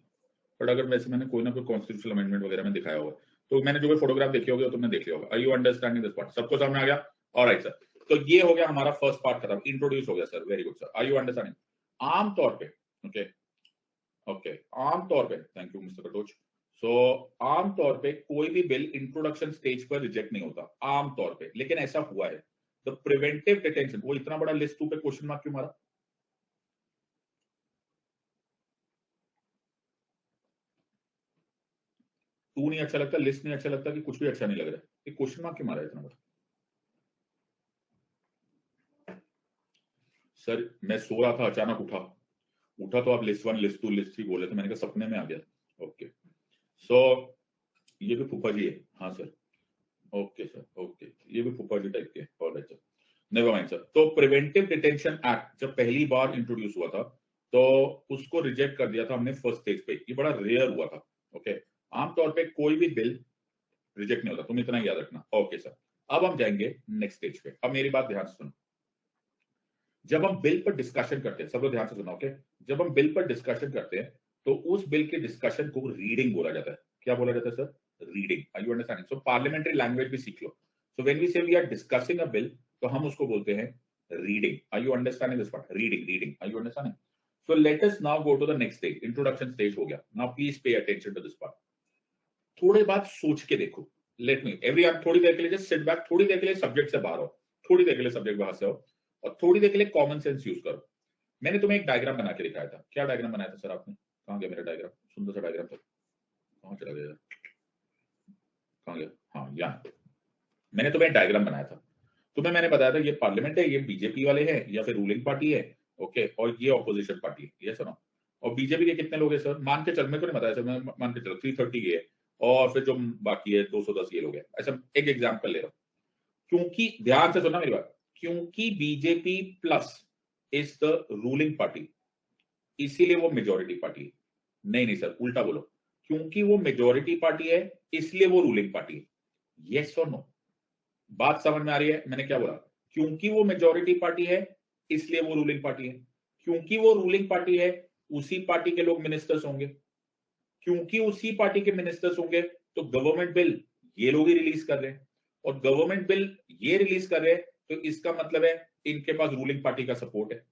बट अगर वैसे मैंने कोई ना कोई कॉन्स्टिट्यूशनल अमेंडमेंट वगैरह में दिखाया होगा, तो मैंने जो भी फोटोग्राफ देखी होगी तो तुमने देख लिया होगा। Are you understanding this part? सबको समझ में आ गया? ऑलराइट सर, तो ये हो गया हमारा फर्स्ट पार्ट खत्म, इंट्रोड्यूस हो गया sir, very good sir, are you understanding? आमतौर पे ओके ओके आमतौर पे, thank you mister Katoch. So आमतौर पे कोई भी बिल इंट्रोडक्शन स्टेज पर रिजेक्ट नहीं होता आमतौर पे, लेकिन ऐसा हुआ है। द प्रिवेंटिव डिटेंशन, वो इतना बड़ा लिस्ट 2 पे क्वेश्चन मार्क क्यों मारा? टू नहीं अच्छा लगता, लिस्ट नहीं अच्छा लगता, कि कुछ भी अच्छा नहीं लग रहा है, ये क्वेश्चन मार्क क्यों मारा है इतना बड़ा? सर मैं सो रहा था, अचानक उठा तो आप लिस्ट 1 लिस्ट 2 लिस्ट 3 बोले थे, मैंने कहा सपने में आ गया। ओके सो ये भी फूफा जी है, हाँ सर, ओके सर, ओके, ये भी फूफा जी टाइप के, alright sir, never mind sir. तो प्रिवेंटिव डिटेंशन एक्ट जब पहली बार इंट्रोड्यूस हुआ था तो उसको रिजेक्ट कर दिया था हमने फर्स्ट स्टेज पे, ये बड़ा रेयर हुआ था। ओके आमतौर पे कोई भी बिल रिजेक्ट नहीं होता, तुम इतना याद रखना। ओके सर, अब हम जाएंगे नेक्स्ट स्टेज पे। अब मेरी बात ध्यान से सुनो, जब हम बिल पर डिस्कशन करते हैं, सब लोग ध्यान से सुनो, ओके, जब हम बिल पर डिस्कशन करते हैं तो उस बिल के डिस्कशन को रीडिंग बोला जाता है। क्या बोला जाता है sir? Reading. Are you understanding? So parliamentary language भी सीख लो। So when we say we are discussing a bill, तो हम उसको बोलते हैं reading. Are you understanding this part? Reading, reading, are you understanding? So let us now go to the next stage, introduction stage हो गया। Now please pay attention to this part. थोड़ी बात सोच के देखो, लेट मी एवरीवन, थोड़ी देर के लिए जस्ट सिट बैक, थोड़ी देर के लिए सब्जेक्ट से बाहर हो, थोड़ी देर के लिए सब्जेक्ट बाहर से हो, और थोड़ी देर के लिए कॉमन सेंस यूज करो। मैंने तुम्हें एक डायग्राम बना के दिखाया था। क्या डायग्राम बनाया था सर आपने? कहां गया मेरा डायग्राम? सुंदर सा डायग्राम था, कहां चला गया? कहां गया? हाँ यहाँ, मैंने तुम्हें डायग्राम बनाया था। तुम्हें मैंने बताया था ये पार्लियामेंट है, ये बीजेपी वाले हैं या फिर रूलिंग पार्टी है, ओके, और ये ऑपोजिशन पार्टी है, ये सुनो। और बीजेपी के कितने लोग हैं सर? मान के चल, मैं तो नहीं बताया सर, मैं मान के चलो 330 ये है, और फिर जो बाकी है 210 ये लोग हैं। ऐसा एक एग्जाम्पल ले रहा हूं, क्योंकि ध्यान से सुनना मेरी बात, क्योंकि BJP plus is the ruling party, इसीलिए वो मेजोरिटी पार्टी है। नहीं नहीं सर, उल्टा बोलो, क्योंकि वो मेजोरिटी पार्टी है इसलिए वो रूलिंग पार्टी है। Yes or no? बात समझ में आ रही है मैंने क्या बोला? क्योंकि वो मेजोरिटी पार्टी है इसलिए वो रूलिंग पार्टी है, क्योंकि वो रूलिंग पार्टी है उसी पार्टी के लोग मिनिस्टर्स होंगे, क्योंकि उसी पार्टी के मिनिस्टर्स होंगे तो गवर्नमेंट बिल ये लोग ही रिलीज कर रहे हैं, और गवर्नमेंट बिल ये रिलीज कर रहे हैं तो इसका मतलब है इनके पास रूलिंग पार्टी का सपोर्ट है।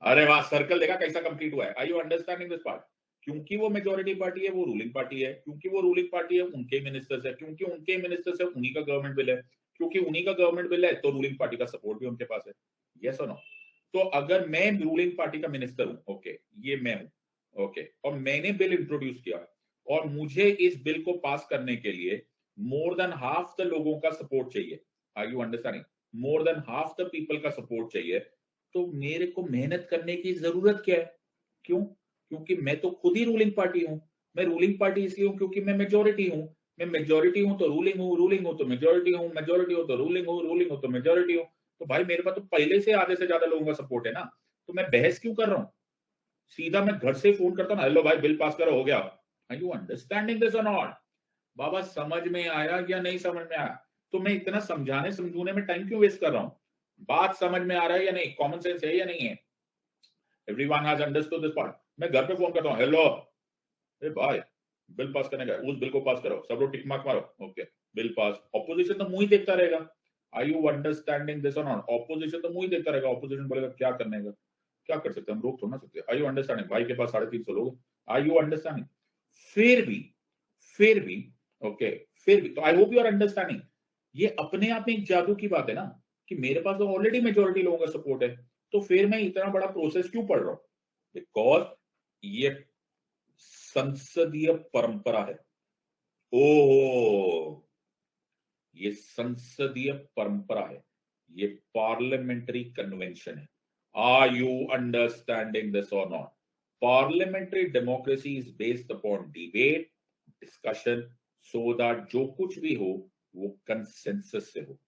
अरे वाह, सर्कल देखा कैसा कंप्लीट हुआ है? आई यू अंडरस्टैंडिंग दिस पार्ट? क्योंकि वो मेजोरिटी पार्टी है वो रूलिंग पार्टी है, क्योंकि वो रूलिंग पार्टी है उनके मिनिस्टर्स है, क्योंकि उनके मिनिस्टर्स है उन्हीं का गवर्नमेंट बिल है, क्योंकि उन्हीं का गवर्नमेंट बिल है तो रूलिंग पार्टी का सपोर्ट भी उनके पास है। Yes or no? तो अगर मैं रूलिंग पार्टी का मिनिस्टर हूं, ओके, ये मैं हूं, ओके, और मैंने बिल इंट्रोड्यूस किया और मुझे इस बिल को पास करने के लिए मोर देन हाफ द लोगों का सपोर्ट चाहिए। Are you understanding? More than half the people का सपोर्ट चाहिए, तो मेरे को मेहनत करने की जरूरत क्या है? क्यों? क्योंकि मैं तो खुद ही रूलिंग पार्टी हूं। मैं रूलिंग पार्टी इसलिए हूं क्योंकि मैं मेजोरिटी हूं। मैं मेजोरिटी हूं तो रूलिंग हूं, रूलिंग हूं तो मेजोरिटी हूं, मेजोरिटी हूं तो रूलिंग हूं, रूलिंग हूं तो मेजोरिटी हूं। तो भाई मेरे पास तो पहले से आधे से ज्यादा लोगों का सपोर्ट है ना, तो मैं बहस क्यों कर रहा हूं? सीधा मैं घर से फोन करता ना, हेलो भाई बिल पास करो, हो गया। आर यू अंडरस्टैंडिंग दिस और नॉट? बाबा समझ में आया या नहीं समझ में आया? तो मैं इतना समझाने समझूने में टाइम क्यों वेस्ट कर रहा हूं? बात समझ में आ रहा है या नहीं? कॉमन सेंस है या नहीं है? Everyone has understood this part? मैं घर पे फोन करता हूँ, हेलो ए भाई बिल पास करने का है, उस बिल को पास करो, सब लोग टिक मार्क मारो, ओके बिल पास। ऑपोजिशन तो मुंह ही देखता रहेगा। आर यू अंडरस्टैंडिंग दिस और नॉट? ऑपोजिशन तो मुंह ही देखता रहेगा, ऑपोजिशन बोलेगा क्या करने का, क्या कर सकते हैं हम, रोक थोड़ा ना सकते। Are you understanding? भाई के पास 350 लोग, आर यू अंडरस्टैंडिंग? फिर भी फिर भी ओके, फिर भी, तो I hope you are understanding. ये अपने आप में एक जादू की बात है ना, कि मेरे पास तो ऑलरेडी मेजोरिटी लोगों का सपोर्ट है, तो फिर मैं इतना बड़ा प्रोसेस क्यों पढ़ रहा हूं? बिकॉज ये संसदीय परंपरा है। ओ, ये संसदीय परंपरा है, ये पार्लियामेंट्री कन्वेंशन है। आर यू अंडरस्टैंडिंग दिस और not? Parliamentary democracy is based upon debate, discussion, so that जो कुछ भी हो वो कंसेंसस से हो।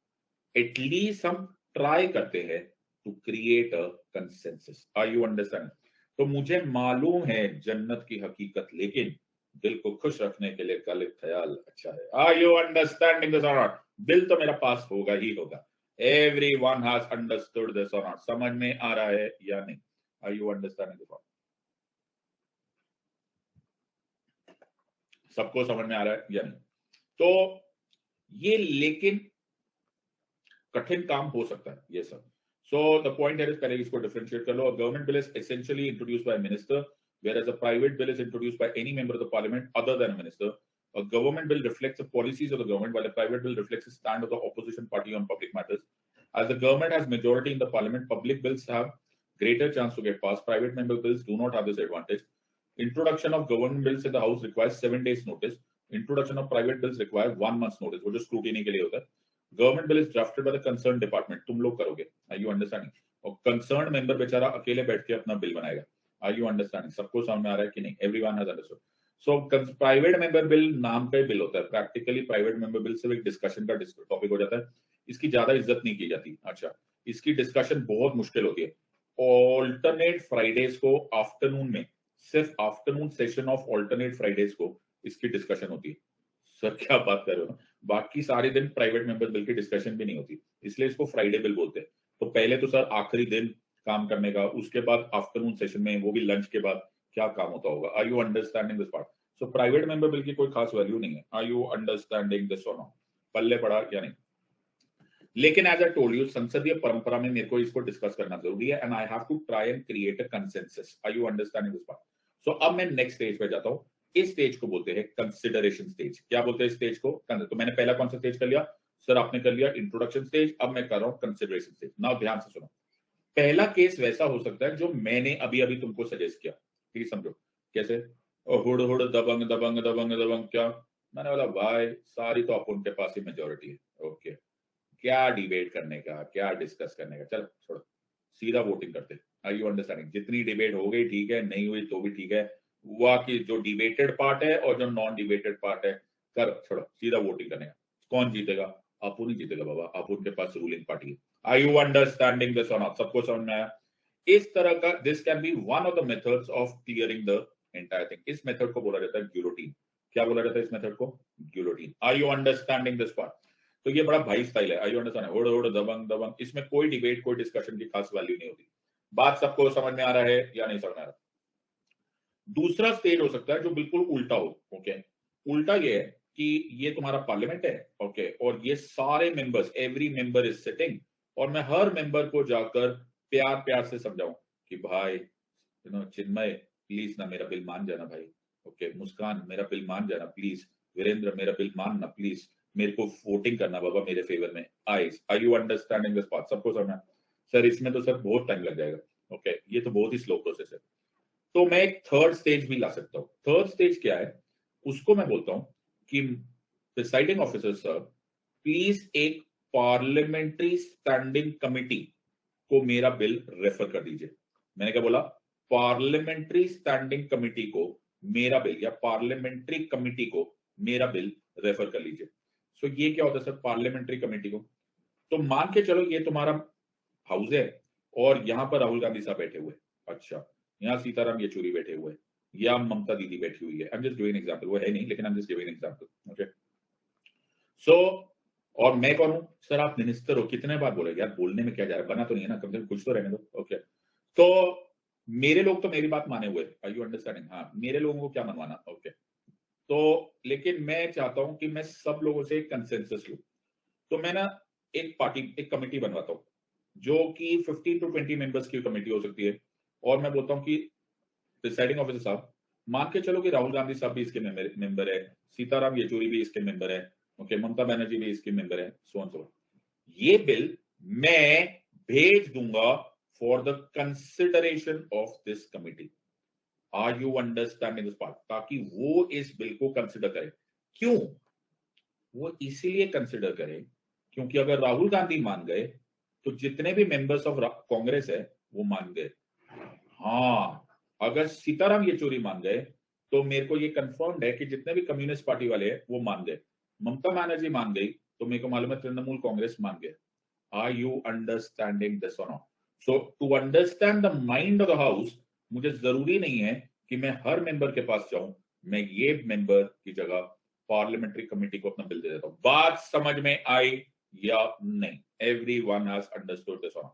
एटलीस्ट हम ट्राई करते हैं to create a consensus. Are you understand? तो मुझे मालूम है जन्नत की हकीकत, लेकिन दिल को खुश रखने के लिए कल एक ख्याल अच्छा है। आर यू अंडरस्टैंडिंग दिस और नॉट? बिल तो मेरा पास होगा ही होगा। एवरीवन हैज अंडरस्टूड दिस और नॉट? समझ में आ रहा है या नहीं? Are you understanding this? सबको समझ में आ रहा है या नहीं? तो ये, लेकिन कठिन काम हो सकता है ये सब. So the point here is पहले इसको differentiate कर लो. A government bill is essentially introduced by a minister, whereas a private bill is introduced by any member of the parliament other than a minister. A government bill reflects the policies of the government, while a private bill reflects the stand of the opposition party on public matters. As the government has majority in the parliament, public bills have greater chance to get passed. Private member bills do not have this advantage. Introduction of government bills in the house requires 7 days notice. Introduction of private bills require 1 month's notice, वो जो scrutiny के लिए होता है. Government bill is drafted by the concerned department. तुम लोग करोगे. Are you understanding? और concerned member बेचारा अकेले बैठ के अपना बिल बनाएगा. Are you understanding? सबको समझ में आ रहा है कि नहीं? Everyone has understood. So private member bill नाम का ही बिल होता है. Practically private member bill सिर्फ एक डिस्कशन का टॉपिक हो जाता है. इसकी ज्यादा इज्जत नहीं की जाती. अच्छा, इसकी डिस्कशन बहुत मुश्किल होती है. ऑल्टरनेट फ्राइडेज को आफ्टरनून में, सिर्फ afternoon session of alternate Fridays को इसकी डिस्कशन होती है. सर क्या बात कर रहे हो? बाकी सारे दिन प्राइवेट मेंबर बिल की डिस्कशन भी नहीं होती, इसलिए इसको फ्राइडे बिल बोलते हैं. तो पहले तो सर आखिरी दिन काम करने का, उसके बाद आफ्टरनून सेशन में, वो भी लंच के बाद क्या काम होता होगा. Are you understanding this part? So private member bill की कोई खास वैल्यू नहीं है. आर यू अंडरस्टैंडिंग दिस और नॉट? पल्ले पड़ा या नहीं? लेकिन एज आई टोल्ड यू, संसदीय परंपरा में मेरे को इसको डिस्कस करना जरूरी है, and I have to try and create a consensus. Are you understanding this part? So अब मैं नेक्स्ट स्टेज पे जाता हूं. इस स्टेज को बोलते हैं कंसिडरेशन स्टेज. क्या बोलते हैं इस स्टेज को? तो मैंने पहला कौन सा स्टेज कर लिया सर? आपने कर लिया इंट्रोडक्शन स्टेज. अब मैं कर रहा हूं कंसिडरेशन स्टेज. नाउ ध्यान से सुनो. पहला केस वैसा हो सकता है जो मैंने अभी अभी तुमको सजेस्ट किया. ठीक समझो कैसे? हुड़ हुड़ दबंग दबंग दबंग दबंग. क्या मैंने बोला? भाई सारी तो अपन के पास ही मेजोरिटी है. ओके, क्या डिबेट करने का, क्या डिस्कस करने का? चलो छोड़ो, सीधा वोटिंग करते. Are you understanding? जितनी डिबेट हो गई ठीक है, नहीं हुई तो भी ठीक है. हुआ कि जो डिबेटेड पार्ट है और जो नॉन डिबेटेड पार्ट है, कर छोड़ो, सीधा वोटिंग करने का. कौन जीतेगा? अपुन ही जीतेगा बाबा. अपुन के पास रूलिंग पार्टी है. आर यू अंडरस्टैंडिंग दिस और नॉट? सबको समझ में आया? इस तरह का this can be one of the methods of clearing the entire thing. इस मेथड को बोला जाता है गिलोटिन. क्या बोला जाता है इस मेथड को? Guillotine. Are you understanding this part? तो ये बड़ा भाई स्टाइल है. आयु अंडरस्टैंड? होड़ होड़ दबंग दबंग. इसमें कोई डिबेट, कोई डिस्कशन की खास वैल्यू नहीं होती. बात सबको समझ में आ रहा है या नहीं समझ में आ रहा? दूसरा स्टेज हो सकता है जो बिल्कुल उल्टा हो. ओके, उल्टा ये है कि ये तुम्हारा पार्लियामेंट है. ओके, और ये सारे members, every member is sitting, और मैं हर मेंबर को जाकर प्यार प्यार से समझाऊं कि भाई चिन्मय प्लीज ना मेरा बिल मान जाना भाई. ओके, मुस्कान मेरा बिल मान जाना प्लीज. वीरेंद्र मेरा बिल मानना प्लीज. मेरे को वोटिंग करना बाबा मेरे फेवर में. Are you understanding this part? सबको समझना? सर इसमें तो सर बहुत टाइम लग जाएगा. ओके, ये तो बहुत ही स्लो प्रोसेस है. तो मैं एक थर्ड स्टेज भी ला सकता हूं. थर्ड स्टेज क्या है? उसको मैं बोलता हूं कि प्रिसाइडिंग ऑफिसर सर, प्लीज एक पार्लियामेंट्री स्टैंडिंग कमिटी को मेरा बिल रेफर कर दीजिए. मैंने क्या बोला? पार्लियामेंट्री स्टैंडिंग कमिटी को मेरा बिल, या पार्लियामेंट्री कमिटी को मेरा बिल रेफर कर लीजिए. सो ये क्या होता है सर पार्लियामेंट्री कमिटी को? तो मान के चलो ये तुम्हारा हाउस है और यहां पर राहुल गांधी साहब बैठे हुए. अच्छा, यहाँ सीताराम येचुरी बैठे हुए, या ममता दीदी बैठी हुई है. I am just giving example. वो है नहीं लेकिन I am just giving example. Okay, so और मैं कौन हूं सर? आप मिनिस्टर हो. कितने बार बोले यार, बोलने में क्या जा रहा है? बना तो नहीं है ना, कम से कम कुछ तो रहने दो. ओके, तो मेरे लोग तो मेरी बात माने हुए. Are you understanding? हाँ, मेरे लोगों को क्या मनवाना. ओके, तो लेकिन मैं चाहता हूं कि मैं सब लोगों से कंसेंसस लूं. तो मैं ना एक पार्टी, एक कमेटी बनवाता हूं जो कि 15 to 20 मेंबर्स की कमेटी हो सकती है. और मैं बोलता हूं कि प्रिसाइडिंग ऑफिसर साहब, मान के चलो कि राहुल गांधी साहब भी इसके मेंबर है, सीताराम येचुरी भी इसके मेंबर है, ओके, ममता बनर्जी भी इसके मेंबर है, सो ऑन सो. ये बिल मैं भेज दूंगा for the consideration of this committee. Are you understanding this part? ताकि वो इस बिल को कंसिडर करें. क्यों? वो इसीलिए कंसिडर करें क्योंकि अगर राहुल गांधी मान गए तो जितने भी मेंबर्स ऑफ कांग्रेस है वो मान गए. हाँ, अगर सीताराम येचुरी मान गए तो मेरे को ये कंफर्म्ड है कि जितने भी कम्युनिस्ट पार्टी वाले हैं वो मान गए. ममता बनर्जी मान गई तो मेरे को मालूम है तृणमूल कांग्रेस मान गए. आर यू अंडरस्टैंडिंग दिस और not? So to understand the mind of the house, मुझे जरूरी नहीं है कि मैं हर मेंबर के पास जाऊं. मैं ये मेंबर की जगह पार्लियामेंट्री कमेटी को अपना बिल दे देता हूं. बात समझ में आई या नहीं? एवरीवन हैज अंडरस्टूड दिस और नॉट?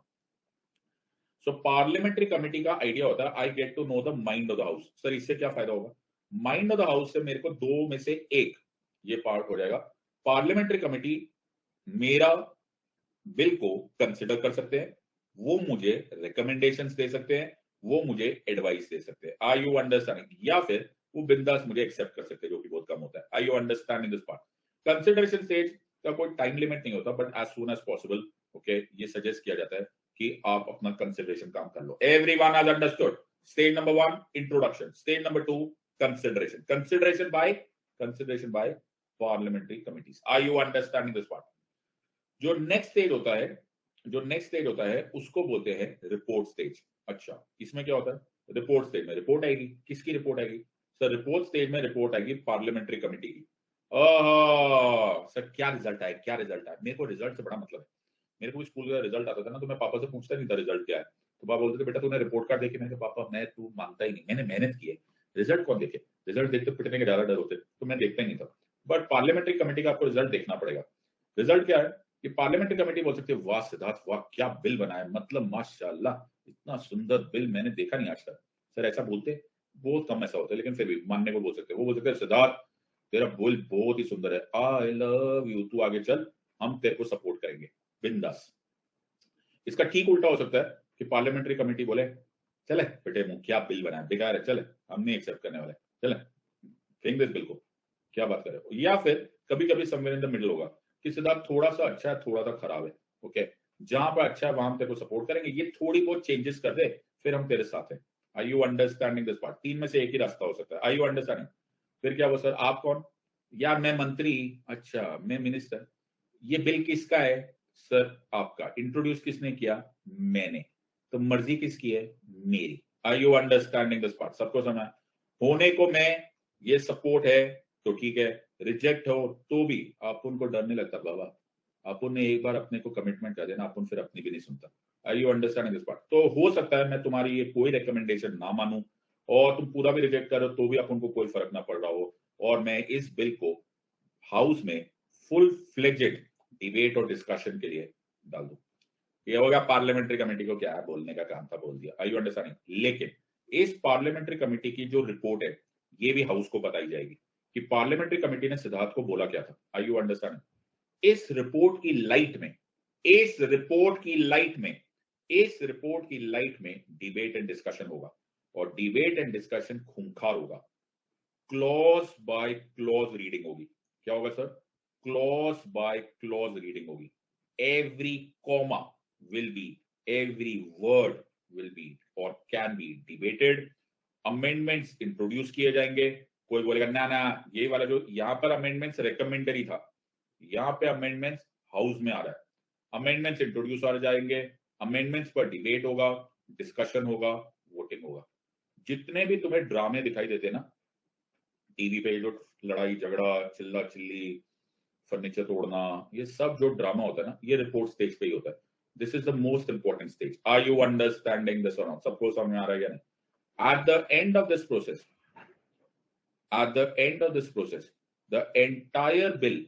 सो पार्लियामेंट्री कमेटी का आइडिया होता है I get to know the mind of the house. Sir इससे क्या फायदा होगा? माइंड ऑफ द हाउस से मेरे को दो में से एक ये पार्ट हो जाएगा. पार्लियामेंट्री कमेटी मेरा बिल को कंसिडर कर सकते हैं, वो मुझे रिकमेंडेशंस दे सकते हैं, वो मुझे एडवाइस दे सकते हैं। Are you understanding? या फिर वो बिंदास मुझे एक्सेप्ट कर सकते हैं, जो कि बहुत कम होता है। Are you understanding this part? Consideration stage का कोई टाइम लिमिट नहीं होता, but as soon as possible okay ये सजेस्ट किया जाता है कि आप अपना कंसिडरेशन काम कर लो। Everyone has understood stage number 1 introduction, stage number 2 consideration, consideration by parliamentary committees. Are you understanding this part? जो नेक्स्ट स्टेज होता है उसको बोलते हैं रिपोर्ट स्टेज। अच्छा, इसमें क्या होता है? रिपोर्ट स्टेज में रिपोर्ट आएगी। किसकी रिपोर्ट आएगी सर? रिपोर्ट स्टेज में रिपोर्ट आएगी पार्लियामेंट्री कमेटी की। सर क्या रिजल्ट आया, क्या रिजल्ट आया? मेरे को रिजल्ट से बड़ा मतलब है। मेरे को भी स्कूल का रिजल्ट आता था ना, तो मैं पापा से पूछता नहीं था रिजल्ट क्या है। तो पापा बोलते थे बेटा तूने रिपोर्ट कार्ड देखी? मैंने कहा पापा मैं, तू मानता ही नहीं, मैंने मेहनत की है, रिजल्ट कौन देखे? रिजल्ट देखते पिटने के ज्यादा डर होते, तो मैं देखता ही नहीं था। बट पार्लियामेंट्री कमेटी का आपको रिजल्ट देखना पड़ेगा। रिजल्ट क्या है कि पार्लियामेंट्री कमेटी बोल सकती है वाह सिद्धार्थ वाह क्या बिल बनाया, मतलब माशाल्लाह इतना सुंदर बिल मैंने देखा नहीं आज तक। सर ऐसा बोलते बहुत कम ऐसा होता है, लेकिन फिर भी मानने को बोल सकते हैं। वो बोल सकते हैं सिद्धार्थ तेरा बिल बहुत ही सुंदर है, आई लव यू, तू आगे चल, हम तेरे को सपोर्ट करेंगे, बिंदास। इसका ठीक उल्टा हो सकता है कि पार्लियामेंट्री कमेटी बोले चले बेटे मुंह क्या बिल बनाया, बेकार है, चले हम नहीं एक्सेप्ट करने वाले, चले फेंक दे इस बिल को, क्या बात कर रहे हो। या फिर कभी कभी समवेयर इन द मिडिल होगा कि सिद्धार्थ थोड़ा सा अच्छा है थोड़ा सा खराब है, ओके जहां पर अच्छा है वहां हम तेरे को सपोर्ट करेंगे, ये थोड़ी बहुत चेंजेस कर दे फिर हम तेरे साथ हैं। Are you understanding this part? तीन में से एक ही रास्ता हो सकता है। Are you understanding? फिर क्या हुआ सर? आप कौन? या मैं मंत्री, अच्छा मैं मिनिस्टर। ये बिल किसका है सर? आपका। इंट्रोड्यूस किसने किया? मैंने। तो मर्जी किसकी है? मेरी। Are you understanding this part? सबको समझ होने को मैं, ये सपोर्ट है तो ठीक है, रिजेक्ट हो तो भी आप उनको डर नहीं लगता बाबा, अपन ने एक बार अपने को कमिटमेंट कर देना, अपन फिर अपनी भी नहीं सुनता। Are you understanding this part? तो हो सकता है मैं तुम्हारी ये कोई रिकमेंडेशन ना मानूं और तुम पूरा भी रिजेक्ट करो तो भी अपन को कोई फर्क ना पड़ रहा हो, और मैं इस बिल को हाउस में फुल फ्लेजेड डिबेट और डिस्कशन के लिए डाल दूं। ये हो गया पार्लियामेंट्री कमेटी को क्या है बोलने का काम था, बोल दिया। Are you understanding? लेकिन इस पार्लियामेंट्री कमेटी की जो रिपोर्ट है ये भी हाउस को बताई जाएगी कि पार्लियामेंट्री कमेटी ने सिद्धार्थ को बोला क्या था। Are you understanding? इस रिपोर्ट की लाइट में, इस रिपोर्ट की लाइट में, इस रिपोर्ट की लाइट में डिबेट एंड डिस्कशन होगा, और डिबेट एंड डिस्कशन खूंखार होगा। क्लॉज बाय क्लॉज रीडिंग होगी। क्या होगा sir? Clause by clause reading होगी। Every comma will be, every word will be और can be debated. Amendments introduce किए जाएंगे। कोई बोलेगा ना ना ये वाला जो यहां पर अमेंडमेंट्स रिकमेंडरी था, यहाँ पे अमेंडमेंट्स हाउस में आ रहा है। अमेंडमेंट्स इंट्रोड्यूस आ जाएंगे, अमेंडमेंट्स पर डिबेट होगा, डिस्कशन होगा, वोटिंग होगा। जितने भी तुम्हें ड्रामे दिखाई देते हैं ना टीवी पे, जो लड़ाई झगड़ा चिल्ला चिल्ली फर्नीचर तोड़ना, ये सब जो ड्रामा होता है ना ये रिपोर्ट स्टेज पे ही होता है। This is the most important stage. Are you understanding this और नॉट? सबको समझ में आ रहा है या नहीं? At the end of this process, at the end of this process, the entire bill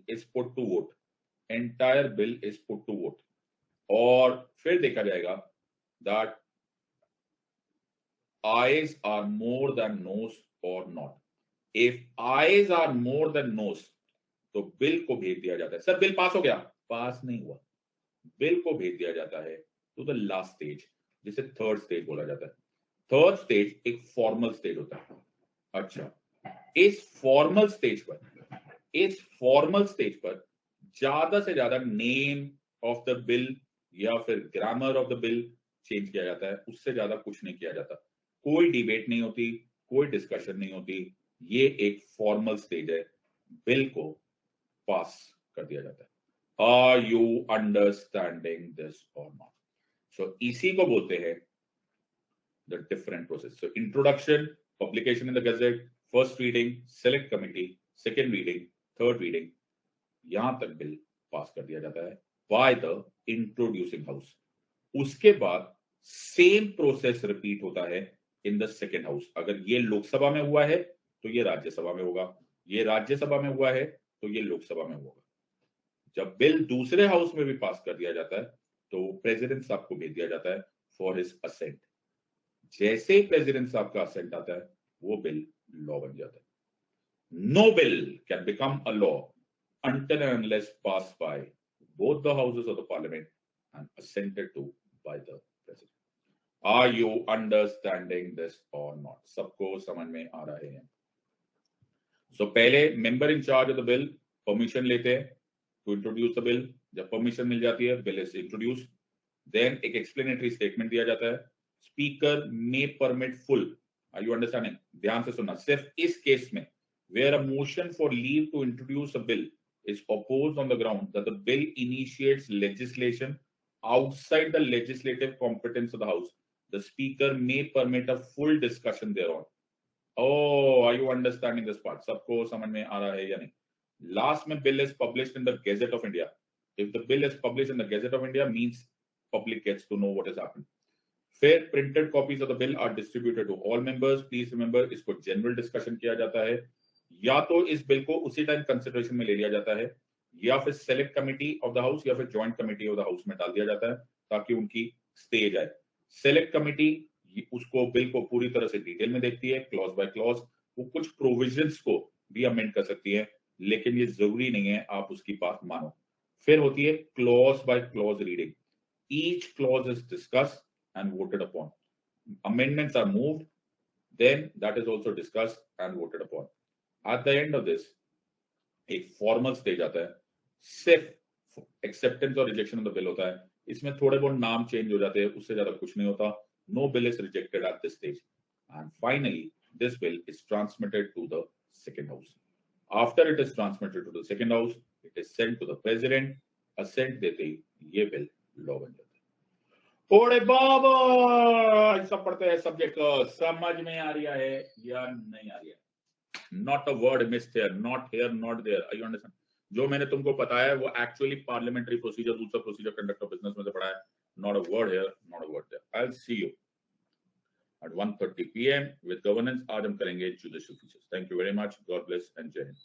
is put to vote, entire bill is put to vote, और फिर देखा जाएगा that ayes are more than no's or not. If ayes are more than no's, तो bill को भेज दिया जाता है। सर बिल पास हो गया? पास नहीं हुआ, बिल को भेज दिया जाता है टू द लास्ट स्टेज, जिसे थर्ड स्टेज बोला जाता है। थर्ड स्टेज एक फॉर्मल स्टेज होता है। अच्छा, इस फॉर्मल स्टेज पर ज्यादा से ज्यादा नेम ऑफ द बिल या फिर grammar of the bill change किया जाता है, उससे ज्यादा कुछ नहीं किया जाता। कोई डिबेट नहीं होती, कोई डिस्कशन नहीं होती। ये एक फॉर्मल स्टेज है, बिल को पास कर दिया जाता है। आर यू अंडरस्टैंडिंग दिस और नॉट? सो इसी को बोलते हैं the different process. So introduction, publication in the gazette, first reading, select committee, second reading, third reading, यहां तक बिल पास कर दिया जाता है बाय द इंट्रोड्यूसिंग हाउस। उसके बाद सेम प्रोसेस रिपीट होता है इन द सेकेंड हाउस। अगर ये लोकसभा में हुआ है तो ये राज्यसभा में होगा, ये राज्यसभा में हुआ है तो ये लोकसभा में होगा। जब बिल दूसरे हाउस में भी पास कर दिया जाता है तो प्रेसिडेंट साहब को भेज दिया जाता है फॉर हिज असेंट। जैसे ही प्रेसिडेंट साहब का असेंट आता है वो बिल लॉ बन जाता है। No bill can become a law until and unless passed by both the houses of the parliament and assented to by the president. Are you understanding this or not? सबको समझ में आ रहा है? So पहले member in charge of the bill permission लेते हैं to introduce the bill. जब permission मिल जाती है, bill is introduced. Then एक explanatory statement दिया जाता है. Speaker may permit full. Are you understanding? ध्यान से सुनना. सिर्फ इस केस में where a motion for leave to introduce a bill is opposed on the ground that the bill initiates legislation outside the legislative competence of the House, the Speaker may permit a full discussion thereon. Oh, are you understanding this part? सबको समझ में आ रहा है या नहीं? Last में bill is published in the Gazette of India. If the bill is published in the Gazette of India, means public gets to know what has happened. फिर printed copies of the bill are distributed to all members. Please remember, इसको general discussion किया जाता है. या तो इस bill को उसी टाइम कंसिडरेशन में ले लिया जाता है, या फिर select committee of the house या फिर joint committee of the house में डाल दिया जाता है ताकि उनकी स्टे जाए. सेलेक्ट कमिटी उसको बिल को पूरी तरह से डिटेल में देखती है, क्लॉज बाय क्लॉज. वो कुछ प्रोविजंस को भी अमेंड कर सकती है, लेकिन ये जरूरी नहीं है आप उसकी बात मानो. फिर होती है clause by clause reading. Each clause is discussed and voted upon. Amendments are moved, then that is also discussed and voted upon. At the end of this, एक फॉर्मल स्टेज आता है, सिर्फ एक्सेप्टेंस और रिजेक्शन ऑफ द बिल होता है. इसमें थोड़े बहुत नाम चेंज हो जाते हैं, उससे ज्यादा कुछ नहीं होता. No bill is rejected at this stage and finally this bill is transmitted to the second house. After it is transmitted to the second house, it is sent to the president. Assent देते ही ये bill law बन जाता है. ओरे बाबा, सब पढ़ते हैं सब्जेक्ट का, समझ में आ रहा है या नहीं आ रहा है? Not a word missed here, not here, not there. Are you understand? जो मैंने तुमको बताया है वो एक्चुअली पार्लियामेंट्री प्रोसीजर, दूसरा प्रोसीजर कंडक्ट ऑफ बिजनेस में से पढ़ा है. Not a word here, not a word there. I'll see you at 1:30 PM with governance. आज हम करेंगे judicial features. Thank you very much. God bless and jai hind.